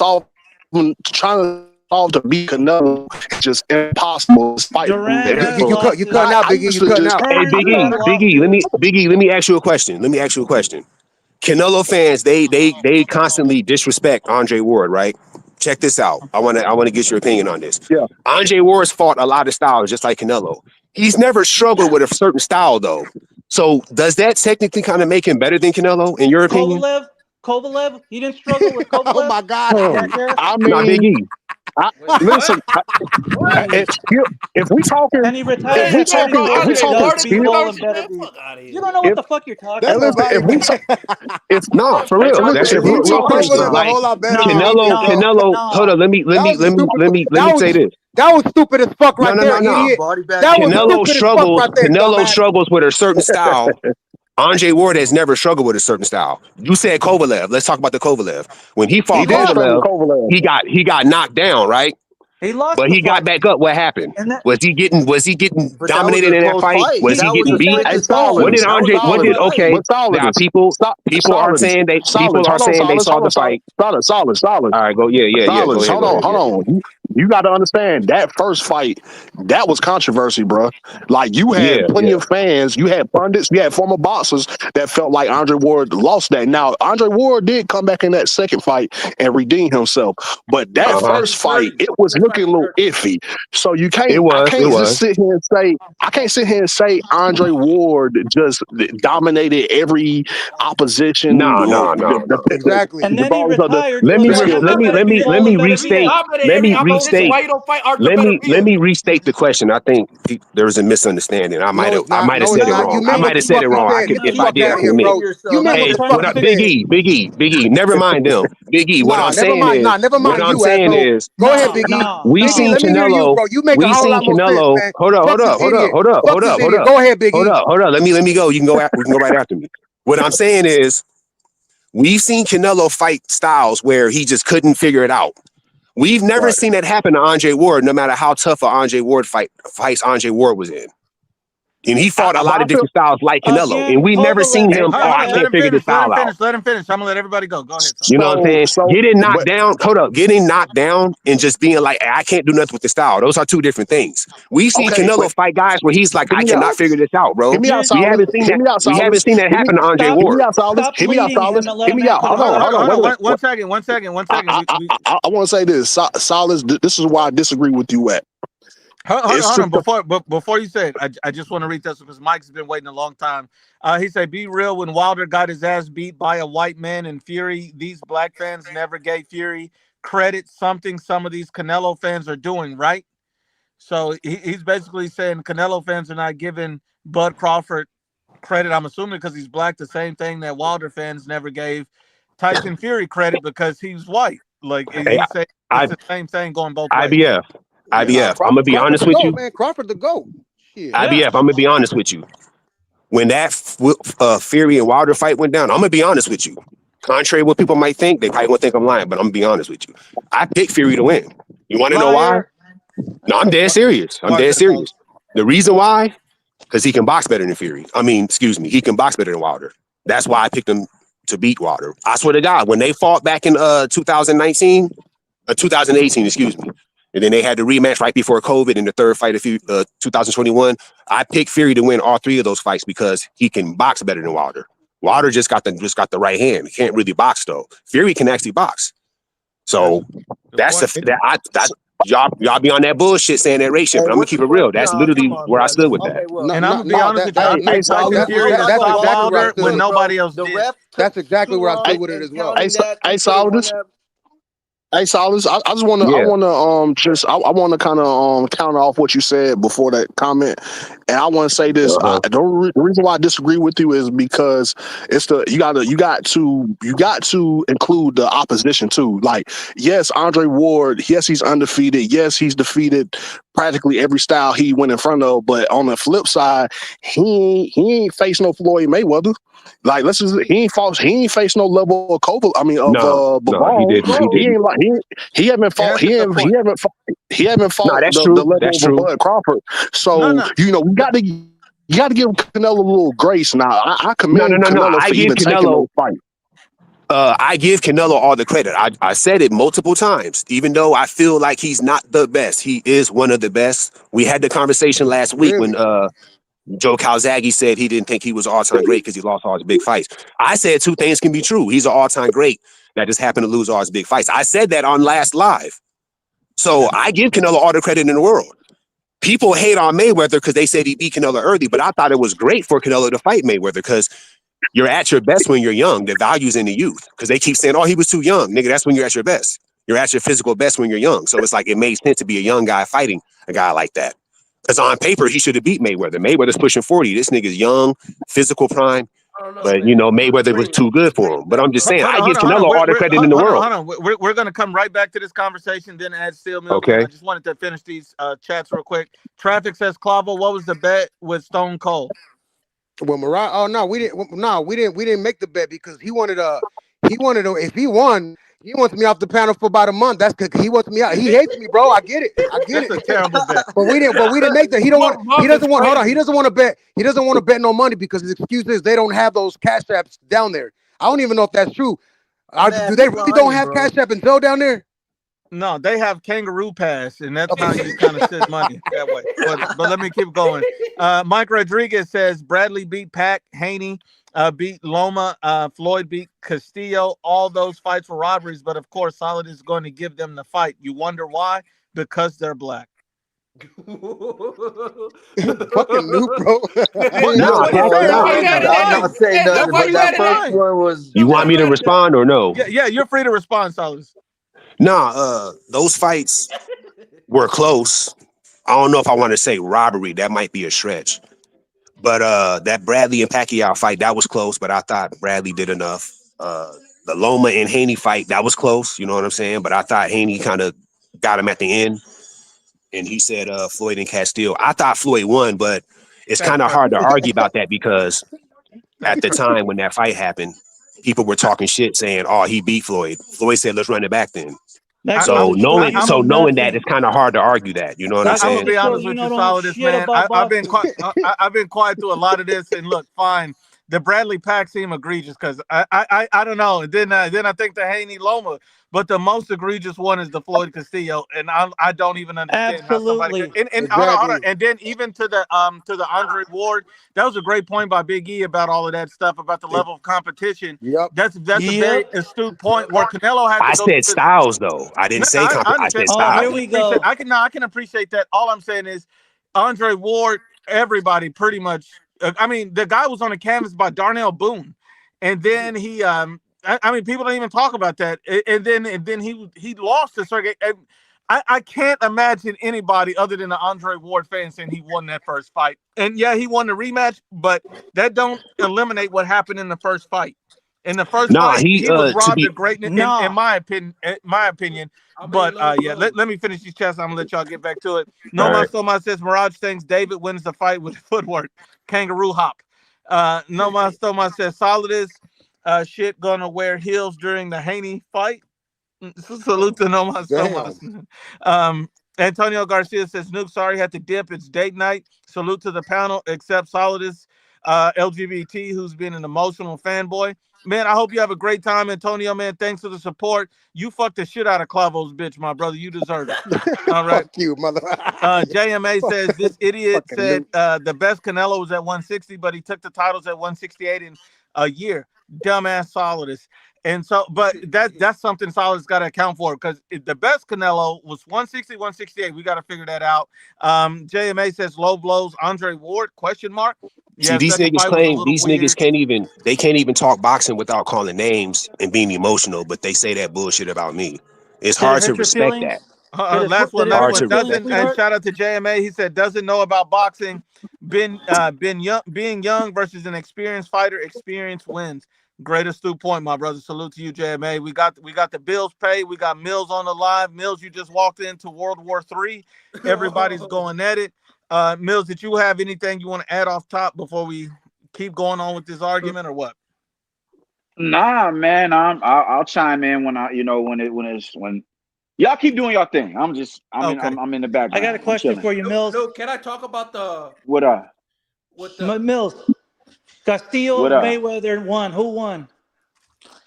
trying to solve to beat Canelo is just impossible. Despite Duran has You losses. cutting out, I Biggie. used You to cutting just out. Hey, Hearns Big has E, had Big E, losses. Let me ask you a question. Canelo fans, they constantly disrespect Andre Ward, right? Check this out. I wanna get your opinion on this. yeah. Andre Ward's fought a lot of styles, just like Canelo. He's never struggled with a certain style, though. So does that technically kind of make him better than Canelo, in your opinion? Kovalev. He didn't struggle with Oh Kovalev. my god. Jackass. I Not Big mean, E. Wait, what? listen. What? If we talking, And he if retired we Hey, after hey, he talking, bro, if I we whooped didn't talking Doug Yarde skill, Beatwall and embarrassed you, man. Benavidez. Fuck out of You here. don't know what if the fuck you're talking That if, about. if we nobody. Nah, for real. listen, That's if we real talking question. Kovalev a Like whole lot better than he Canelo, did, bro. Hold on. That was a stupid. Let me say this. That was stupid as fuck No, right no, there, no, no. idiot. body bag That was Canelo. stupid as fuck right there, Canelo dumbass. struggles with a certain style. Andre Ward has never struggled with a certain style. You said Kovalev. Let's talk about the Kovalev. When he He he fought did lost. struggle with Kovalev, Kovalev, he got knocked down, right? He lost But the he got fight. back up. What happened? And that Was he getting But that was dominated a in that close fight? fight. Was he he That was getting a he beat? finished fight hey, to his fight. What Solid. did Solidus, That was Andre? a What close did? Solidus, fight. Okay, but now Solidus, people are Solidus, saying they people are Solidus, saying they Solidus, saw hold the on, fight. Solidus. All right, go. Yeah. Go Solid. ahead. Hold Go on, ahead. hold on. You got to understand that first fight, that was controversy, bro. Like you had Yeah, plenty yeah. of fans, you had pundits, you had former boxers that felt like Andre Ward lost that. Now Andre Ward did come back in that second fight and redeem himself, but that Uh huh. first fight, it was looking a little iffy. So It I was. It can't just was. sit here and say, Andre Ward just dominated every opposition, No. Exactly. And then he regardless of retired Let so me he could re- have Exactly. a let me let me let Benavidez me and He Benavidez. restate. dominated Let every me He restate. why you don't fight Arthur Let Benavidez? me restate the question. I think there was a misunderstanding. I might No, have it's not. No, it's said it not. You wrong. I meant what might the have said fuck it you wrong. said. You If I fuck did, I out of can here, admit. bro. You meant what Hey, the fuck what you up, Big said. E? Big E. Never mind them. Big E. What I'm Nah, never saying mind. Nah, is, never what mind I'm you, saying asshole. is, Go ahead, Big E. we Big E, seen let me hear you, Canelo. bro. You make a We whole seen lot more sense, Canelo. man. Hold up, Fuck hold this up, hold up, idiot. hold up, Fuck hold this up, hold idiot. up, Go ahead, Big hold E. up, hold up. Let me go. You can go. We can go right after me. What I'm saying is, we've seen Canelo fight styles where he just couldn't figure it out. We've never Right. seen that happen to Andre Ward, no matter how tough a Andre Ward fights Andre Ward was in. And he fought a lot of different styles like Canelo. Again, And we hold never on, seen him, hold I on, let can't him figure this finish, style out. let him finish. I'm gonna let everybody go. Go ahead, son. You know what I'm saying? Getting knocked But down, hold up, getting knocked down and just being like, I can't do nothing with the style. Those are two different things. We've seen okay, Canelo fight guys where he's like, hear I me out. cannot figure this out, Hear bro. me out, We Solid. haven't seen Hear that. me out, We Solid. haven't seen that Hear me, happen to Andre hear me Ward. out, Solid. Stop Hear me out, leading Solid. him and let Hear him me out. answer the Hold on, hold on. question. Wait, wait. One second. One second. I want to say this. Solid, this is why I disagree with you at. Hold on. Before you say it, I just want to read this because Mike's been waiting a long time. He said, "Be real. When Wilder got his ass beat by a white man in Fury, these black fans never gave Fury credit. Something some of these Canelo fans are doing right." So he's basically saying Canelo fans are not giving Bud Crawford credit. I'm assuming because he's black. The same thing that Wilder fans never gave Tyson Fury credit because he's white. Like Hey, he said, I, it's the same thing going both ways. IBF. Nah, IBF. I'm gonna be Crawford honest the with GOAT, you. man. Crawford the GOAT. Shit. Yeah. IBF. I'm gonna be honest with you. When that Fury and Wilder fight went down, I'm gonna be honest with you. Contrary to what people might think, they probably won't think I'm lying, but I'm gonna be honest with you. I picked Fury to win. You want to know why? Liar. No, I'm dead serious. I'm Why is dead that, Solid? serious. The reason why, because he can box better than Fury. I mean, excuse me, he can box better than Wilder. That's why I picked him to beat Wilder. I swear to God, when they fought back in 2019, 2018, excuse me, and then they had the rematch right before COVID in the third fight of 2021. I picked Fury to win all three of those fights because he can box better than Wilder. Wilder just got the right hand. He can't really box though. Fury can actually box. So that's y'all be on that bullshit saying that race shit, Hey, but I'm gonna what the keep it fuck? real. That's No, come literally on, where I bro. stood with that. Okay, well, And I'm gonna be honest with you. I Hey, picked Tyson Solid. Fury to That's stop exactly where I Wilder stood. when look, bro. nobody else The did. ref That's took exactly too where I long stood with it in as well. counting that. Hey, He could have won Solid. that. Hey, Solid. I just want to, Yeah. I want to kind of counter off what you said before that comment, and I want to say this. Uh-huh. The reason why I disagree with you is because you got to include the opposition too. Like, yes, Andre Ward, yes, he's undefeated. Yes, he's defeated practically every style he went in front of. But on the flip side, he ain't faced no Floyd Mayweather. Like, he ain't faced no level of Koval. I mean, of No, he Bivol. didn't. He He didn't. ain't like he haven't And fought that's a good point. he haven't No, fought that's the true. level That's of a true. Bud Crawford. No, So no. we got to give Canelo a little grace now. I commend No. Canelo I for give even taking Canelo. those fights. I give Canelo all the credit. I said it multiple times. Even though I feel like he's not the best, he is one of the best. We had the conversation last week when Really? Joe Calzaghe said he didn't think he was all-time great because he lost all his big fights. I said two things can be true. He's an all-time great that just happened to lose all his big fights. I said that on last live. So I give Canelo all the credit in the world. People hate on Mayweather because they said he beat Canelo early, but I thought it was great for Canelo to fight Mayweather because you're at your best when you're young. The value's in the youth because they keep saying, oh, he was too young. Nigga, that's when you're at your best. You're at your physical best when you're young. So it's like it made sense to be a young guy fighting a guy like that. Because on paper, he should have beat Mayweather. Mayweather's pushing 40. This nigga's young, physical prime. I don't know, But, man. Mayweather was too good for him. But I'm just saying, I give Hold Canelo on. all the credit in the world. Hold on. We're going to come right back to this conversation, then add Steel Mills in. Okay? I just wanted to finish these chats real quick. Traffic says, Clavo, what was the bet with Stone Cold? Well, Mariah. Oh no, we didn't. No, we didn't make the bet because he wanted if he won, he wants me off the panel for about a month. That's because he wants me out. He hates me, bro. I get it. It's a terrible bet. But we didn't make that. He don't want. He Month is doesn't want. Hold on. He crazy. doesn't want to bet. He doesn't want to bet no money because his excuse is they don't have those cash apps down there. I don't even know if that's true. Man, Do they he really don't lying, have bro. cash app and Zelle down there? No, they have Kangaroo Pass, and that's how you kind of send money that way. But let me keep going. Mike Rodriguez says Bradley beat Pac, Haney beat Loma, Floyd beat Castillo. All those fights were robberies, but of course, Solid is going to give them the fight. You wonder why? Because they're black. Fucking noob, bro. Well, that's No, what he Pac. said. That's I'm why you being had it I'm line. not consistent. saying That's nothing, why but you that had it first line. one was. You want me to respond or no? Yeah, you're free to respond, Solid. Nah, those fights. were close. I don't know if I want to say robbery. That might be a stretch. But that Bradley and Pacquiao fight, that was close, but I thought Bradley did enough. The Loma and Haney fight, that was close, you know what I'm saying? But I thought Haney kind of got him at the end. And he said Floyd and Castile. I thought Floyd won, but it's That's kind of hard to crazy. argue about that because That's at the crazy. time when that fight happened, people were talking shit saying, "Oh, he beat Floyd." Floyd said, "Let's run it back then." That I, goes So to show knowing you I'm know knowing that, nothing. it's kind of hard to argue that. You know what I'm That I'm goes gonna saying? to be show honest you with you, know don't Solidus, shit man. about I've been boxing. quite, I've been quiet through a lot of this, and look, fine. The Bradley pack seem egregious because I don't know. And then I think the Haney Loma, but the most egregious one is the Floyd Castillo, and I don't even understand how somebody could. Absolutely. And hold on, Exactly. and then even to the Andre Ward, that was a great point by Big E about all of that stuff about the level of competition. Yep. That's a very Yep. astute point where Canelo had to I go through said this. Styles though. I didn't No, say I I understand. said Oh, I here can Styles. we appreciate. go. I can appreciate that. All I'm saying is, Andre Ward. Everybody pretty much. I mean, the guy was on the canvas by Darnell Boone, and then he. I mean, people don't even talk about that. And then he lost to Sergey. And I can't imagine anybody other than the Andre Ward fan saying he won that first fight. And yeah, he won the rematch, but that don't eliminate what happened in the first fight. In the first Nah, fight, he he was to robbed be of greatness, in Nah. my opinion. My opinion. I mean, But look, yeah, look. let me finish these chats. I'm gonna let y'all get back to it. all No right. Mas Thomas says Mirage thinks David wins the fight with footwork. Kangaroo hop. No Mas Thomas says Solidus shit gonna wear heels during the Haney fight. Salute to No Mas Damn. Thomas. Antonio Garcia says Nuke, sorry, had to dip. It's date night. Salute to the panel, except Solidus LGBT, who's been an emotional fanboy. Man, I hope you have a great time, Antonio. Man, thanks for the support. You fucked the shit out of Clavos, bitch, my brother. You deserve it. All right. Fuck you, mother. JMA says this idiot Fucking said Luke. the best Canelo was at 160, but he took the titles at 168 in a year. Dumbass Solidus. And so, but that's something Solidus got to account for because the best Canelo was 160, 168. We got to figure that out. JMA says low blows. Andre Ward? Question mark. See, Yeah, these second niggas fight was a claim little these niggas weird. can't even talk boxing without calling names and being emotional, but they say that bullshit about me. It's Did it hard to hurt your respect that. feelings? Did Last one, it last hurt Hard one. your to feelings, respect Doesn't, that. and sweetheart? shout out to JMA. He said doesn't know about boxing. Been young, being young versus an experienced fighter. Experience wins. Great astute point, my brother. Salute to you, JMA. We got the bills paid. We got Mills on the live. Mills, you just walked into World War III. Everybody's going at it. Mills, did you have anything you want to add off top before we keep going on with this argument, or what? Nah, man, I'll chime in when when y'all keep doing your thing. Okay. I'm in the I got a background. I'm question chilling. for you, Mills. Luke, can I talk about the What with the? Mills. Castillo what Mayweather won. Who won?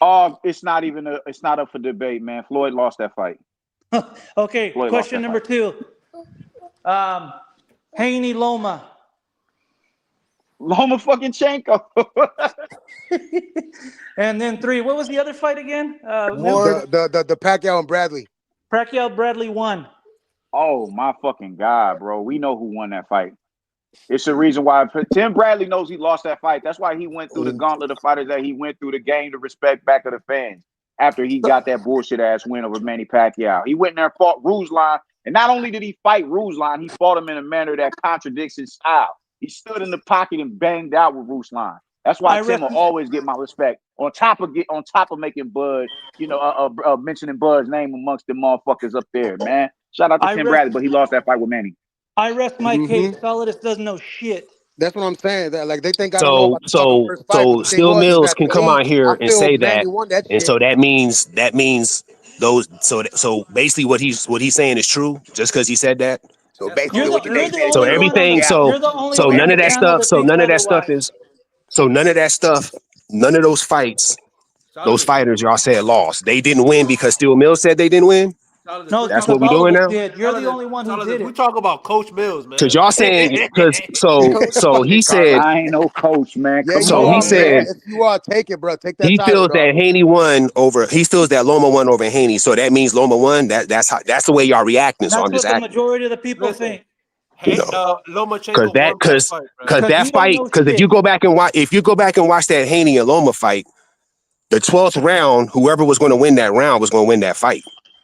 It's not up for debate, man. Floyd lost that fight. Okay. Floyd lost Question that number fight. 2. Haney Loma. Loma fucking Chenko. And then 3. What was the other fight again? Ward. The Pacquiao and Bradley. Pacquiao Bradley won. Oh my fucking God, bro. We know who won that fight. It's the reason why Tim Bradley knows he lost that fight. That's why he went through the gauntlet of fighters that he went through to gain the respect back of the fans after he got that bullshit ass win over Manny Pacquiao. He went in there and fought Ruslan. And not only did he fight Ruslan, he fought him in a manner that contradicts his style. He stood in the pocket and banged out with Ruslan. That's why Tim will always get my respect. On top of making Bud, mentioning Bud's name amongst the motherfuckers up there, man. Shout out to Tim Bradley, but he lost that fight with Manny. I rest my case. Solidus doesn't know shit. That's what I'm saying. That like they think I don't know So about the fucking so first fight, but so the thing Still was is Mills that can to come me, on here I and feel say Manny that, won that and shit. so that means those so basically what he's saying is true just because he said that. So That's basically, what culture. they You're the said is So only true. one on the everything Yeah. you're the only so one on none the of that panel stuff that thinks otherwise. none of that stuff none of those fights those Solid, fighters y'all said lost. They didn't win because Steel Mills said they didn't win. solid. No, We're it's That's talking because what we about doing Solidus now. did. You're the solid. only one who Solid. did We it. talk about Coach Mills, Because man. y'all saying because Coach so he fucking said Carlos. I ain't no coach, man. Yeah, Come you so he are, on, man. said man. Yes, you are. Take it, bro. Take that he title, feels dog. that Haney won over. He feels that Loma won over Haney. So that means Loma won. That's the way y'all reacting. And So that's I'm just what the acting. majority of the people Listen, think. You know, because Lomachenko that won that fight, man. Because you don't fight. know Because if you shit. go back and watch that Haney and Loma fight, the 12th round, whoever was going to win that round was going to win that fight.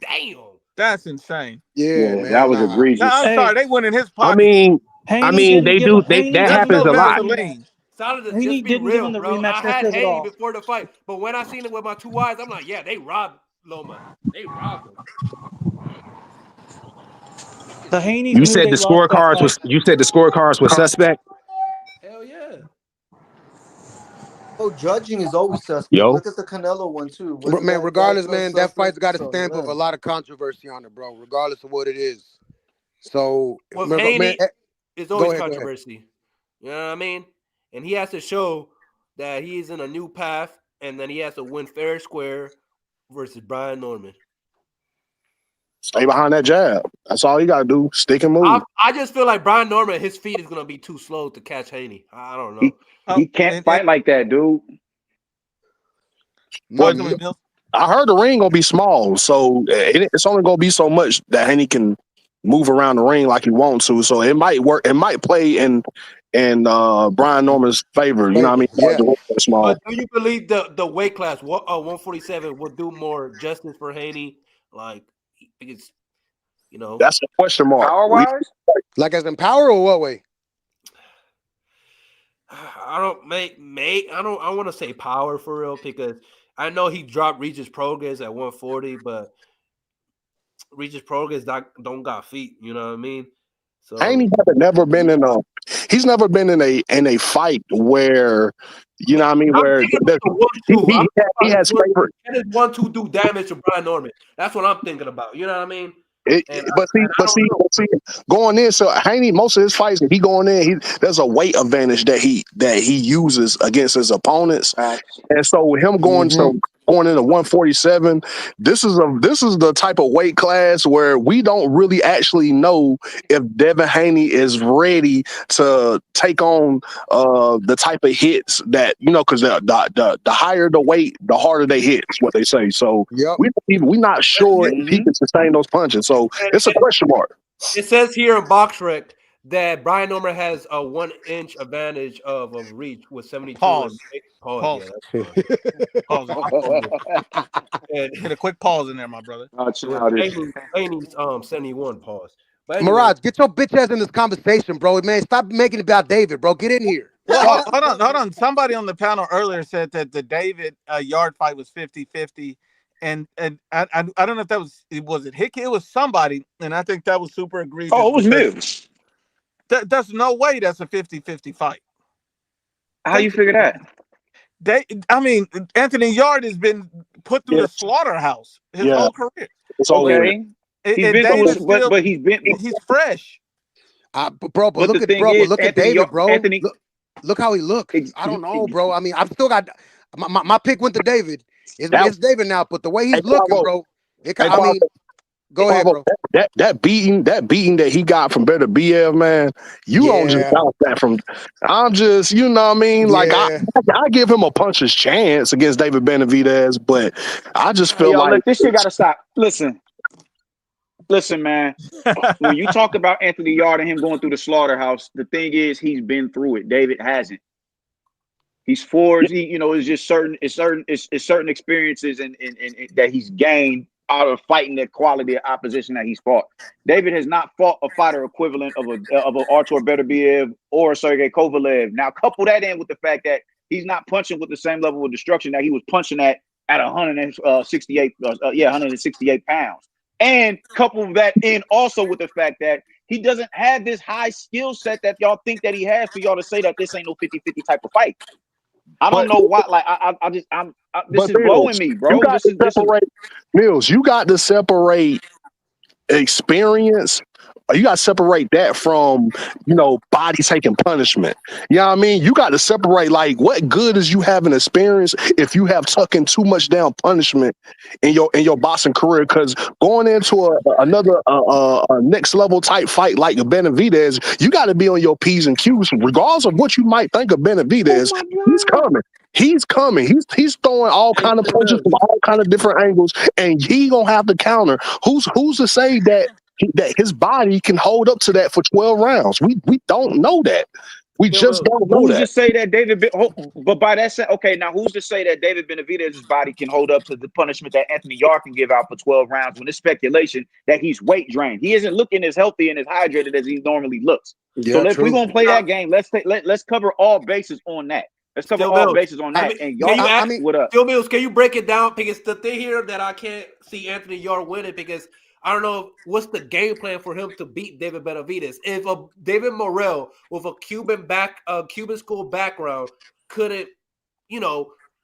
damn. That's insane. Yeah, Yeah, that man. was Nah. Now, egregious. I'm Hey, sorry, they went in his I pocket. mean, Haney they didn't give do. Haney That That's didn't happens no a give lot. him that. Vaseline. Solid, just Haney be didn't give real, him the bro. rematch. I That had says it Haney all. before the fight, but when I seen it with my 2 eyes, I'm like, yeah, they robbed Loma. They robbed him. The Haneys You knew said they the lost that scorecards fight. was suspect. Hell yeah. Oh, judging is always suspect. Yo, Look at the Canelo one too. Wasn't Man, that regardless, man, that suspect? fight's got a So stamp of yeah. a lot of controversy on it, bro. Regardless of what it is. So, With man, Haney, it's go always ahead. controversy. You know what I mean? And he has to show that he's in a new path, and then he has to win fair square versus Brian Norman. Stay behind that jab. That's all you gotta do. Stick and move. I just feel like Brian Norman, his feet is gonna be too slow to catch Haney. I don't know. He can't fight like that, dude. Talk But to me, Mills. I heard the ring gonna be small, so it's only gonna be so much that Haney can move around the ring like he wants to. So it might work. It might play in Brian Norman's favor. You know what I mean? Like Yeah. the ring is small. But do you believe the weight class 147 will do more justice for Haney? Like it's That's a question mark. Power wise, Like as in power or what way? I don't I want to say power for real because I know he dropped Regis Progress at 140, but Regis Progress don't got feet. You know what I mean? So Haney he's never been in a fight where you know what I mean I'm where thinking about the 1-2. he has favor. Can his 1-2 do damage to Brian Norman? That's what I'm thinking about. You know what I mean? But see, going in, so Haney, most of his fights, if he going in, there's a weight advantage that he uses against his opponents, and so him going into 147, this is the type of weight class where we don't really actually know if Devin Haney is ready to take on the type of hits that because the higher the weight, the harder they hit. Is what they say. So we're not sure if he can sustain those punches. So it's a question mark. It says here in BoxRec that Brian Norman has a 1-inch advantage of reach with 72. Pause. Pause. Yeah, that's Pause. Hit a quick pause in there, my brother. Haney's 71. Pause. But anyway, Mirage, get your bitch ass in this conversation, bro. Man, stop making it about David, bro. Get in here. Well, hold on. Somebody on the panel earlier said that the David Yarde fight was 50-50. And I don't know if that was it Hickey? It was somebody, and I think that was super egregious. Oh, it was Mills. There's no way that's a 50-50 fight. How you figure that? Anthony Yarde has been put through the slaughterhouse his whole career. It's okay. He's been through, but he's fresh. Bro, but look at David, bro. Look how he looks. I don't know, bro. I mean, I've still got my pick went to David. It's David now, but the way he's looking, bro. Go ahead, bro. That beating that he got from Benavidez, man, you don't just bounce that from. I'm just, you know what I mean? Like I give him a puncher's chance against David Benavidez, but I just feel like look, this shit gotta stop. Listen, man. When you talk about Anthony Yarde and him going through the slaughterhouse, the thing is he's been through it. David hasn't. He's forged. It's just certain experiences and that he's gained out of fighting the quality of opposition that he's fought. David has not fought a fighter equivalent of a Artur Beterbiev or a Sergey Kovalev. Now, couple that in with the fact that he's not punching with the same level of destruction that he was punching at 168 pounds. And couple that in also with the fact that he doesn't have this high skill set that y'all think that he has for y'all to say that this ain't no 50-50 type of fight. I don't know why. Like this is blowing me, bro. Mills, you got to separate experience. You got to separate that from, body taking punishment. You know what I mean? You got to separate, like, what good is you having experience if you have tucking too much down punishment in your boxing career? Because going into another next level type fight like a Benavidez, you got to be on your P's and Q's, regardless of what you might think of Benavidez. He's coming. He's coming. He's throwing all kind of punches from all kind of different angles, and he gonna have to counter. Who's to say that his body can hold up to that for 12 rounds? We don't know that. We Still just Mills. don't know Who's that. to say that but by that say, okay, now who's to say that David Benavidez's body can hold up to the punishment that Anthony Yarde can give out for 12 rounds when it's speculation that he's weight drained? He isn't looking as healthy and as hydrated as he normally looks. So Yeah, if we're true. gonna play that game, let's cover all bases on that. Let's cover Still all Mills. bases on that. And Can y'all, you I ask, mean, what up? Still Mills? Can you break it down? Because the thing here that I can't see Anthony Yarde winning because I don't know what's the game plan for him to beat David Benavidez. If a David Morrell with a Cuban school background couldn't,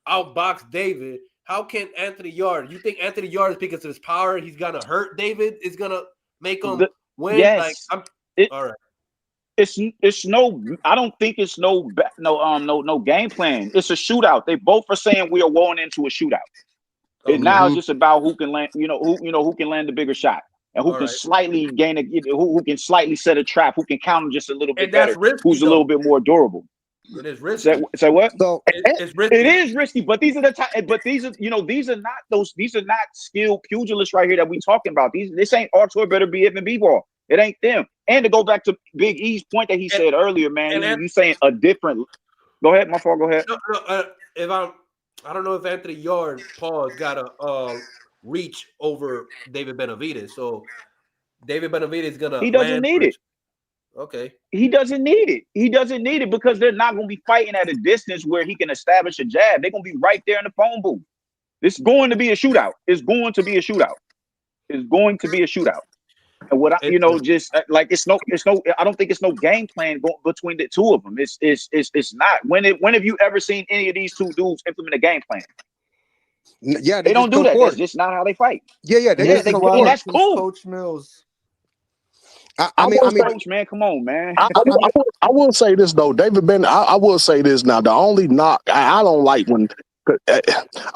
outbox David, how can Anthony Yarde? You think Anthony Yarde is because of his power? He's gonna hurt David. Is gonna make him win? Like Yes, I'm it all right. it's no. I don't think it's no game plan. It's a shootout. They both are saying we are going into a shootout. And Okay. now it's just about who can land. Who can land the bigger shot and who All can right. slightly gain who can slightly set a trap. Who can counter just a little bit And that's better. risky Who's a little though. bit more durable. It is Say risky. what? so It's It risky. is risky, but these are the but these are these are not skilled pugilists right here that we talking about. This ain't Artur better be even B-ball. It ain't them. And to go back to Big E's point that he said earlier, man, and you saying a different. Go ahead, my fault. Go ahead. No, if I don't know if Anthony Yarde Paul's got a reach over David Benavidez, so David Benavidez is gonna He doesn't land need it. first. Okay. He doesn't need it. He doesn't need it because they're not going to be fighting at a distance where he can establish a jab. They're going to be right there in the phone booth. It's going to be a shootout. It's going to be a shootout. It's going to be a shootout. And what just like it's no. I don't think it's no game plan between the two of them. It's not. When have you ever seen any of these two dudes implement a game plan? yeah, They they don't just do come that. That's forth. just not how they fight. Yeah, they Yeah, just they come and forth. that's cool. Coach Mills. I mean, Coach, man, come on, man. I will say this though, David Ben. I will say this now. The only knock I don't like when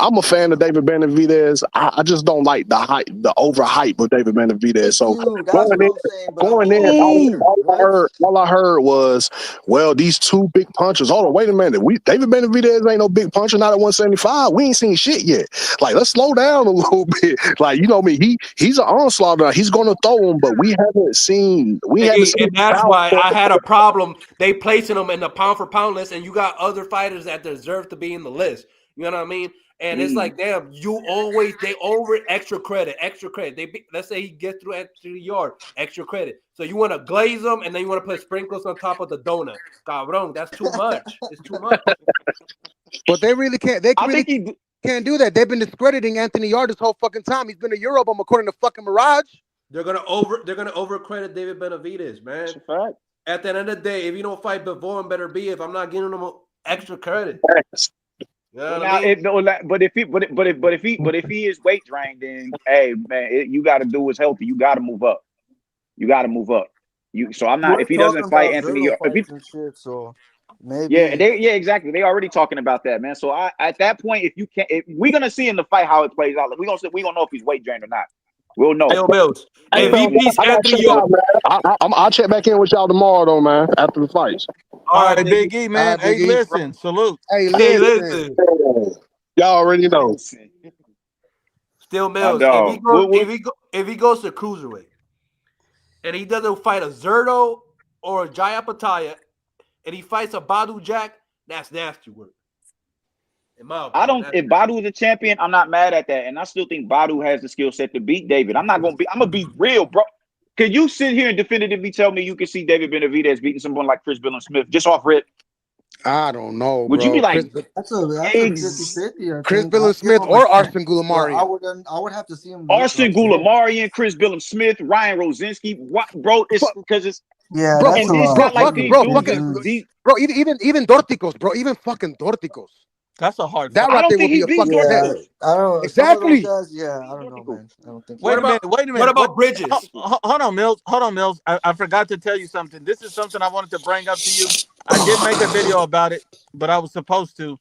I'm a fan of David Benavidez. I just don't like the hype, the overhype of David Benavidez. Thank So you. That's going what in, I'm saying. But I'm going with Peter, right? all I heard was, well, these two big punchers. Hold on, wait a minute. David Benavidez ain't no big puncher, not at 175. We ain't seen shit yet. Like, let's slow down a little bit. Like, you know me, he's an onslaughter. He's gonna throw him, but we haven't seen And that's why I had a problem. They placing them in the pound for pound list, and you got other fighters that deserve to be in the list. You know what I mean? And it's like, damn, they over extra credit. Let's say he gets through Anthony Yarde, extra credit. So you want to glaze them, and then you want to put sprinkles on top of the donut. Cabrón, that's too much. It's too much. But they really can't. They really can't do that. They've been discrediting Anthony Yarde this whole fucking time. He's been a Eurobomb according to fucking Mirage. They're gonna over credit David Benavidez, man. At the end of the day, if you don't fight Bivol, better be if I'm not giving him extra credit. You know what I mean? But if he is weight drained, then hey man, you got to do what's healthy. You got to move up. You got to move up. So I'm not. We're If he talking doesn't fight about Anthony, zero fights and shit, so maybe. exactly. They already talking about that, man. So at that point, if we're gonna see in the fight how it plays out, we gonna know if he's weight drained or not. We'll know. Mills. If he beats Anthony Yarde, I'll check back in with y'all tomorrow, though, man. After the fights. All right, Big E, man. Hey, listen, salute. Hey, listen. Y'all already know. Still Mills. dog. If he goes to cruiserweight, and he doesn't fight a Zerto or a Jaya Pataya, and he fights a Badu Jack, that's nasty work. In my opinion, If Badu is a champion, I'm not mad at that, and I still think Badu has the skill set to beat David. I'm gonna be real, bro. Can you sit here and definitively tell me you can see David Benavidez beating someone like Chris Smith just off rip? I don't know, Would bro. you be like, that's a 50-50? Chris Smith or Arsene Goulamarian? I would have to see him. Arsene Goulamarian, Chris Smith, Ryan Rosinski. What, bro? It's because it's bro. And it's not like these dudes. Bro, even Dorticos, bro. Even fucking Dorticos. That's a hard. That right there will be a fucking test. I don't know. Exactly. Guys, I don't know, man. I don't think. Wait a minute. What about Bridges? Hold on, Mills. I forgot to tell you something. This is something I wanted to bring up to you. I did make a video about it, but I was supposed to.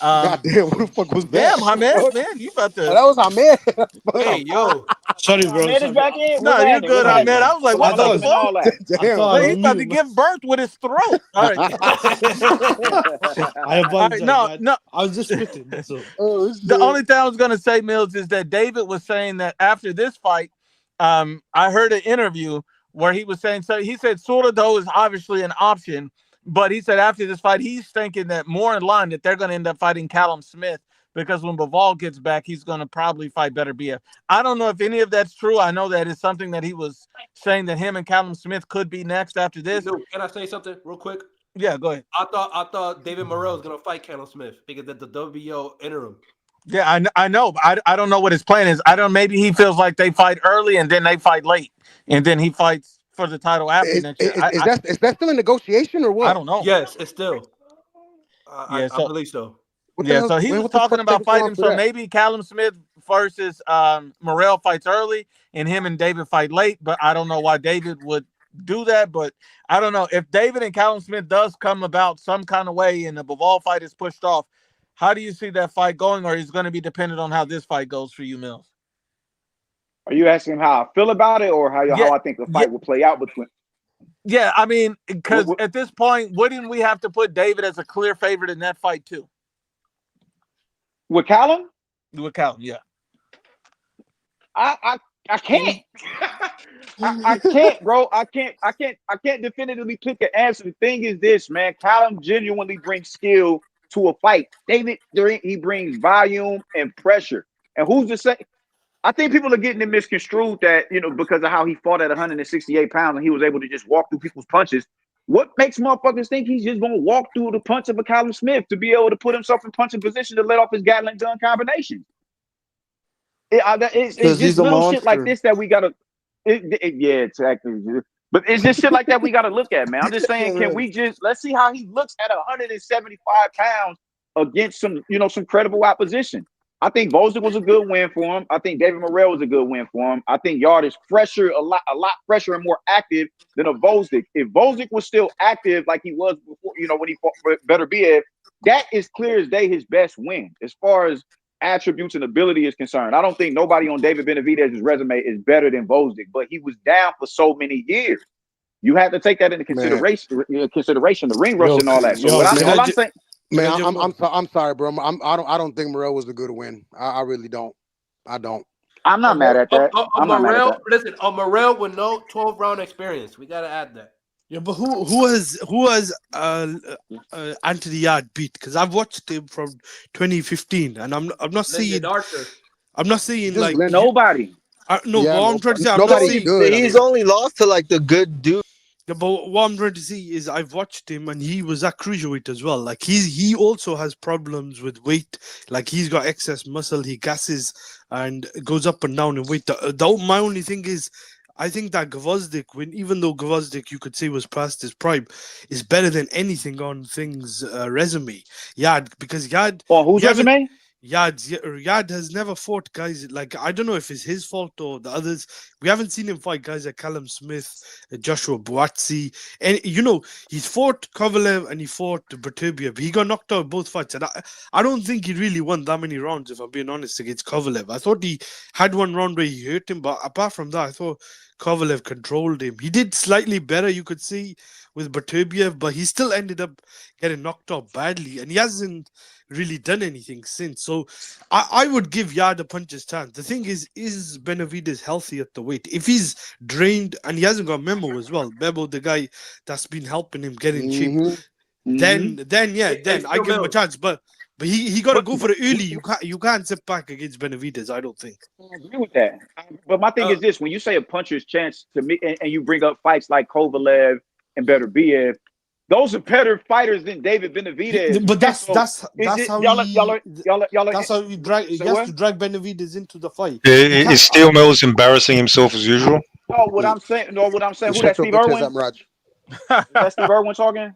God damn, what the fuck was that? Damn, man, you about to. That was Hamed. Hey, yo. Sorry, bro. Hamed is back in. No, you're good, Hamed. I was like, what the fuck? Damn, he's about to give birth with his throat. All right. I apologize. Right, no. I was just spitting. So. The only thing I was going to say, Mills, is that David was saying that after this fight, I heard an interview where he was saying, so he said Sourdough is obviously an option, But he said after this fight, he's thinking that more in line that they're going to end up fighting Callum Smith because when Bivol gets back, he's going to probably fight Benavidez. I don't know if any of that's true. I know that it's something that he was saying that him and Callum Smith could be next after this. Luke, can I say something real quick? Yeah, go ahead. I thought David Morrell was gonna fight Canelo Smith because of the WBO interim. Yeah, I know, but I don't know what his plan is. I don't. Maybe he feels like they fight early and then they fight late, and then he fights for the title after next year. Is that still a negotiation or I what? don't know. Yes, it's still. Yeah, I believe so. What the yeah. hell? So he Man, was what the talking fuck they about fighting him. going for So that? maybe Callum Smith versus Morrell fights early, and him and David fight late. But I don't know why David would do that. But I don't know if David and Callum Smith does come about some kind of way, and the Bivol fight is pushed off. How do you see that fight going, or is it going to be dependent on how this fight goes for you, Mills? Are you asking how I feel about it, or Yeah, how I think the yeah, fight will play out between? yeah. I mean, What, because what, at this point, wouldn't we have to put David as a clear favorite in that fight too? with Callum? With Callum, yeah. I can't. I can't, bro. I can't definitively pick an answer. The thing is this, man. Callum genuinely brings skill to a fight. David, he brings volume and pressure. And who's to say? I think people are getting it misconstrued that, because of how he fought at 168 pounds and he was able to just walk through people's punches. What makes motherfuckers think he's just going to walk through the punch of a Callum Smith to be able to put himself in punching position to let off his Gatling gun combination? It's Because just he's a little shit like monster. this that we got to yeah, exactly. But it's just shit like that we got to look at, man. I'm just saying, can we let's see how he looks at 175 pounds against some credible opposition. I think Bozic was a good win for him. I think David Morrell was a good win for him. I think Yarde is fresher, a lot fresher and more active than a Bozic. If Bozic was still active like he was before, when he fought for Benavidez, that is clear as day his best win as far as attributes and ability is concerned. I don't think nobody on David Benavidez's resume is better than Bozic, but he was down for so many years. You have to take that into Man, consideration, the ring rust Yo, and all that. So yo, what man, all I'm saying, can I man. jump in? I'm sorry, bro. I don't think Morel was a good win. I really don't. I don't. I'm not mad at that. I'm not mad at that. Listen, a Morrell with no 12-round experience. We gotta add that. Yeah, but who has Anthony Yarde beat? Because I've watched him from 2015, and I'm not Lyndon seeing Archer. Just Glenn. Nobody. no. But Yeah, what I'm trying to say, I'm not nobody's seeing. good. I He's mean, only lost to like the good dude. Yeah, but what I'm trying to see is I've watched him and he was at cruiserweight as well. Like he also has problems with weight. Like he's got excess muscle. He gasses and goes up and down in weight. My only thing is, I think that Gvozdyk, even though Gvozdyk you could say was past his prime, is better than anything on things resume. Because On whose resume? Yard has never fought guys like, I don't know if it's his fault or the others. We haven't seen him fight guys like Callum Smith, Joshua Buatsi, and he's fought Kovalev and he fought Bertubiev. He got knocked out both fights, and I don't think he really won that many rounds, if I'm being honest, against Kovalev. I thought he had one round where he hurt him, but apart from that, I thought Kovalev controlled him. He did slightly better, you could see, with Bertubiev, but he still ended up getting knocked out badly, and he hasn't really done anything since. So I would give Yard a puncher's chance. The thing is Benavidez healthy at the weight? If he's drained and he hasn't got Memo as well, Memo, the guy that's been helping him get in shape, then I give him a chance. But he got to go for it early. You can't sit back against Benavidez, I don't think. I agree with that. But my thing is this: when you say a puncher's chance to me, and you bring up fights like Kovalev and Beterbiev, those are better fighters than David Benavidez. But that's how y'all. That's how you drag. He has to drag Benavidez into the fight. Is Steel Mills embarrassing himself as usual? No, what I'm saying. Who shut that? your Steve bitch ass Irwin? up, Raj. Is that Steve Irwin talking?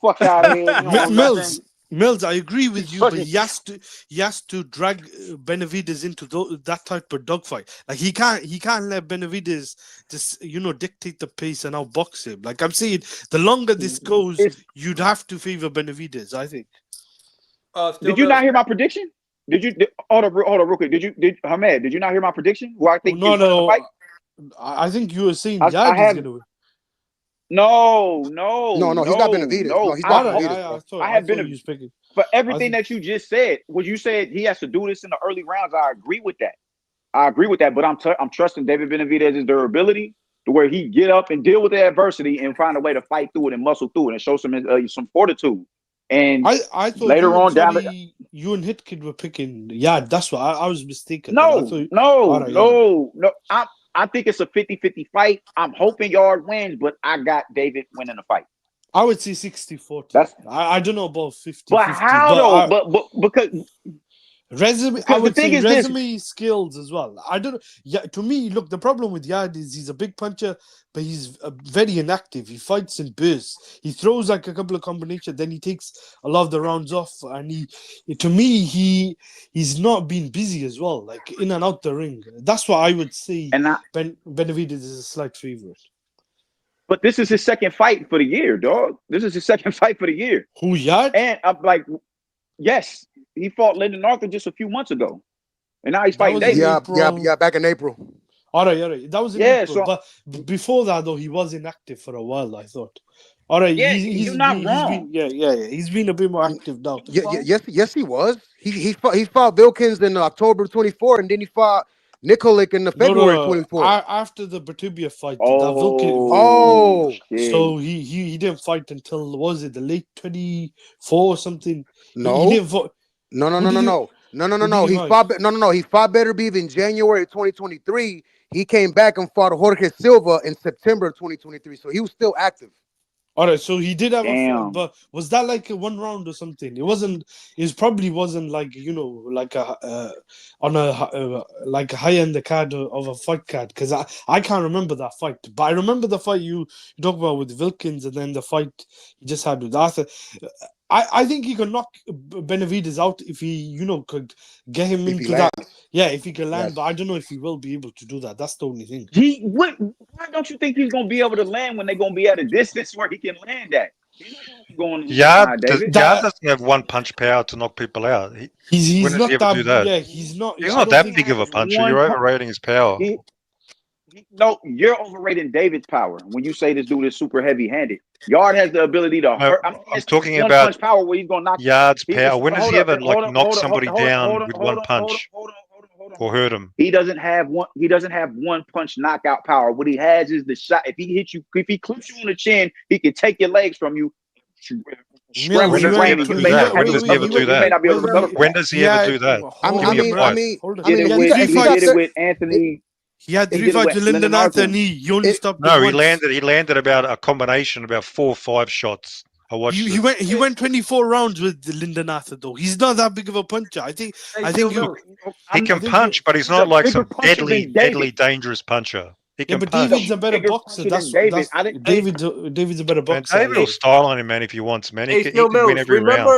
Fuck out of here. You don't know nothing. Mills, I agree with you, but he has to drag Benavidez into that type of dogfight. Like he can't let Benavidez just dictate the pace and outbox him. Like I'm saying, the longer this goes, you'd have to favor Benavidez, I think. Did you not hear my prediction? Hold on real quick. Hamed, did you not hear my prediction? Who I think is winning the fight? I think you were saying Yarde is gonna win. No. He's got Benavidez. No, he's got Benavidez. I have been for everything that you just said. What you said, he has to do this in the early rounds. I agree with that. But I'm trusting David Benavidez's durability. to where he get up and deal with the adversity and find a way to fight through it and muscle through it and show some fortitude. And I thought later you and on down the you and Hitkid were picking. Yeah, that's what I was mistaken. Then. I no, thought, no, right, no, no. I think it's a 50-50 fight. I'm hoping Yard wins, but I got David winning the fight. I would say 60-40. That's I don't know about 50-50. but how though? But because resume, I the would thing say is this, resume skills as well. I don't. Yeah, to me, look, the problem with Yarde is he's a big puncher, but he's very inactive. He fights in bursts. He throws like a couple of combinations, then he takes a lot of the rounds off. And to me, he's not been busy as well, like in and out the ring. That's why I would say Benavidez is a slight favorite. But this is his second fight for the year, dog. This is his second fight for the year. Who, Yarde? And I'm like, yes, he fought Lyndon Arthur just a few months ago, and now he's fighting David. Yeah, back in April. All right. That was in April. But before that, though, he was inactive for a while, I thought. All right, yeah, you're not wrong. He's been a bit more active now. Yes, he was. He fought Wilkins in October 24, and then he fought Nikolic in the February 24. After the Batubia fight, so he didn't fight until the late 24 or something? No, he didn't fight. No. He fought Better Beef in January 2023. He came back and fought Jorge Silva in September 2023. So he was still active. All right, so he did have a fight, but was that like a 1 round or something? It wasn't. It probably wasn't like like a on a like a high end card of a fight card, because I can't remember that fight, but I remember the fight you talk about with Wilkins, and then the fight he just had with Arthur. I think he could knock Benavidez out if he could get him into that. Yeah, if he can land, but I don't know if he will be able to do that. That's the only thing. Why don't you think he's gonna be able to land when they're gonna be at a distance where he can land at? Yarde doesn't have one punch power to knock people out. He's when not does he ever do that? Yeah, he's not. He's not that big of a puncher. You're overrating his power. No, you're overrating David's power when you say this dude is super heavy-handed. Yarde has the ability to hurt. I'm talking about punch power where he's gonna knock Yarde's power. When has he ever knocked somebody down with one punch or hurt him? He doesn't have one. He doesn't have one punch knockout power. What he has is the shot. If he hits you, if he clips you on the chin, he can take your legs from you. When does he ever do that? When does he ever do that? When does he ever do that? He did it with Anthony. He had 3 fights with Lyndon Anthony. He only stopped. No, he landed about a combination about 4 or 5 shots. I watched. He went 24 rounds with Lyndon Arthur though. He's not that big of a puncher. I think he can punch, but he's not like some deadly, dangerous puncher. He can but punch. David's a better boxer. David's a better boxer. David will style on him, man, if he wants, man. He can win every round.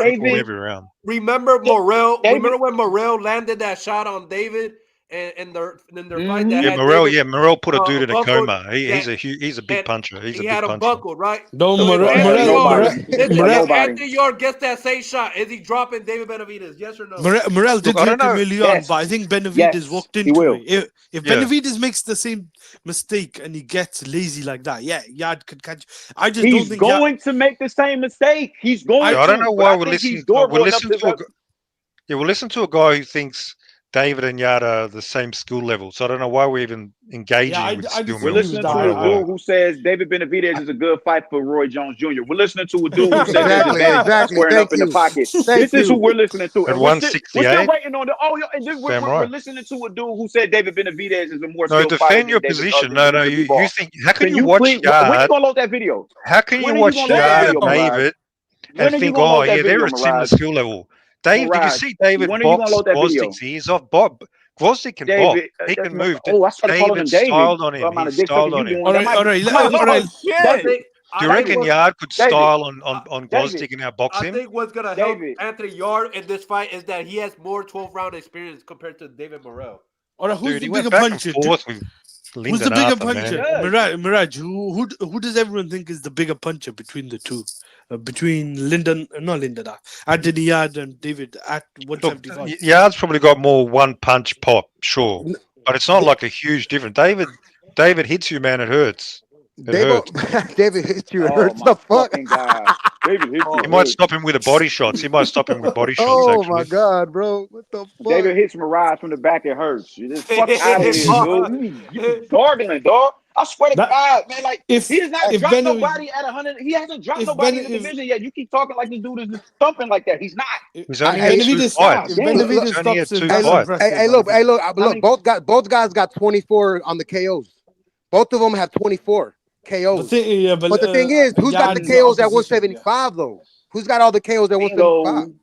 Remember Morrell? Remember when Morrell landed that shot on David? And their fight that Morrell put a dude in a coma. He's a big puncher. He had him buckled, right? No, Anthony Yarde gets that same shot. Is he dropping David Benavidez? Yes or no? Morrell did hit a million, but I think Benavidez walked into it. If Benavidez makes the same mistake and he gets lazy like that, Yarde could catch. I just don't think he's going to make the same mistake. He's going. I don't know why we're listening to a guy who thinks David and Yarde are the same skill level, so I don't know why we're even engaging with skill. We're listening to a dude who says David Benavidez is a good fight for Roy Jones Jr. We're listening to a dude who says squaring up in the pocket. This is who we're listening to. At 168, we're still waiting on we're listening to a dude who said David Benavidez is a more skilled fighter. Defend your position. No, you think? How can you watch Yarde? When you gonna load that video? How can you watch Yarde and David and think, they're a similar skill level? Dave, did you see David box Gvozdyk? He's off Bob. Gvozdyk can box. He can move. David styled on him. He styled on him. All right. Do you reckon Yarde could style on Gvozdyk and outbox him? I think what's going to help Anthony Yarde in this fight is that he has more 12-round experience compared to David Morrell. All right, who's the bigger puncher? Who's the bigger puncher? Mirage, who does everyone think is the bigger puncher between the two? Between Anthony Yarde and David at 175. Yarde's probably got more one punch pop, sure, but it's not like a huge difference. David hits you, man. It hurts. David hits you. It hurts. The fuck. David hits you. He might stop him with a body shots. He might stop him with body shots. Oh my god, bro! What the fuck? David hits Mirage from the back. It hurts. You just fuck out of here, dude. You gargling, dog. I swear to God, man, like he has not if dropped Benavidez, nobody at 100. He hasn't dropped if nobody Ben, in the if division yet. You keep talking like this dude is just thumping like that. He's not. He's if only had two Benavidez, God fights. if damn. Benavidez He's only had stops him, two that's fights. impressive. Hey, I look, think. How look. many? Both guys got 24 on the KOs. Both of them have 24 But KOs. yeah, but But the thing is, who's got the Yard's KOs at opposition. Yeah. 175 though? Who's got all the KOs at 175? Bingo.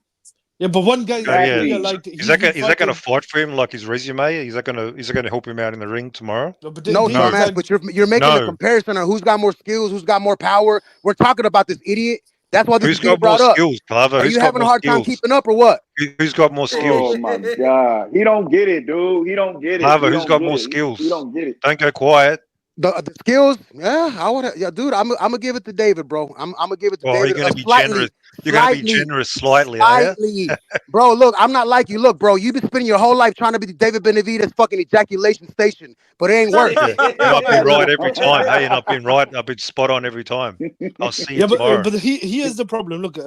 Yeah, but one guy, Yeah. yeah, Exactly. like Is he's that been is that going to fighting. fight for him? Like his resume? Is that going to help him out in the ring tomorrow? No, but No, these No, dumbass. guys, But you're making a no. comparison on who's got more skills, who's got more power. We're talking about this idiot. That's why this is Who's being got more brought up. skills, Clavo? Are Who's you got having a more hard time skills? keeping up or what? Who's got more Oh skills? my God. He don't get it, dude. He don't get it. Clavo, He who's don't got get more it. He skills? don't get it. Don't go quiet. The skills, yeah, I would, yeah, dude. I'm gonna give it to David, bro. I'm gonna give it to Well, are you David. going to be generous? Slightly, You're going to be slightly, generous slightly, are you? slightly, bro. Look, I'm not like you. Look, bro, you've been spending your whole life trying to be the David Benavidez fucking ejaculation station, but it ain't work. Yeah, you're not being right every time. Hey, you're not being right. I've been spot on every time. I'll see you yeah, tomorrow. but he is the problem. Look,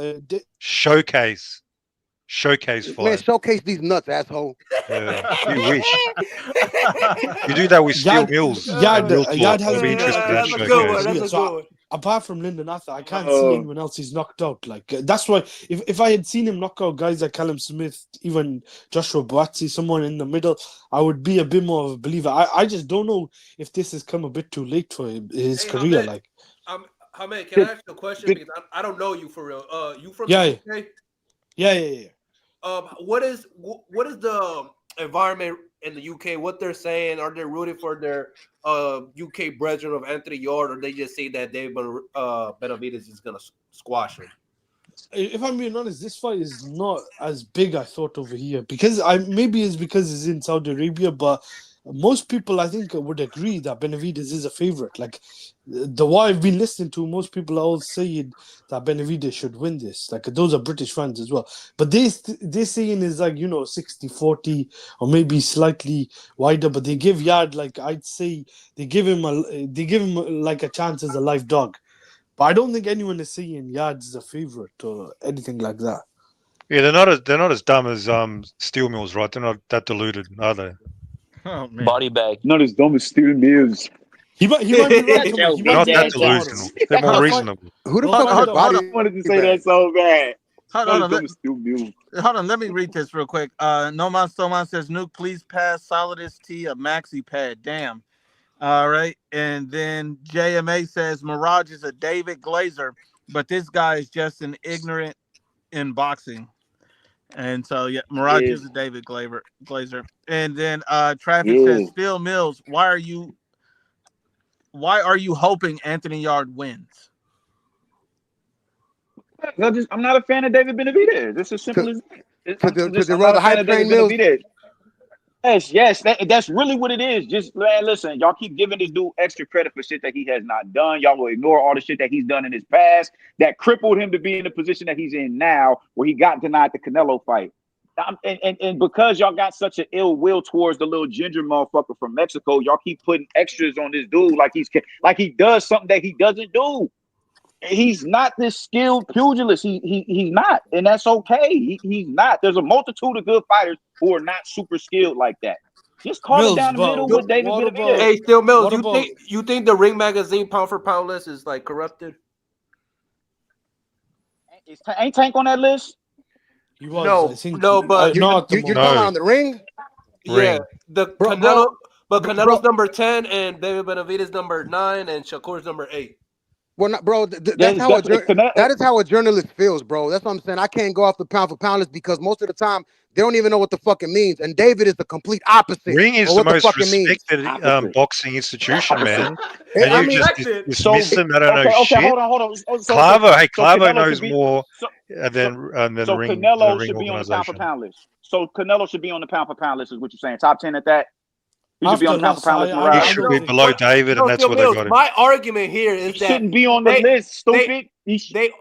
Showcase Man, fight. showcase these nuts, asshole. You wish. You do that with Steel Mills in Real Talk. Yard I'll has be been interested in fighting that That's a good one. showcase. That's weird. a So good one. apart from Lyndon Arthur, I can't see anyone else he's knocked out. Like that's why if I had seen him knock out guys like Callum Smith, even Joshua Boatzy, someone in the middle, I would be a bit more of a believer. I just don't know if this has come a bit too late for his Hey, career. Hamed, Like, Hamed, can I ask you a question because I don't know you for real? You from yeah, the UK? yeah. What is the environment in the UK? What they're saying? Are they rooting for their UK brethren of Anthony Yarde, or they just say that Benavidez is gonna squash him? If I'm being honest, this fight is not as big I thought over here because maybe it's because it's in Saudi Arabia, but most people I think would agree that Benavidez is a favorite. Like the what I've been listening to, most people are all saying that Benavidez should win this. Like those are British fans as well, but they're saying is like 60-40 or maybe slightly wider. But they give Yard like I'd say they give him like a chance as a live dog. But I don't think anyone is saying Yard's a favorite or anything like that. Yeah, they're not as dumb as Steel Mills, right? They're not that deluded, are they? Oh man, body bag. Not as dumb as Steel Mills. He might be right. He Yo, might Not be that right tomorrow. delusional. They're more We'll find. reasonable. Who the We'll fuck find said out. body I wanted to say bag? that so bad. Hold Not as on, dumb as Steel Mills. hold on. Let me read this real quick. Noman Stoman says, "Nuke, please pass Solidus T a maxi pad." Damn. All right. And then JMA says Mirage is a David Glazer, but this guy is just an ignorant in boxing. And so yeah, Mirage Yes. is a David Glazer. And then Traffic says Yes. Phil Mills, why are you hoping Anthony Yard wins? I'm not a fan of David Benavidez. It's as simple as that. To I'm derail not the a fan hype of David train, Mills. Benavidez. Yes, that's really what it is. Just man, listen, y'all keep giving this dude extra credit for shit that he has not done. Y'all will ignore all the shit that he's done in his past that crippled him to be in the position that he's in now, where he got denied the Canelo fight. And because y'all got such an ill will towards the little ginger motherfucker from Mexico, y'all keep putting extras on this dude like he does something that he doesn't do. He's not this skilled pugilist. He's not, and that's okay. He's not. There's a multitude of good fighters who are not super skilled like that. Just call it Mills, down the but middle with David what Benavidez. about Hey, Steel Mills, what about? you think the Ring Magazine pound for pound list is like corrupted? Ain't Tank on that list? He was, I think. But Not at the You're moment. talking about on the ring, yeah, the bro, Canelo, but bro. Canelo's number 10 and David Benavidez number 9 and Shakur's number 8. Well, not, bro. Yeah, That's it's how definitely that is how a journalist feels, bro. That's what I'm saying. I can't go off the pound for pound list because most of the time they don't even know what the fuck it means. And David is the complete opposite Ring of is the what the most fuck it means. respected boxing institution, man. I And you mean, just So dismiss them. They don't know okay, shit. hold on. So Clavo Canelo should knows be more so than so the Canelo Ring should be on the pound for organization. pound list. So Canelo should be on the pound for pound list, is what you're saying. Top 10 at that. He should be After on the pound for loss, pound list, He Mirage. I should don't be think. below David, and that's Steel where they Mills, got him. my argument here is He that shouldn't be on the list, stupid. He shouldn't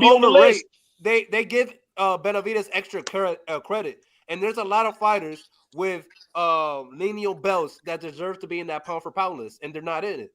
be on the overrate. list. They give Benavidez extra credit, and there's a lot of fighters with lineal belts that deserve to be in that pound for pound list, and they're not in it.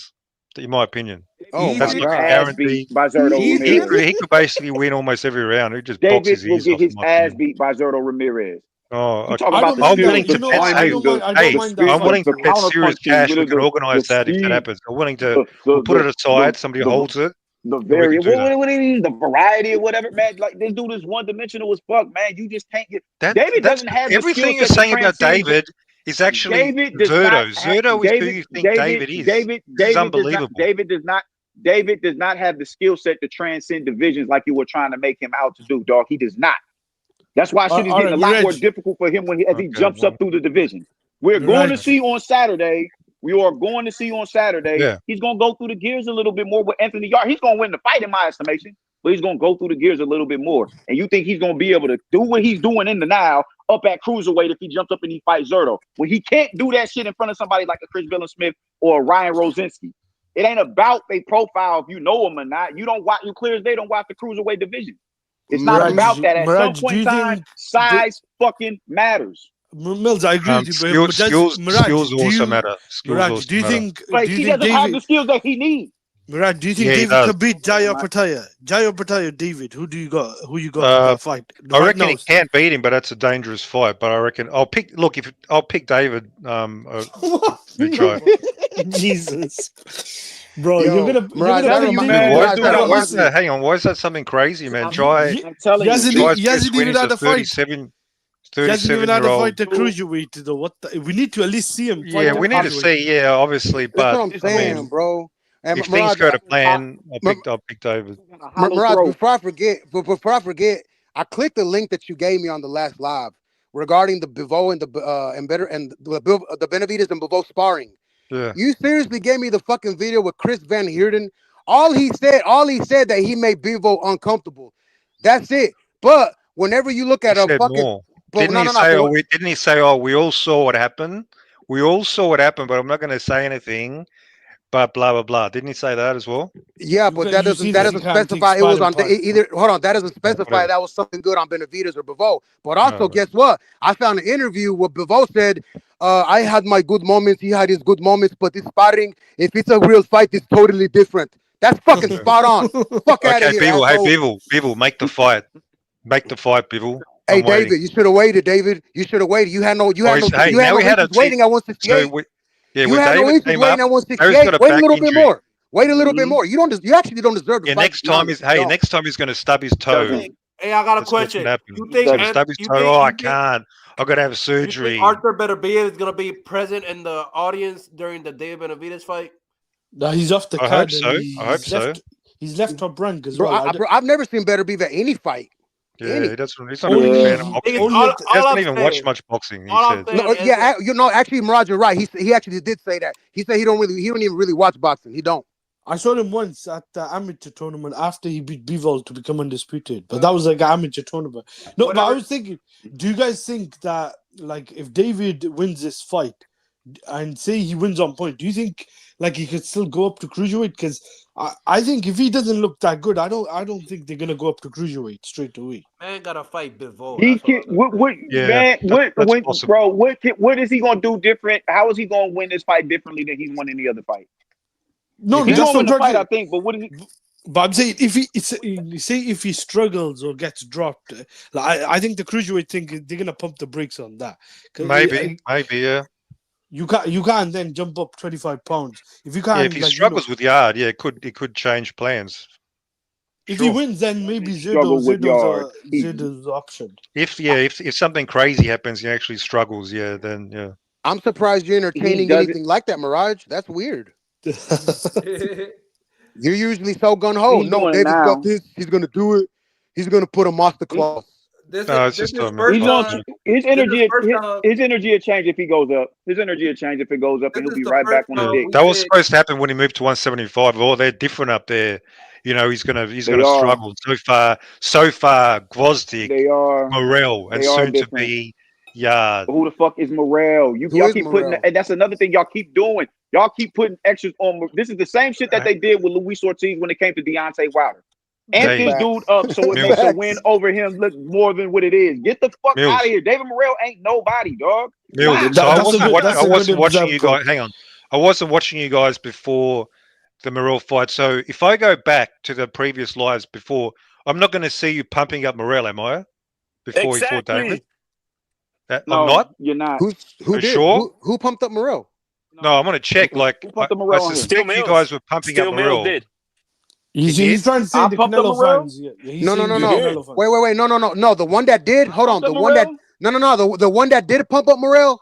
points, in my opinion. Oh That's my like a God. Ass beat guarantee. by Zerto Easy? Ramirez. He could basically win almost every round. He just boxes David his will ears get off, in his my ass opinion. beat by Zerto Ramirez. Oh, You talk I about don't the mind I'm that. willing skills, to the You know bet. what? I timing, Hey, don't mind. I don't the hey, mind that spin I'm fight. willing move, the to bet counter serious punches, cash. We with could the organize that if that speed, happens. I'm willing to. the We'll the put the it aside. Somebody the holds it, the and we very could do that. the variety or whatever, man. Like this dude is one dimensional as fuck, man. You just can't get. David That's doesn't have the skill everything you're set to saying about transcend. David. is actually David does not Zerto. have Zerto is who David. you think David. David is. David. This is David does not. unbelievable. David does not. David does not have the skill set to transcend divisions like you were trying to make him out to do, dog. He does not. That's why shit is All getting right, a lot more Mirage. difficult for him as he Okay. jumps up through the division. We're going to Mirage. see on Saturday. We are going to see on Saturday. Yeah. He's going to go through the gears a little bit more with Anthony Yarde. He's going to win the fight in my estimation, but he's going to go through the gears a little bit more. And you think he's going to be able to do what he's doing in the now up at cruiserweight if he jumps up and he fights Zerto? When he can't do that shit in front of somebody like a Chris Smith or a Ryan Rosinski. It ain't about their profile if you know them or not. You don't watch. You clear as day don't watch the cruiserweight division. It's not about that. At some point in time, size fucking matters. Mills, I agree with you, but Skills also matter. Skills Mirage, also do you matter. think? Like Do you he think doesn't have David? the skills that he needs. Mirage, do you think Yeah, he David does. could beat Jaya Pataya? Jaya Pataya, David. Who do you got? Who you got in that fight? I Right reckon now, he can beat him, but that's a dangerous fight. But I reckon I'll pick. Look, I'll pick David. Jesus, bro, Yo, you're Mirage, gonna pick David. Why is Mirage, that that? Why reminds is me. that? Hang on. Why is that something crazy, man? I'm Jai. telling you, Jai's He best hasn't win even is had a a fight. 37-year-old. The cruiserweight though. What? We need to at least see him fight Yeah, the we need to cruiserweight. see. Yeah, obviously, That's what but I'm I saying, mean, bro. And if things Mirage, go to plan, I'll pick David. Mirage, before I forget, I clicked the link that you gave me on the last live regarding the Bivol and the Benavidez and Bivol sparring. Yeah. You seriously gave me the fucking video with Chris Van Heerden. All he said that he made Bivol uncomfortable. That's it. But whenever you look He at a said fucking, more. but Didn't no, he no, no. say? But Didn't he say? Oh, we all saw what happened. We all saw what happened, but I'm not going to say anything. But blah blah blah. Didn't he say that as well? yeah, but that doesn't can't take specify it was sparring on part. either. Hold on, that doesn't No, specify whatever. that was something good on Benavidez or Bivol. But also, No. guess what? I found an interview where Bivol said, "I had my good moments. He had his good moments, but this sparring, if it's a real fight, it's totally different." That's fucking spot on. Fuck out of Okay, here, Beeble. Hey, asshole. Beeble, make the fight. Make the fight, Beeble. Hey, I'm waiting. David, you should have waited. David, you should have waited. You had no Hey, now we had a issues waiting at 168. You when had no David issues came waiting up, at David's 168. got a Wait a back little bit injury. more. Wait a little bit more. You actually don't deserve the Yeah, fight. To be honest. You don't. next time he's going to stub his toe. Doesn't. Hey, I got a That's what's going question. to happen. You He's think going to stub his toe. Oh, I can't. I've got to have you think surgery. Arthur Benavidez is gonna be present in the audience during the David Benavidez fight? No, he's off the I card hope and so. I hope so. he's left top rank as Bro, well. I've never seen Better Be at any fight. Yeah, he doesn't. He's not a Only big fan of he- boxing. only all, at the- He all hasn't I'm even saying, watched much boxing. He all I'm said. saying No, is yeah, actually, Mirage, you're right. He actually did say that. He said he don't even really watch boxing. He don't. I saw him once at the amateur tournament after he beat Bivol to become undisputed, but that was like an amateur tournament. No, but I was thinking, do you guys think that like if David wins this fight and say he wins on point, do you think like he could still go up to cruiserweight? Because I think if he doesn't look that good, I don't think they're gonna go up to cruiserweight straight away. man gotta fight Bivol. He That's can. What? Yeah, Man. that's possible. Bro? What is he gonna do different? How is he gonna win this fight differently than he's won any other fight? No, He's that's gonna win the what fight, I think. But what is he? But I'm saying if he struggles or gets dropped, like I think the cruiserweight thing they're gonna pump the brakes on that. Maybe, yeah. You can't then jump up 25 pounds if you can't. Yeah, if he struggles with Yarde, yeah, it could change plans. If he wins, then maybe Struggle with Yarde. Zito's option. If something crazy happens, he actually struggles. Yeah, then yeah. I'm surprised you're entertaining anything like that, Mirage. That's weird. You're usually so gun ho. He's No, doing it David's now. got this. He's gonna do it. He's gonna put him off the claws. His energy will change if he goes up. His energy will change if it goes up, and he'll be right back on the dick. That was supposed to happen when he moved to 175. Oh, they're different up there. You know, he's gonna struggle. So far, Gvozdyk, Morel, and soon to be Yarde. Who the fuck is Morel? Y'all keep putting, and that's another thing y'all keep doing. Y'all keep putting extras on. This is the same shit that they did with Luis Ortiz when it came to Deontay Wilder. Amp this dude up so it makes a win over him look more than what it is. Get the fuck out of here. David Morrell ain't nobody, dog. So I wasn't watching you guys. Hang on. I wasn't watching you guys before the Morrell fight. So if I go back to the previous lives before, I'm not going to see you pumping up Morrell, am I? Before he fought David? No, I'm not? You're not. Who did? Sure? Who pumped up Morrell? No, I'm going to check. Like, I suspect you guys were pumping up Morrell. He's trying to say the Canelo fans. No. Wait. No. The one that did. Hold on. The one that. No. The one that did pump up Morrell.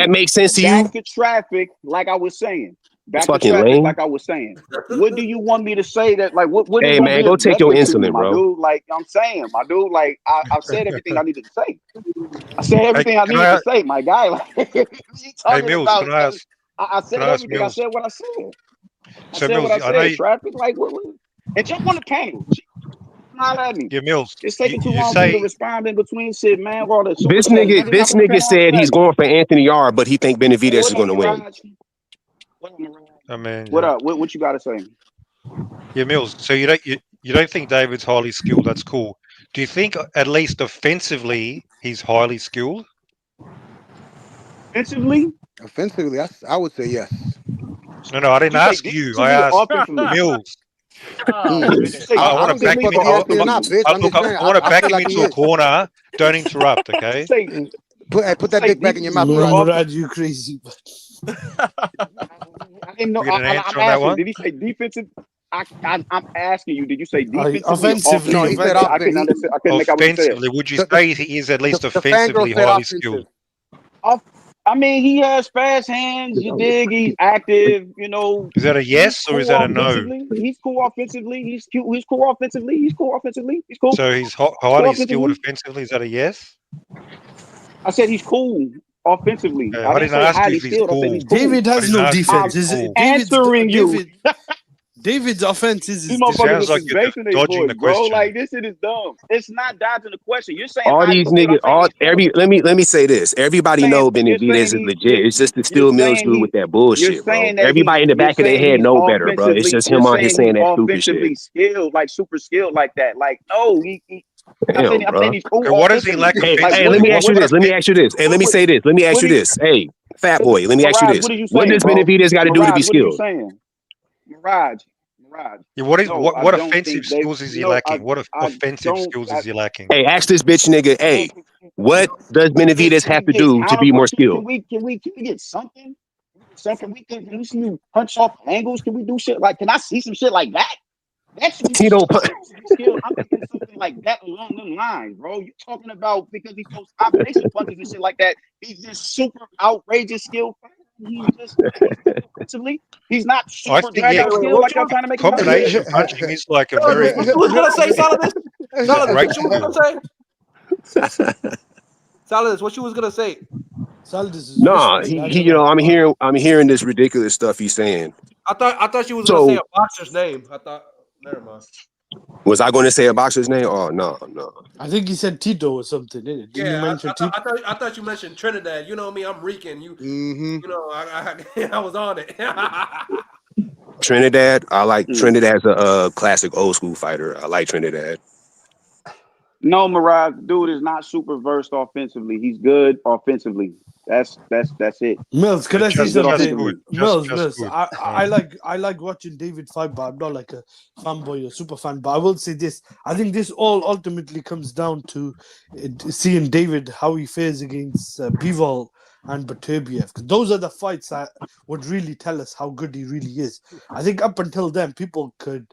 that make sense to you? Back to traffic, like I was saying. It's Back to fucking traffic, lame. like I was saying. What do you want me to say that, like, what is Hey going to man, be go take your objective to you, insulin, my bro. dude? Like, I'm saying, my dude, like, I've said everything I needed to say. I said everything I Can needed to I, say, my guy. Like, what are you hey talking Mills, about? I can said I ask everything. I Mills? said what I said. I So said what Mills, I I know said. Traffic, like, what? And jump on the panel. holler at me. Yeah, Mills. It's You, taking too you long for you to say respond in between shit, man. All the super This chats, nigga, man. They're not this gonna nigga pan out said for he's that. going for Anthony Yarde, but he think Hey, Benavidez is what going up, to win. Mirage? What up, Mirage? I mean, What yeah. up? What you got to say? Yeah, Mills. So you don't think David's highly skilled? That's cool. Do you think at least offensively he's highly skilled? Offensively? Offensively, I would say yes. No, I Did didn't you say ask you. I defensively or asked offensively? Mills. Oh, Did you goodness. say I I want don't to give a back him fuck defensively in. if he or actually or not, offensively? bitch. I'm Look, just I saying. want to I back feel him like he into a is. corner. Don't interrupt, Did you okay? say Put that dick back in your mouth, defensively or Mirage. Murad, offensively? you crazy. I didn't know. We get an I'm answer on that asking. one. Did he say defensive? I'm asking you. Did you say defensively or Offensively, No, he offensively? said I offensively. couldn't offense. understand. I couldn't make out what you said. Offensively, would you The, say he is at least the fangirl offensively said highly offensive. skilled? Off. I mean, he has fast hands. You dig? He's active. You know, Is that a he's yes or is cool that a no? offensively. He's cool offensively. He's cute. He's cool offensively. He's cool offensively. He's cool. So he's He's cool highly skilled offensively. offensively. Is that a yes? I said he's cool offensively. I I didn't didn't say ask you highly if he's skilled. I said cool. he's cool. David I has didn't no ask you if I'm defense. he's cool. answering you. David's offense is These his motherfuckers defense. are Sounds like just you're basing their dodging voice, the bro. question. Like this shit is dumb. It's not dodging the question. You're saying All highly these skilled. niggas, I'm saying all he's cool. every. Let me say this. Everybody know You're saying Benavidez is he legit. It's just the you're Steel Mills saying dude with he that you're bullshit, bro. saying that Everybody in the back of their head know better, bro. It's just you're him out here saying he's saying that stupid shit. offensively skilled, like super skilled like that. Like, no, Damn, I'm saying bro. he's cool Okay, what does he offensively. lack Like Hey, what let is me offensively? ask you what this. Let me ask you this. Hey, let me what say this. Let me ask what you are you this. Hey, fat boy, let me ask you Mirage, this. what are you What saying, does bro? Benavidez got to do to be Mirage, what are you skilled? saying? Mirage, Mirage. Yeah, what is No, I what don't offensive think they skills is he no, lacking? What I offensive don't skills I is he lacking? Hey, ask this bitch nigga. Hey, what does Benavidez can we have to get do to counter be more punches? skilled? Can we get something? Can we see you punch off angles? Can we do shit like can I see some shit like that? That should be He don't. skill. I'm thinking something like that along them lines, bro. You talking about because he throws combination punches and shit like that. He's just super outrageous skill. He's good offensively. He's not I super think drag yeah, out skill like y'all trying to make him out to be. combination punching is like a Saladin, very what you was gonna say, Saladin? is a Saladin, great what you was skill. gonna say? Saladin, what you was gonna say? Saldus is Nah, whispering. I he don't you know, know. I'm hearing this ridiculous stuff he's saying. I thought you was gonna say a So boxer's name. I thought. Never mind. was I going to say a boxer's name? Oh no, no. I think he said Tito or something, didn't Didn't you Yeah, mention Tito? I thought you mentioned Trinidad. You know me, I'm Rican. Mm-hmm. You know, I was on it. Trinidad. I like Trinidad as a classic old school fighter. I like Trinidad. No, Mirage, dude is not super versed offensively. He's good offensively. That's it. Mills, could So I say He's good just something? good, offensively. just Mills, good. I like watching David fight, but I'm not like a fanboy or super fan. But I will say this: I think this all ultimately comes down to seeing David how he fares against Bivol and Baturbiev. 'Cause those are the fights that would really tell us how good he really is. I think up until then, people could,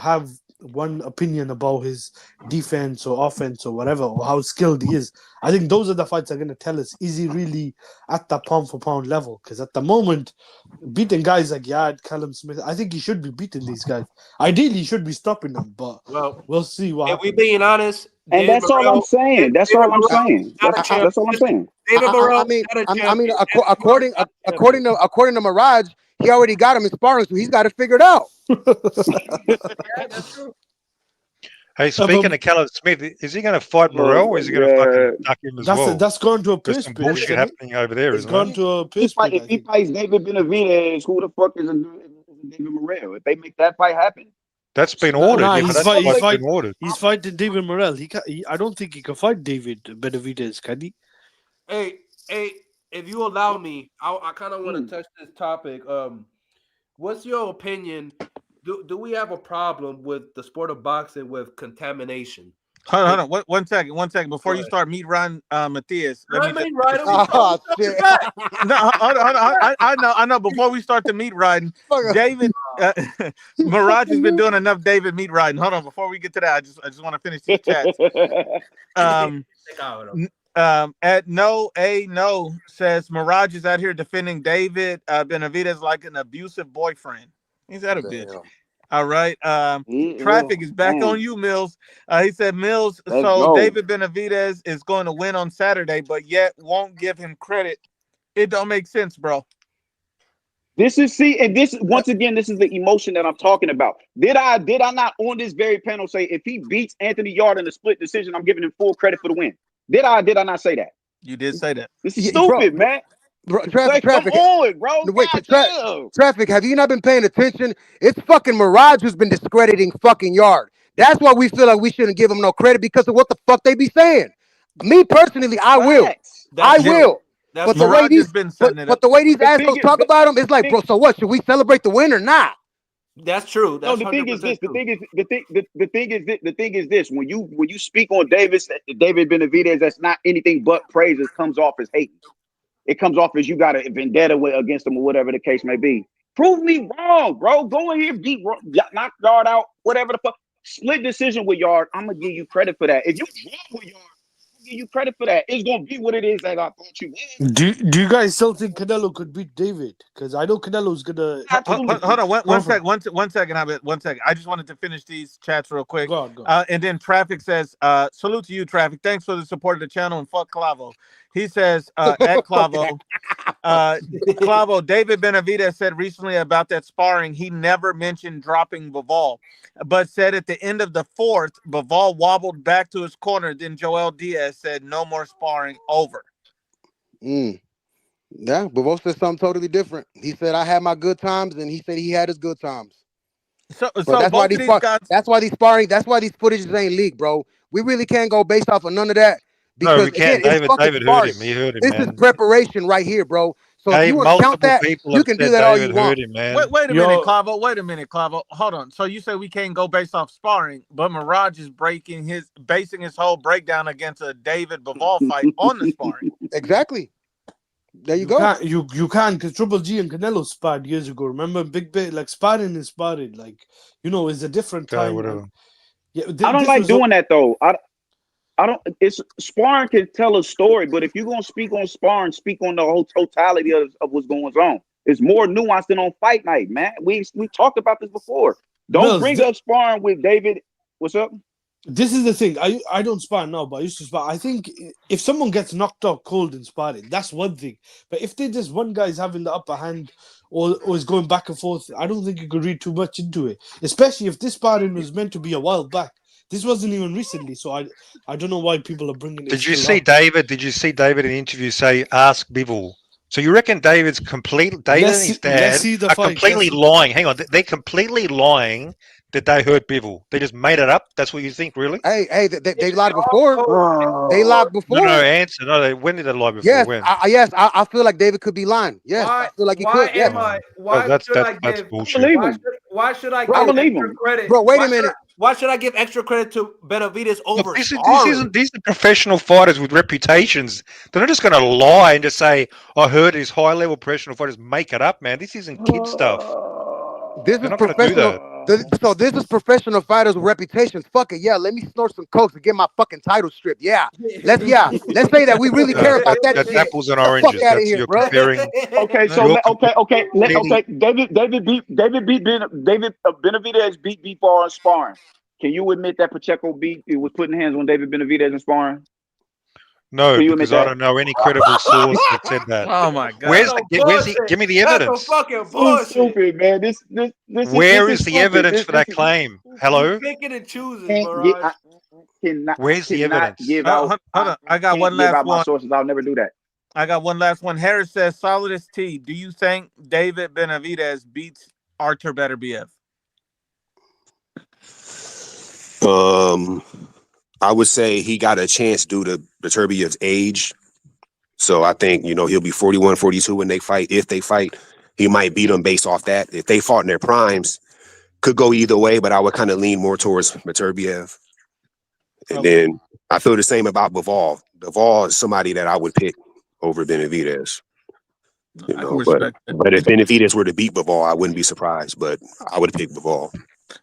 have one opinion about his defense or offense or whatever, or how skilled he is. I think those are the fights that are going to tell us, is he really at that pound for pound level? Because at the moment, beating guys like Yarde, Callum Smith, I think he should be beating these guys. Ideally, he should be stopping them, but Well, we'll see what if we happens. being honest, And David that's all I'm Morrell, saying. That's David all I'm Morrell saying. is not a champ. That's all I'm saying. David I Morrell mean, is not a I mean, champion. and according Yarde's not a according champion. to according to Mirage, he already got him in sparring, so he's got to figure it out. Yeah, that's true. Hey, speaking of Callum Smith, is he going to fight Oh Morel or my is he going to fucking god. duck him as well? That's gone to a There's piss some pit, bullshit isn't it? happening over there, It's isn't there? gone to a piss pit, If I he think. fights David Benavidez, who the fuck is David Morrell? If they make that fight happen, That's been ordered. Yeah, but He's that fight's been ordered. He's fighting David Morrell. I don't think he can fight David Benavidez, can he? Hey, if you allow me, I kind of want to touch this topic. What's your opinion? Do we have a problem with the sport of boxing with contamination? Hold on. One second. Before Go you ahead. start meat run, Matthias, let me I just. mean, right? Oh shit! No, hold on. I know. Before we start the meat riding, David Mirage has been doing enough David meat riding. Hold on, before we get to that, I just want to finish these chats. At no says Mirage is out here defending David Benavidez like an abusive boyfriend. He's that a bitch. All right. Traffic is back on you, Mills. He said, Mills, Let's so go. David Benavidez is going to win on Saturday, but yet won't give him credit. It don't make sense, bro. This is and this once again, this is the emotion that I'm talking about. Did I not on this very panel say if he beats Anthony Yarde in a split decision, I'm giving him full credit for the win? Did I not say that? You did say that. It's stupid, man. Traffic. Come on, bro. No, wait, Goddamn. Traffic. Have you not been paying attention? It's fucking Mirage who's been discrediting fucking Yarde. That's why we feel like we shouldn't give him no credit because of what the fuck they be saying. Me personally, I will. I will. But the way these, but the way these assholes talk about him, it's like, bro. So what? Should we celebrate the win or not? That's true. That's no, the thing is this. The thing is this. When you speak on David Benavidez, that's not anything but praises. Comes off as hate. It comes off as you got a vendetta against him or whatever the case may be. Prove me wrong, bro. Go in here, knock Yarde out, whatever the fuck. Split decision with Yarde. I'm gonna give you credit for that. If you draw with Yarde, I'll give you credit for that. It's gonna be what it is that I thought you would. Do you guys still think Canelo could beat David? Because I know Canelo's gonna. Hold on, one second. I just wanted to finish these chats real quick. Go on. And then Traffic says, salute to you, Traffic. Thanks for the support of the channel and fuck Clavo. He says, at Clavo, Clavo, David Benavidez said recently about that sparring, he never mentioned dropping Bivol, but said at the end of the fourth, Bivol wobbled back to his corner. Then Joel Diaz said, no more sparring, over. Yeah, Bivol said something totally different. He said, I had my good times, and he said he had his good times. So that's why these sparring, that's why these footages ain't leaked, bro. We really can't go based off of none of that. Because no, we can't. Again, David heard him. He heard him, this man. is preparation right here, bro. So if you want to count that, you can do that all you want. Him, man. Wait a minute, Clavo. Hold on. So you say we can't go based off sparring, but Mirage is basing his whole breakdown against a David Bivol fight on the sparring. Exactly. There you go. You can't because Triple G and Canelo sparred years ago. Remember, big bit like sparring is sparring. Like it's a different time. Whatever. I don't like doing that though. I don't. It's sparring can tell a story, but if you're gonna speak on sparring, speak on the whole totality of what's going on. It's more nuanced than on fight night, man. We talked about this before. Don't bring up sparring with David. What's up? This is the thing. I don't spar now, but I used to spar. I think if someone gets knocked out cold in sparring, that's one thing. But if they just one guy's having the upper hand or is going back and forth, I don't think you could read too much into it. Especially if this sparring was meant to be a while back. This wasn't even recently, so I don't know why people are bringing it. Did you see David in the interview say, ask Bivol? So you reckon David and his dad are completely lying? Hang on, they're completely lying that they hurt Bivol. They just made it up. That's what you think, really? Hey, they lied before. They lied before. No answer. No, when did they lie before? Yes, when? I feel like David could be lying. Yes, I feel like he could. Yes. That's bullshit. Why should I give extra credit? Bro, wait a minute. Why should I give extra credit to Benavidez over These are professional fighters with reputations. They're not just going to lie and just say, I heard these high-level professional fighters make it up, man. This isn't kid stuff. This is professional. So this is professional fighters with reputations. Fuck it, yeah. Let me snort some coke to get my fucking title stripped. Yeah, let's say that we really care about that. That's apples and oranges. Fuck out of here, bro. Okay, so okay. David Benavidez beat Bivol in sparring. Can you admit that Pacheco was putting hands on David Benavidez in sparring? No, because I don't know any credible source that said that. Oh my god! Give me the evidence. That's fucking bullshit, stupid, man. Where is the evidence for that claim? Hello. Picking and choosing, Mirage. Where's the evidence? Hold on. I got one last one. My sources. I'll never do that. I got one last one. Harris says, "Solid as T. Do you think David Benavidez beats Artur Beterbiev?" I would say he got a chance due to Beterbiev's age. So I think, he'll be 41, 42 when they fight. If they fight, he might beat him based off that. If they fought in their primes, could go either way, but I would kind of lean more towards Beterbiev. And then I feel the same about Bivol. Bivol is somebody that I would pick over Benavidez. But if Benavidez were to beat Bivol, I wouldn't be surprised, but I would pick Bivol.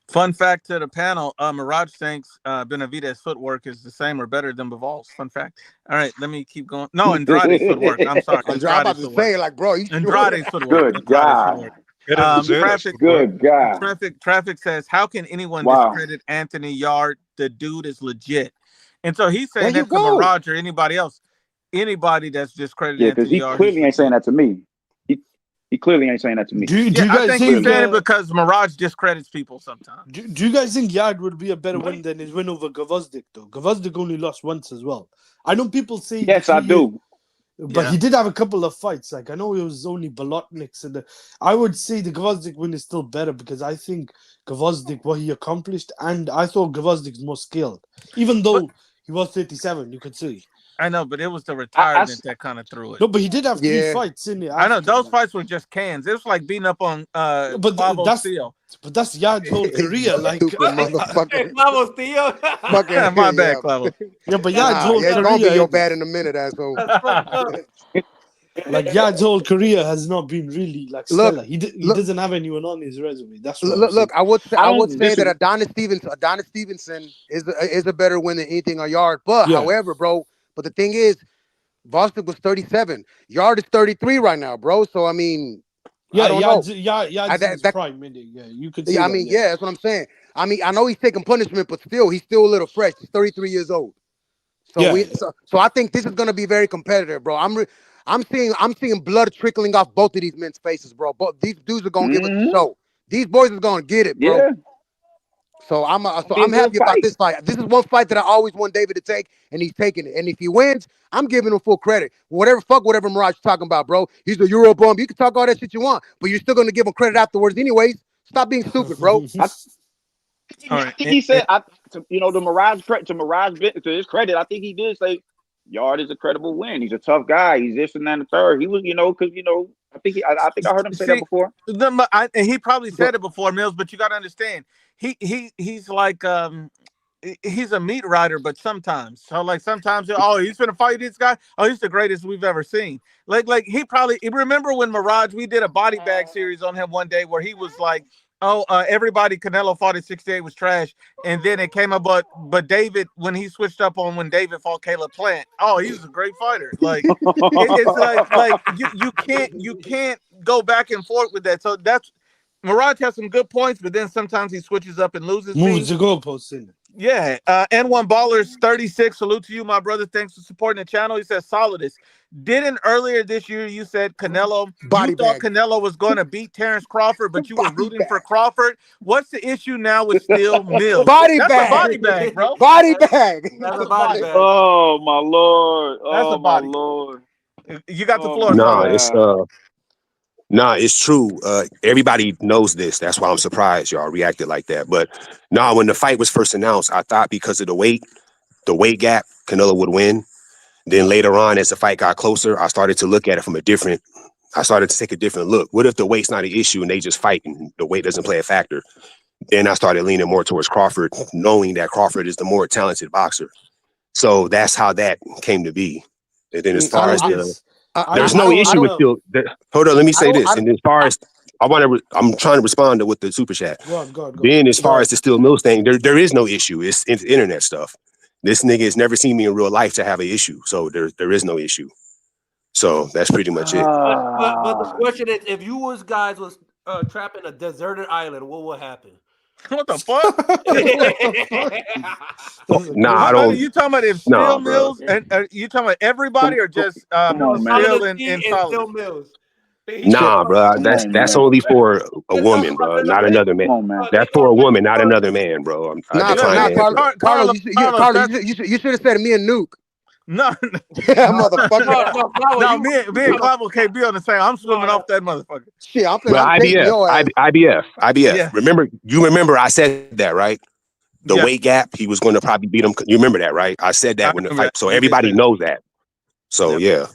Fun fact to the panel, Mirage thinks Benavidez's footwork is the same or better than Bivol's. Fun fact. All right, let me keep going. No, Andrade's footwork. I'm sorry. I'm about to say, like, bro, Andrade's footwork. Good God. Traffic says, how can anyone discredit Anthony Yarde? The dude is legit. And so he's saying that to Mirage or anybody else. Anybody that's discredited Anthony Yarde. He clearly ain't saying that to me. He clearly ain't saying that to me. Do you Yeah, I guys think he's think? saying it because Mirage discredits people sometimes. Do you guys think Yarde would be a better win than his win over Gvozdyk though? Gvozdyk only lost once as well. I know people say Yes, I do. but he did have a couple of fights. Like I know it was only Bolotniks, and I would say the Gvozdyk win is still better because I think Gvozdyk what he accomplished, and I thought Gvozdyk's more skilled, even though he was 37. You could see. I know, but it was the retirement that kind of threw it. No, but he did have 3 fights in it. I know those fights were just cans. It was like beating up on Clavo Steel. But that's Yarde's whole career. Like Stupid motherfucker. Clavo Steel. Fucking My bad, Clavo. Yeah, but Yarde's whole it's career. gonna be your bad in a minute, asshole. Like Yarde's whole career has not been really like stellar. He doesn't have anyone on his resume. That's what look. I would say that listen. Adonis Stevenson is a better win than anything on Yarde. But however, bro. But the thing is, Boston was 37. Yarde is 33 right now, bro. So I mean, I don't know. Yarde's in his prime, yeah, you could see. I mean, that's what I'm saying. I mean, I know he's taking punishment, but still, he's still a little fresh. He's 33 years old. So I think this is gonna be very competitive, bro. I'm seeing blood trickling off both of these men's faces, bro. Both these dudes are gonna give us a show. These boys are gonna get it, bro. Yeah. So I'm happy about this fight. This is one fight that I always want David to take, and he's taking it. And if he wins, I'm giving him full credit. Whatever Mirage talking about, bro. He's a Euro bum. You can talk all that shit you want, but you're still gonna give him credit afterwards, anyways. Stop being stupid, bro. I think he said, to Mirage to his credit, I think he did say Yarde is a credible win. He's a tough guy. He's this and that and the third. He was, because I think I heard him say that before. He probably said it before, Mills, but you got to understand, he's like he's a meat rider, but sometimes he's gonna fight this guy. Oh, he's the greatest we've ever seen. Like he probably remember when Mirage, we did a body bag series on him one day where he was like, everybody Canelo fought at 68 was trash, and then it came up, but David, when he switched up on when David fought Caleb Plant, he's a great fighter. Like it's like you can't go back and forth with that. So that's Mirage has some good points, but then sometimes he switches up and loses. Moves the goalposts in it. Yeah, N1 Ballers 36. Salute to you, my brother. Thanks for supporting the channel. He says Solidus. Didn't earlier this year you said Canelo? You thought Canelo was going to beat Terrence Crawford, but you were rooting for Crawford. What's the issue now with Steel Mills? That's a body bag, bro. Body bag. That's a body bag. Oh my lord. That's a body. My lord. You got the floor. It's true. Everybody knows this. That's why I'm surprised y'all reacted like that. But when the fight was first announced, I thought because of the weight gap, Canelo would win. Then later on, as the fight got closer, I started to look at it I started to take a different look. What if the weight's not an issue and they just fight and the weight doesn't play a factor? Then I started leaning more towards Crawford, knowing that Crawford is the more talented boxer. So that's how that came to be. And then as far as there's no issue with still. Hold on, let me say this. And as far as I'm trying to respond to with the super chat. Go then as far as the Steel Mills thing, there is no issue. It's internet stuff. This nigga has never seen me in real life to have an issue, so there is no issue. So that's pretty much it. But the question is, if you guys was trapped in a deserted island, what would happen? What the fuck? I don't. You talking about if Steel Mills and you talking about everybody or just Steel and Solid? Mills. Bro. That's only for a woman, bro, not another man. That's for a woman, not another man, bro. Carlos, you should have said me and Nuke. No, motherfucker. No, me and Clavo can't be on the same. I'm swimming off that motherfucker. Shit, I'm IBF. Yeah. Remember I said that, right? The weight gap, he was going to probably beat him. You remember that, right? I said that when the fight. So everybody knows that. So yeah.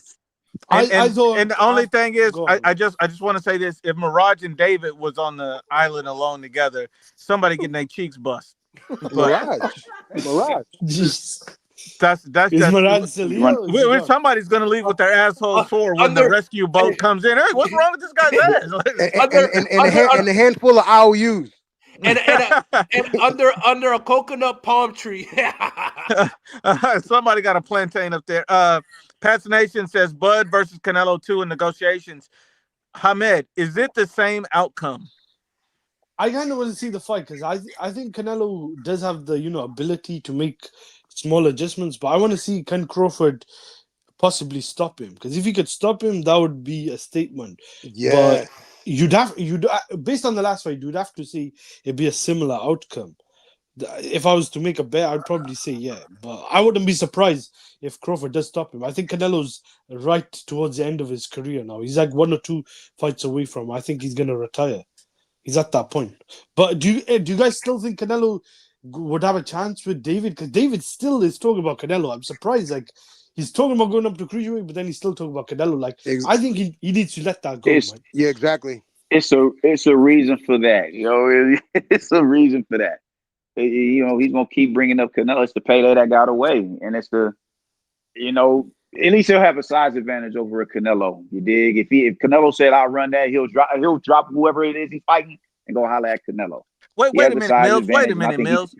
And the only thing is, I just want to say this: if Mirage and David was on the island alone together, somebody getting their cheeks bust. Mirage. That's somebody's gonna leave with their asshole sore when the rescue boat comes in. Hey, what's wrong with this guy's ass? and a handful of IOUs. And under a coconut palm tree. Somebody got a plantain up there. Pat's Nation says Bud versus Canelo 2 in negotiations. Hamed, is it the same outcome? I kind of want to see the fight because I think Canelo does have the ability to make small adjustments, but I want to see can Crawford possibly stop him. Because if he could stop him, that would be a statement. Yeah. But you'd based on the last fight, you'd have to say it'd be a similar outcome. If I was to make a bet, I'd probably say yeah, but I wouldn't be surprised if Crawford does stop him. I think Canelo's right towards the end of his career now. He's like 1 or 2 fights away from. I think he's gonna retire. He's at that point. But do you guys still think Canelo would have a chance with David? Because David still is talking about Canelo. I'm surprised. Like he's talking about going up to cruiserweight, but then he's still talking about Canelo. Like I think he needs to let that go, man. Yeah, exactly. It's a reason for that. It's a reason for that. He's gonna keep bringing up Canelo. It's the payday that got away, and it's the, at least he'll have a size advantage over a Canelo. You dig? If Canelo said I'll run that, he'll drop whoever it is he's fighting and go holler at Canelo. Wait a minute, Mills. Wait a minute, Mills.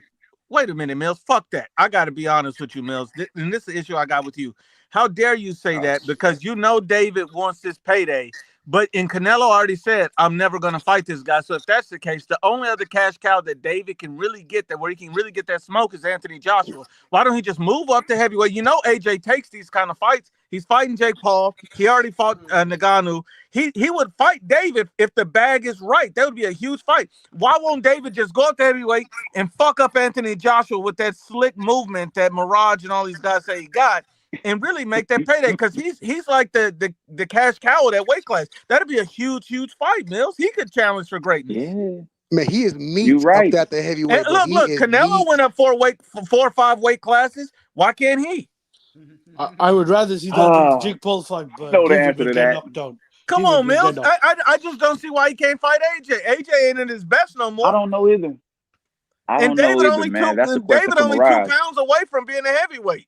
Wait a minute, Mills. Fuck that. I got to be honest with you, Mills. And this is the issue I got with you. How dare you say that? Because David wants this payday. But Canelo already said, I'm never going to fight this guy. So if that's the case, the only other cash cow that David can really get where he can really get that smoke is Anthony Joshua. Why don't he just move up to heavyweight? AJ takes these kind of fights. He's fighting Jake Paul. He already fought Ngannou. He would fight David if the bag is right. That would be a huge fight. Why won't David just go up to heavyweight and fuck up Anthony Joshua with that slick movement that Mirage and all these guys say he got? And really make that payday, because he's like the cash cow of that weight class. That'd be a huge fight, Mills. He could challenge for greatness. Yeah. Man, he is meat You're right. up at the heavyweight. And look, Canelo went up 4 or 5 weight classes. Why can't he? I would rather see that than the Jake Paul fight, but know the David answer would to get that. knocked down. Come on, Mills. I just don't see why he can't fight AJ. AJ ain't in his best no more. I don't know either. And David only man. That's the question David for only Mirage. 2 pounds away from being a heavyweight.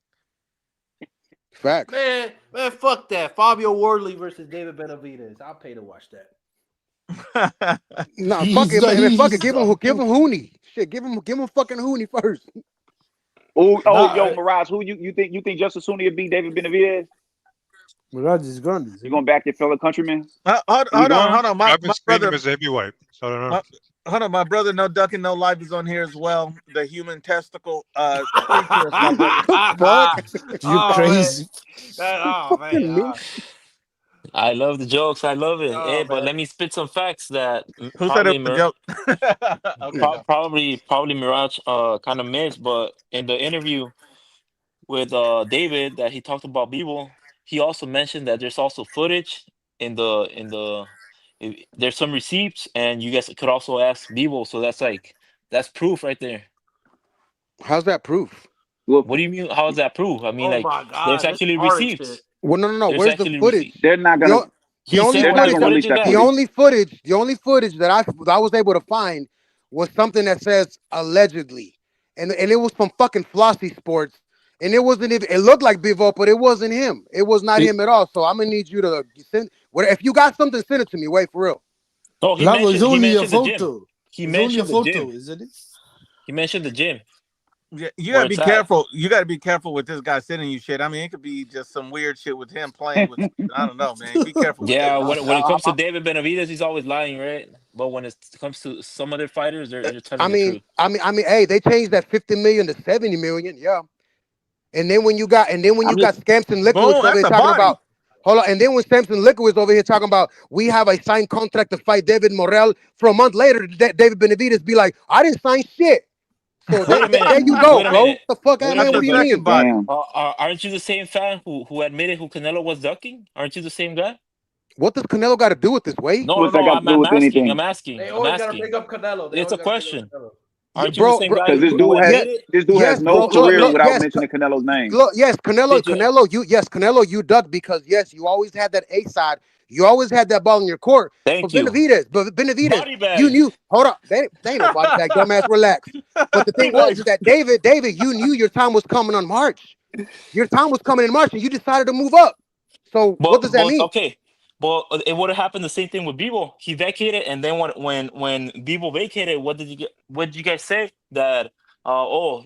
Facts. Man, fuck that. Fabio Wardley versus David Benavidez. I'll pay to watch that. Nah, fuck it, man. Fuck it. Give him Haney. Shit, give him fucking Haney first. Yo, Mirage, who you think Justice Haney will beat David Benavidez? Mirage is gone. You gonna back your fellow countryman? Hold on. My brother is heavyweight, so I don't know. Hold on, my brother, No Ducking, No Life is on here as well. The human testicle creature is my brother. Fuck. You crazy. Man. I love the jokes. I love it. Oh, but let me spit some facts that Who said it was a joke? Okay. Probably Mirage kind of missed, but in the interview with David that he talked about Bebo, he also mentioned that there's also footage in the there's some receipts, and you guys could also ask Bebo. So that's proof right there. How's that proof? What do you mean? How is that proof? I mean, my God, there's actually receipts. Well, no. There's Where's the footage? They're not gonna. The only footage that I was able to find was something that says allegedly, and it was from fucking Flossy Sports, and it wasn't even. It looked like Bivol, but it wasn't him. It was not him at all. So I'm gonna need you to send. If you got something, send it to me. Wait, for real. Oh, he mentioned the gym. He mentioned the gym. Isn't it? He mentioned the gym. Yeah, you gotta be careful. You gotta be careful with this guy sending you shit. I mean, it could be just some weird shit with him playing with. I don't know, man. Be careful. Yeah, when it comes to David Benavidez, he's always lying, right? But when it comes to some other fighters, they're telling the truth. I mean, hey, they changed that 50 million to 70 million, yeah. And then when you got Scampson Liquid over here talking about, hold on, and then when Samson Liquid was over here talking about, we have a signed contract to fight David Morrell, for a month later, David Benavidez be like, I didn't sign shit. So there you go, bro. The fuck out, man? What do you mean? Aren't you the same fan who admitted who Canelo was ducking? Aren't you the same guy? What does Canelo got to do with this, Wade? No, I'm asking. They always gotta bring up Canelo. It's a question. Aren't you the same guy? Because this dude has no career without mentioning Canelo's name. Look, yes, Canelo, you ducked because yes, you always had that A side. You always had that ball in your court. Thank you. Benavidez, you knew. Hold up, they ain't no body bag, dumbass. Relax. But the thing was that David, you knew your time was coming on March. Your time was coming in March, and you decided to move up. So what does that mean? Okay, well, it would have happened the same thing with Bebo. He vacated, and then when Bebo vacated, what did you guys say? That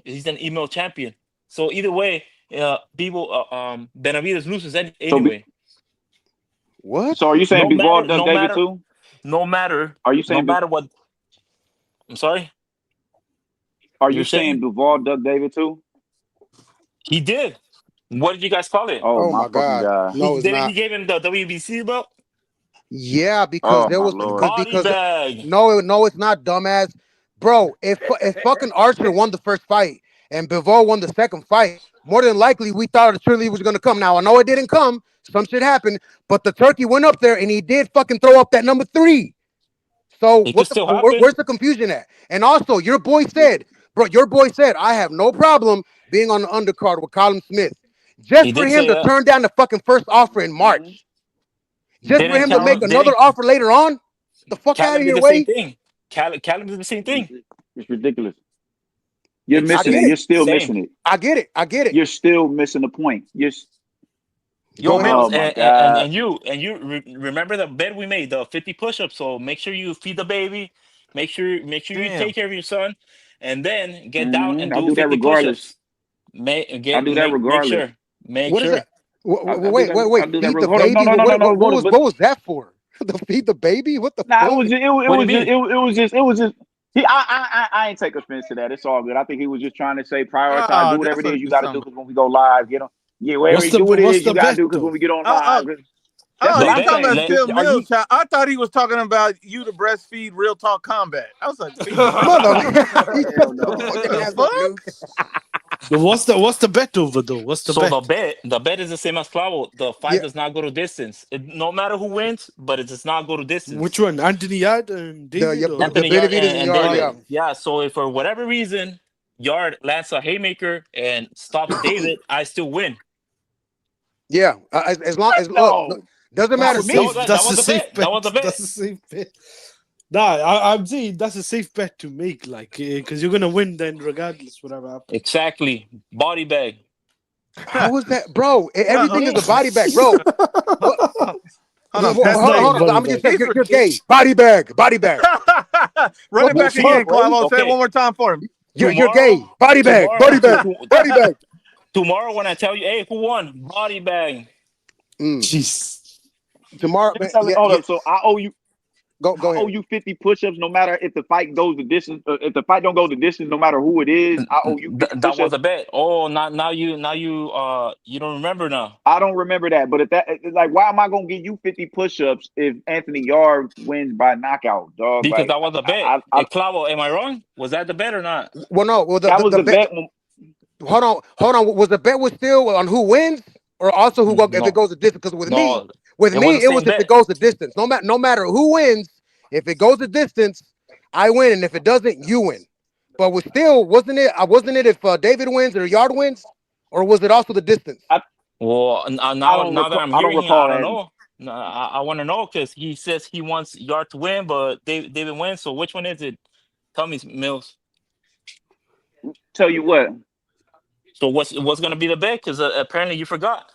he's an email champion. So either way, Bebo Benavidez loses anyway. What? So are you saying Bivol does David too? No matter. Are you saying no matter what? I'm sorry. Are you saying Bivol dug David too? He did. What did you guys call it? Oh Oh my my fucking God. god. No, it's He not. gave him the WBC belt. Yeah, because Oh there my was lord. Body because bag. no, it's not, dumbass, bro. If fucking Archer won the first fight and Bivol won the second fight, more than likely we thought the Trinity was gonna come. Now I know it didn't come. Some shit happened, but the turkey went up there and he did fucking throw up that number 3. So It could still happen. where's the confusion at? And also, your boy said, bro, your boy said I have no problem being on the undercard with Colin Smith, He just for did him say to that. turn down the fucking first offer in Mhm. March, just for him to make another Didn't offer later on. The fuck out Callum of did here, the same Wade. thing. Callum did the same thing. It's ridiculous. You're It's I missing get it. it. You're still same. missing it. I get it. I get it. You're still missing the point. Yo, Go ahead. Oh Mills, my god. and you remember the bet we made, the 50 push-ups. So make sure you feed the baby, make sure you take Damn. care of your son, and then get down and Mm-hmm. I'll do do that 50 regardless. push-ups. I'll do that regardless. Make What is sure. that? I do that. I'll Wait. do that. Feed the Hold on. No, baby. no, no, no, no. Hold on. But What was that for? To feed the baby? What the nah, it fuck? was just, it, What do you was just, mean? it was just. I ain't take offense to that. It's all good. I think he was just trying to say prioritize, do Oh, whatever that's it is what you it's got to do something. because when we go live, whatever you do what it what's is you the got to bet do because when though? we get on Oh, oh, live, that's oh, what The he's I'm bet. talking about saying. Still Are Mills. you? I thought he was talking about you to breastfeed Real Talk Combat. I was like, feed the baby. Mother, he Hell shut your no. fucking The ass up, Mills. fuck? What's the bet over though? What's the So bet? the bet is the same as Clavo. The fight Yeah, does not go to distance. No matter who wins, but it does not go to Which distance. one? Anthony Yarde and David the Anthony or Yard Benavidez and and Yarde, David. yeah. oh Yeah. So if for whatever reason Yard lands a haymaker and stops David, I still win. Yeah. As long as look, No. doesn't that's Not matter. a with No, me. safe that that's was a the safe bet. That was bet. the bet. That's a safe bet. Nah, I'm saying that's a safe bet to make, like, because you're gonna win then, regardless, whatever happens. Exactly. Body bag. How is that, bro? Uh, Everything is a body bag, bro. What? Hold on, That's pass it not a Hold on. body I'm just bag. saying, He's you're gay. Body bag. Body bag. Run What it the We'll back see fuck? again, it, Wade. Clavo. Say it one Okay. more time for him. You're gay. Tomorrow, Body bag. tomorrow, Body bag. Body bag. tomorrow when I tell you, hey, who won? Body bag. Mm. Jeez. Tomorrow, You're man. telling, Yeah, hold yeah. up. So I owe you. Go I owe ahead. you 50 push-ups, no matter if the fight goes the distance. If the fight don't go the distance, no matter who it is, I owe you 50 That was push-ups. a bet. Oh, now you don't remember now I don't remember that, but if that, like, why am I gonna give you 50 push-ups if Anthony Yard wins by knockout, dog? because Like, that was a bet. I Clavo, am I wrong? Was that the bet or not? Well, no. Well, that was the the bet. bet. Hold on. Was the bet was still on who wins, or also who go if it No, goes the distance? Because no, with it was me, the it was same if it bet. goes the distance. No matter who wins, if it goes the distance, I win, and if it doesn't, you win. But was still wasn't it? Wasn't it if David wins or Yard wins, or was it also the distance? Well, I now don't that recall. I'm I don't hearing it, I recall don't that. know. No, I want to know because he says he wants Yard to win, but David wins. So which one is it? Tell me, Mills. Tell you what. So what's gonna be the bet? Because apparently you forgot.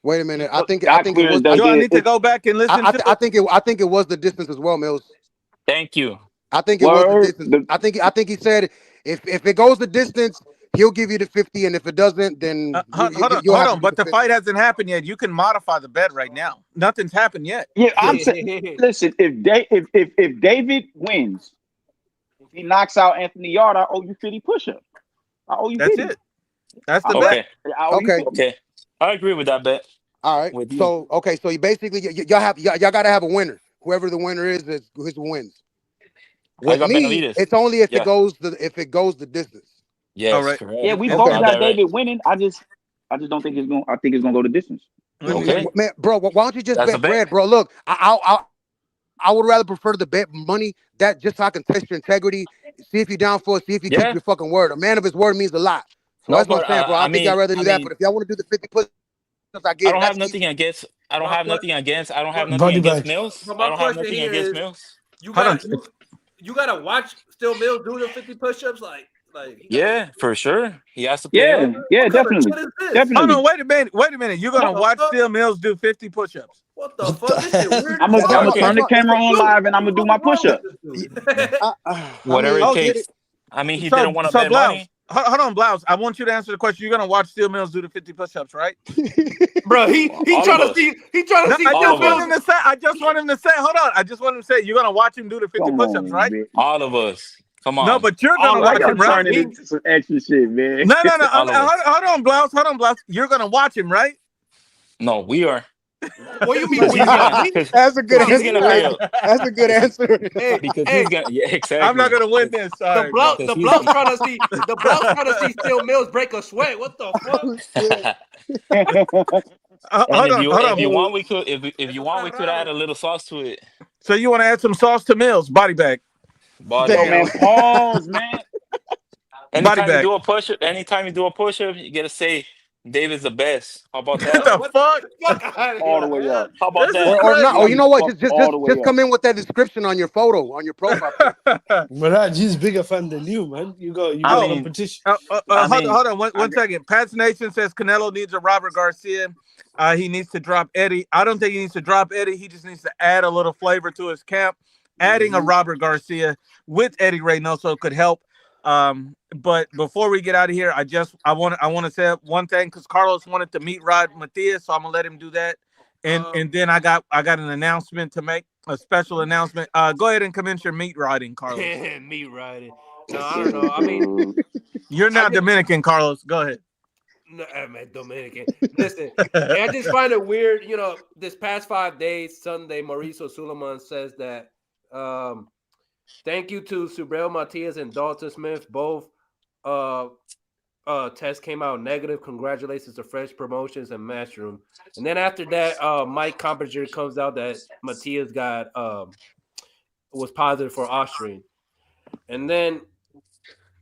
Wait a minute. I I think it clear was. as day. Do I need to It go back and listen to it? I think it was the distance as well, Mills. Thank you. I think it was the word. distance. I think he said if it goes the distance, he'll give you the 50, and if it doesn't, then you'll Hold have to on. do But the the 50. fight hasn't happened yet. You can modify the bet right now. Nothing's happened yet. Yeah, I'm saying. Yeah. Listen, if David wins, if he knocks out Anthony Yard, I owe you 50 push-ups. I owe you That's 50. it. That's the I'm bet. Okay. I owe you Okay. 50. Okay. I agree with that bet All right. with you. So okay. So you basically y'all got to have a winner. Whoever the winner is who wins. I With got me, Benavidez. it's only if Yeah. it goes the distance. All Yes, right. Yeah, correct. we And both Okay. Got got that right. David winning. I just don't think it's going. I think it's going to go the distance. let me Okay. Man, bro, why don't you just That's a bet bet. bread, bro? Look, I would rather prefer to bet money that just so I can test your integrity, see if you're down for it, see if you keep Yeah. your fucking word. A man of his word means a lot. So No, that's what I'm but saying, bro. I think I'd rather do that. But if y'all want to do the 50 push, I I get it. don't have That's nothing easy. against. My que- I don't have nothing Body against bag. Mills. but I my don't have question nothing here against is, Mills. you hold gotta on. you gotta watch Still Mills do the 50 push-ups, like he gotta. Yeah, for sure. He has to pay Yeah, up. yeah, What kind of definitely, shit is this? Hold on. definitely. Wait a minute. Wait a minute. You're What gonna the watch fuck? Steel Mills do 50 push-ups. What the What the fuck? This shit hell? weird as That's I'm fuck. gonna that's turn Okay. the what it's camera what on Dude, live and I'm what gonna the do fuck my is wrong with push-ups. this dude? I Whatever mean, it I Oh, get it. takes. I mean, he didn't so want to so bet Blouse. money. Hold on, Blouse. I want you to answer the question. You're gonna watch Steel Mills do the 50 push-ups, right? Bro, he All of trying to us. see No, I All Still just of want Mills. him us. to say. I just want him to say. Hold on. I just want him to say. You're gonna watch him do the 50 Come push-ups, on, right? bitch. All of us. Come on. No, but you're Oh, gonna why watch y'all him, right? turning into some extra shit, man? No, no, no. All the way. Hold on, Blouse. Hold on, Blouse. You're gonna watch him, right? No, we are. What you mean Because we he's are? gonna, We That's a good because he's answer. gonna fail. That's a good answer. hey Because hey he's gonna, yeah, I'm not exactly. gonna win this. Sorry, bro. Because the he's. blouse trying to see Steel Mills break a sweat. What the fuck? Oh, shit. And Hold if you on. want, we could if you want, we could add a little sauce to it. So you want to add some sauce to Mills body bag? Body Yo, bag. man, pause, man. Body Anytime you bag. do a push up, you gotta say David's the best. How about What that? the fuck? Fuck out of All the here, way man. up. How about This is that? Or not. Or you crazy. know what? Fuck all the way Just up. come in with that description on your photo, on your profile pic. Mirage, he's bigger fan than you, man. You I got Oh, mean, competition. I hold mean, on one second. Pat's Nation says Canelo needs a Robert Garcia. He needs to drop Eddie. I don't think he needs to drop Eddie. He just needs to add a little flavor to his camp. Adding a Robert Garcia with Eddie Reynoso could help. But before we get out of here, I want to say one thing because Carlos wanted to meet Rod Matias, so I'm gonna let him do that. And then I got an announcement to make, a special announcement. Go ahead and commence your meat riding, Carlos. Meat riding. No, I don't know. I mean, You're not Dominican, Carlos. Go ahead. no, man, Dominican. Listen, I just find it weird. You know, this past 5 days, Sunday, Mauricio Suleiman says that thank you to Subriel Matias and Dalton Smith. Both tests came out negative. Congratulations to Fresh Promotions and Matchroom. And then after that, Mike Compinger comes out that Matias got was positive for Austrian. And then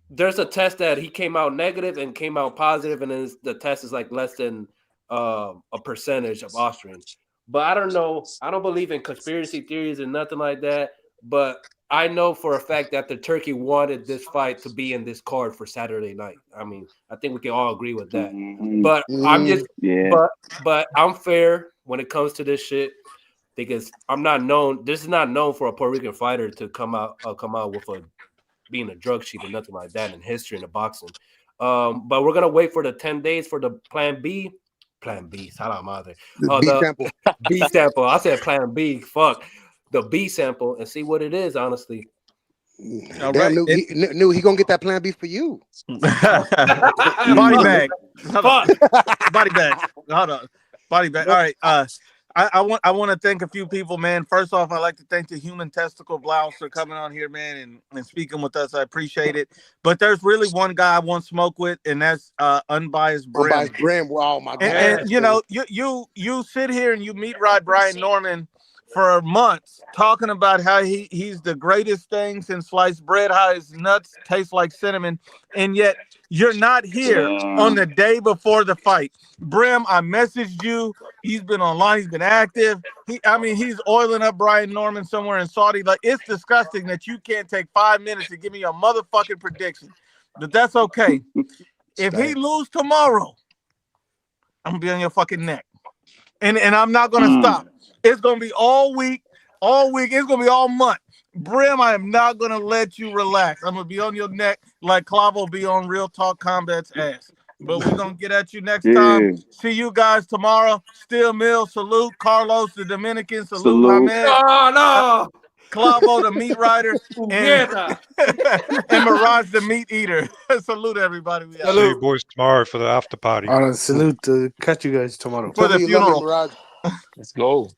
there's a test that he came out negative and came out positive, and then the test is like less than a percentage of Austrian. But I don't know. I don't believe in conspiracy theories and nothing like that. But I know for a fact that the Turkey wanted this fight to be in this card for Saturday night. I mean, I think we can all agree with that. But I'm just, but I'm fair when it comes to this shit because I'm not known. This is not known for a Puerto Rican fighter to come out with being a drug cheat or nothing like that in history in the boxing. But we're gonna wait for the 10 days for the Plan B. Plan B, salam madre. B sample. B sample. I said Plan B. Fuck the B sample and see what it is. Honestly, Damn, knew he gonna get that Plan B for you. Body bag. Body bag. Hold on. Body bag. All right. I want to thank a few people, man. First off, I'd like to thank the Human Testicle Blouse for coming on here, man, and speaking with us. I appreciate it. But there's really one guy I want smoke with, and that's Unbiased Brim. Unbiased Brim. Oh my God. And you know, you sit here and you meet Rod Brian Norman for months talking about how he's the greatest thing since sliced bread, how his nuts taste like cinnamon, and yet you're not here on the day before the fight. Brim, I messaged you. He's been online. He's been active. He's oiling up Brian Norman somewhere in Saudi. Like, it's disgusting that you can't take 5 minutes to give me a motherfucking prediction. But that's okay. If he lose tomorrow, I'm gonna be on your fucking neck. And I'm not gonna stop. It's gonna be all week. It's gonna be all month. Brim, I am not gonna let you relax. I'm gonna be on your neck like Clavo be on Real Talk Combat's ass. But we're gonna get at you next time. See you guys tomorrow. Steel Mill, salute. Carlos the Dominican, salute. My man. No. Clavo the meat rider, and Mirage the meat eater. Salute everybody. We See you boys tomorrow for the after party. All right, salute. Catch you guys tomorrow. For the funeral. Let's go.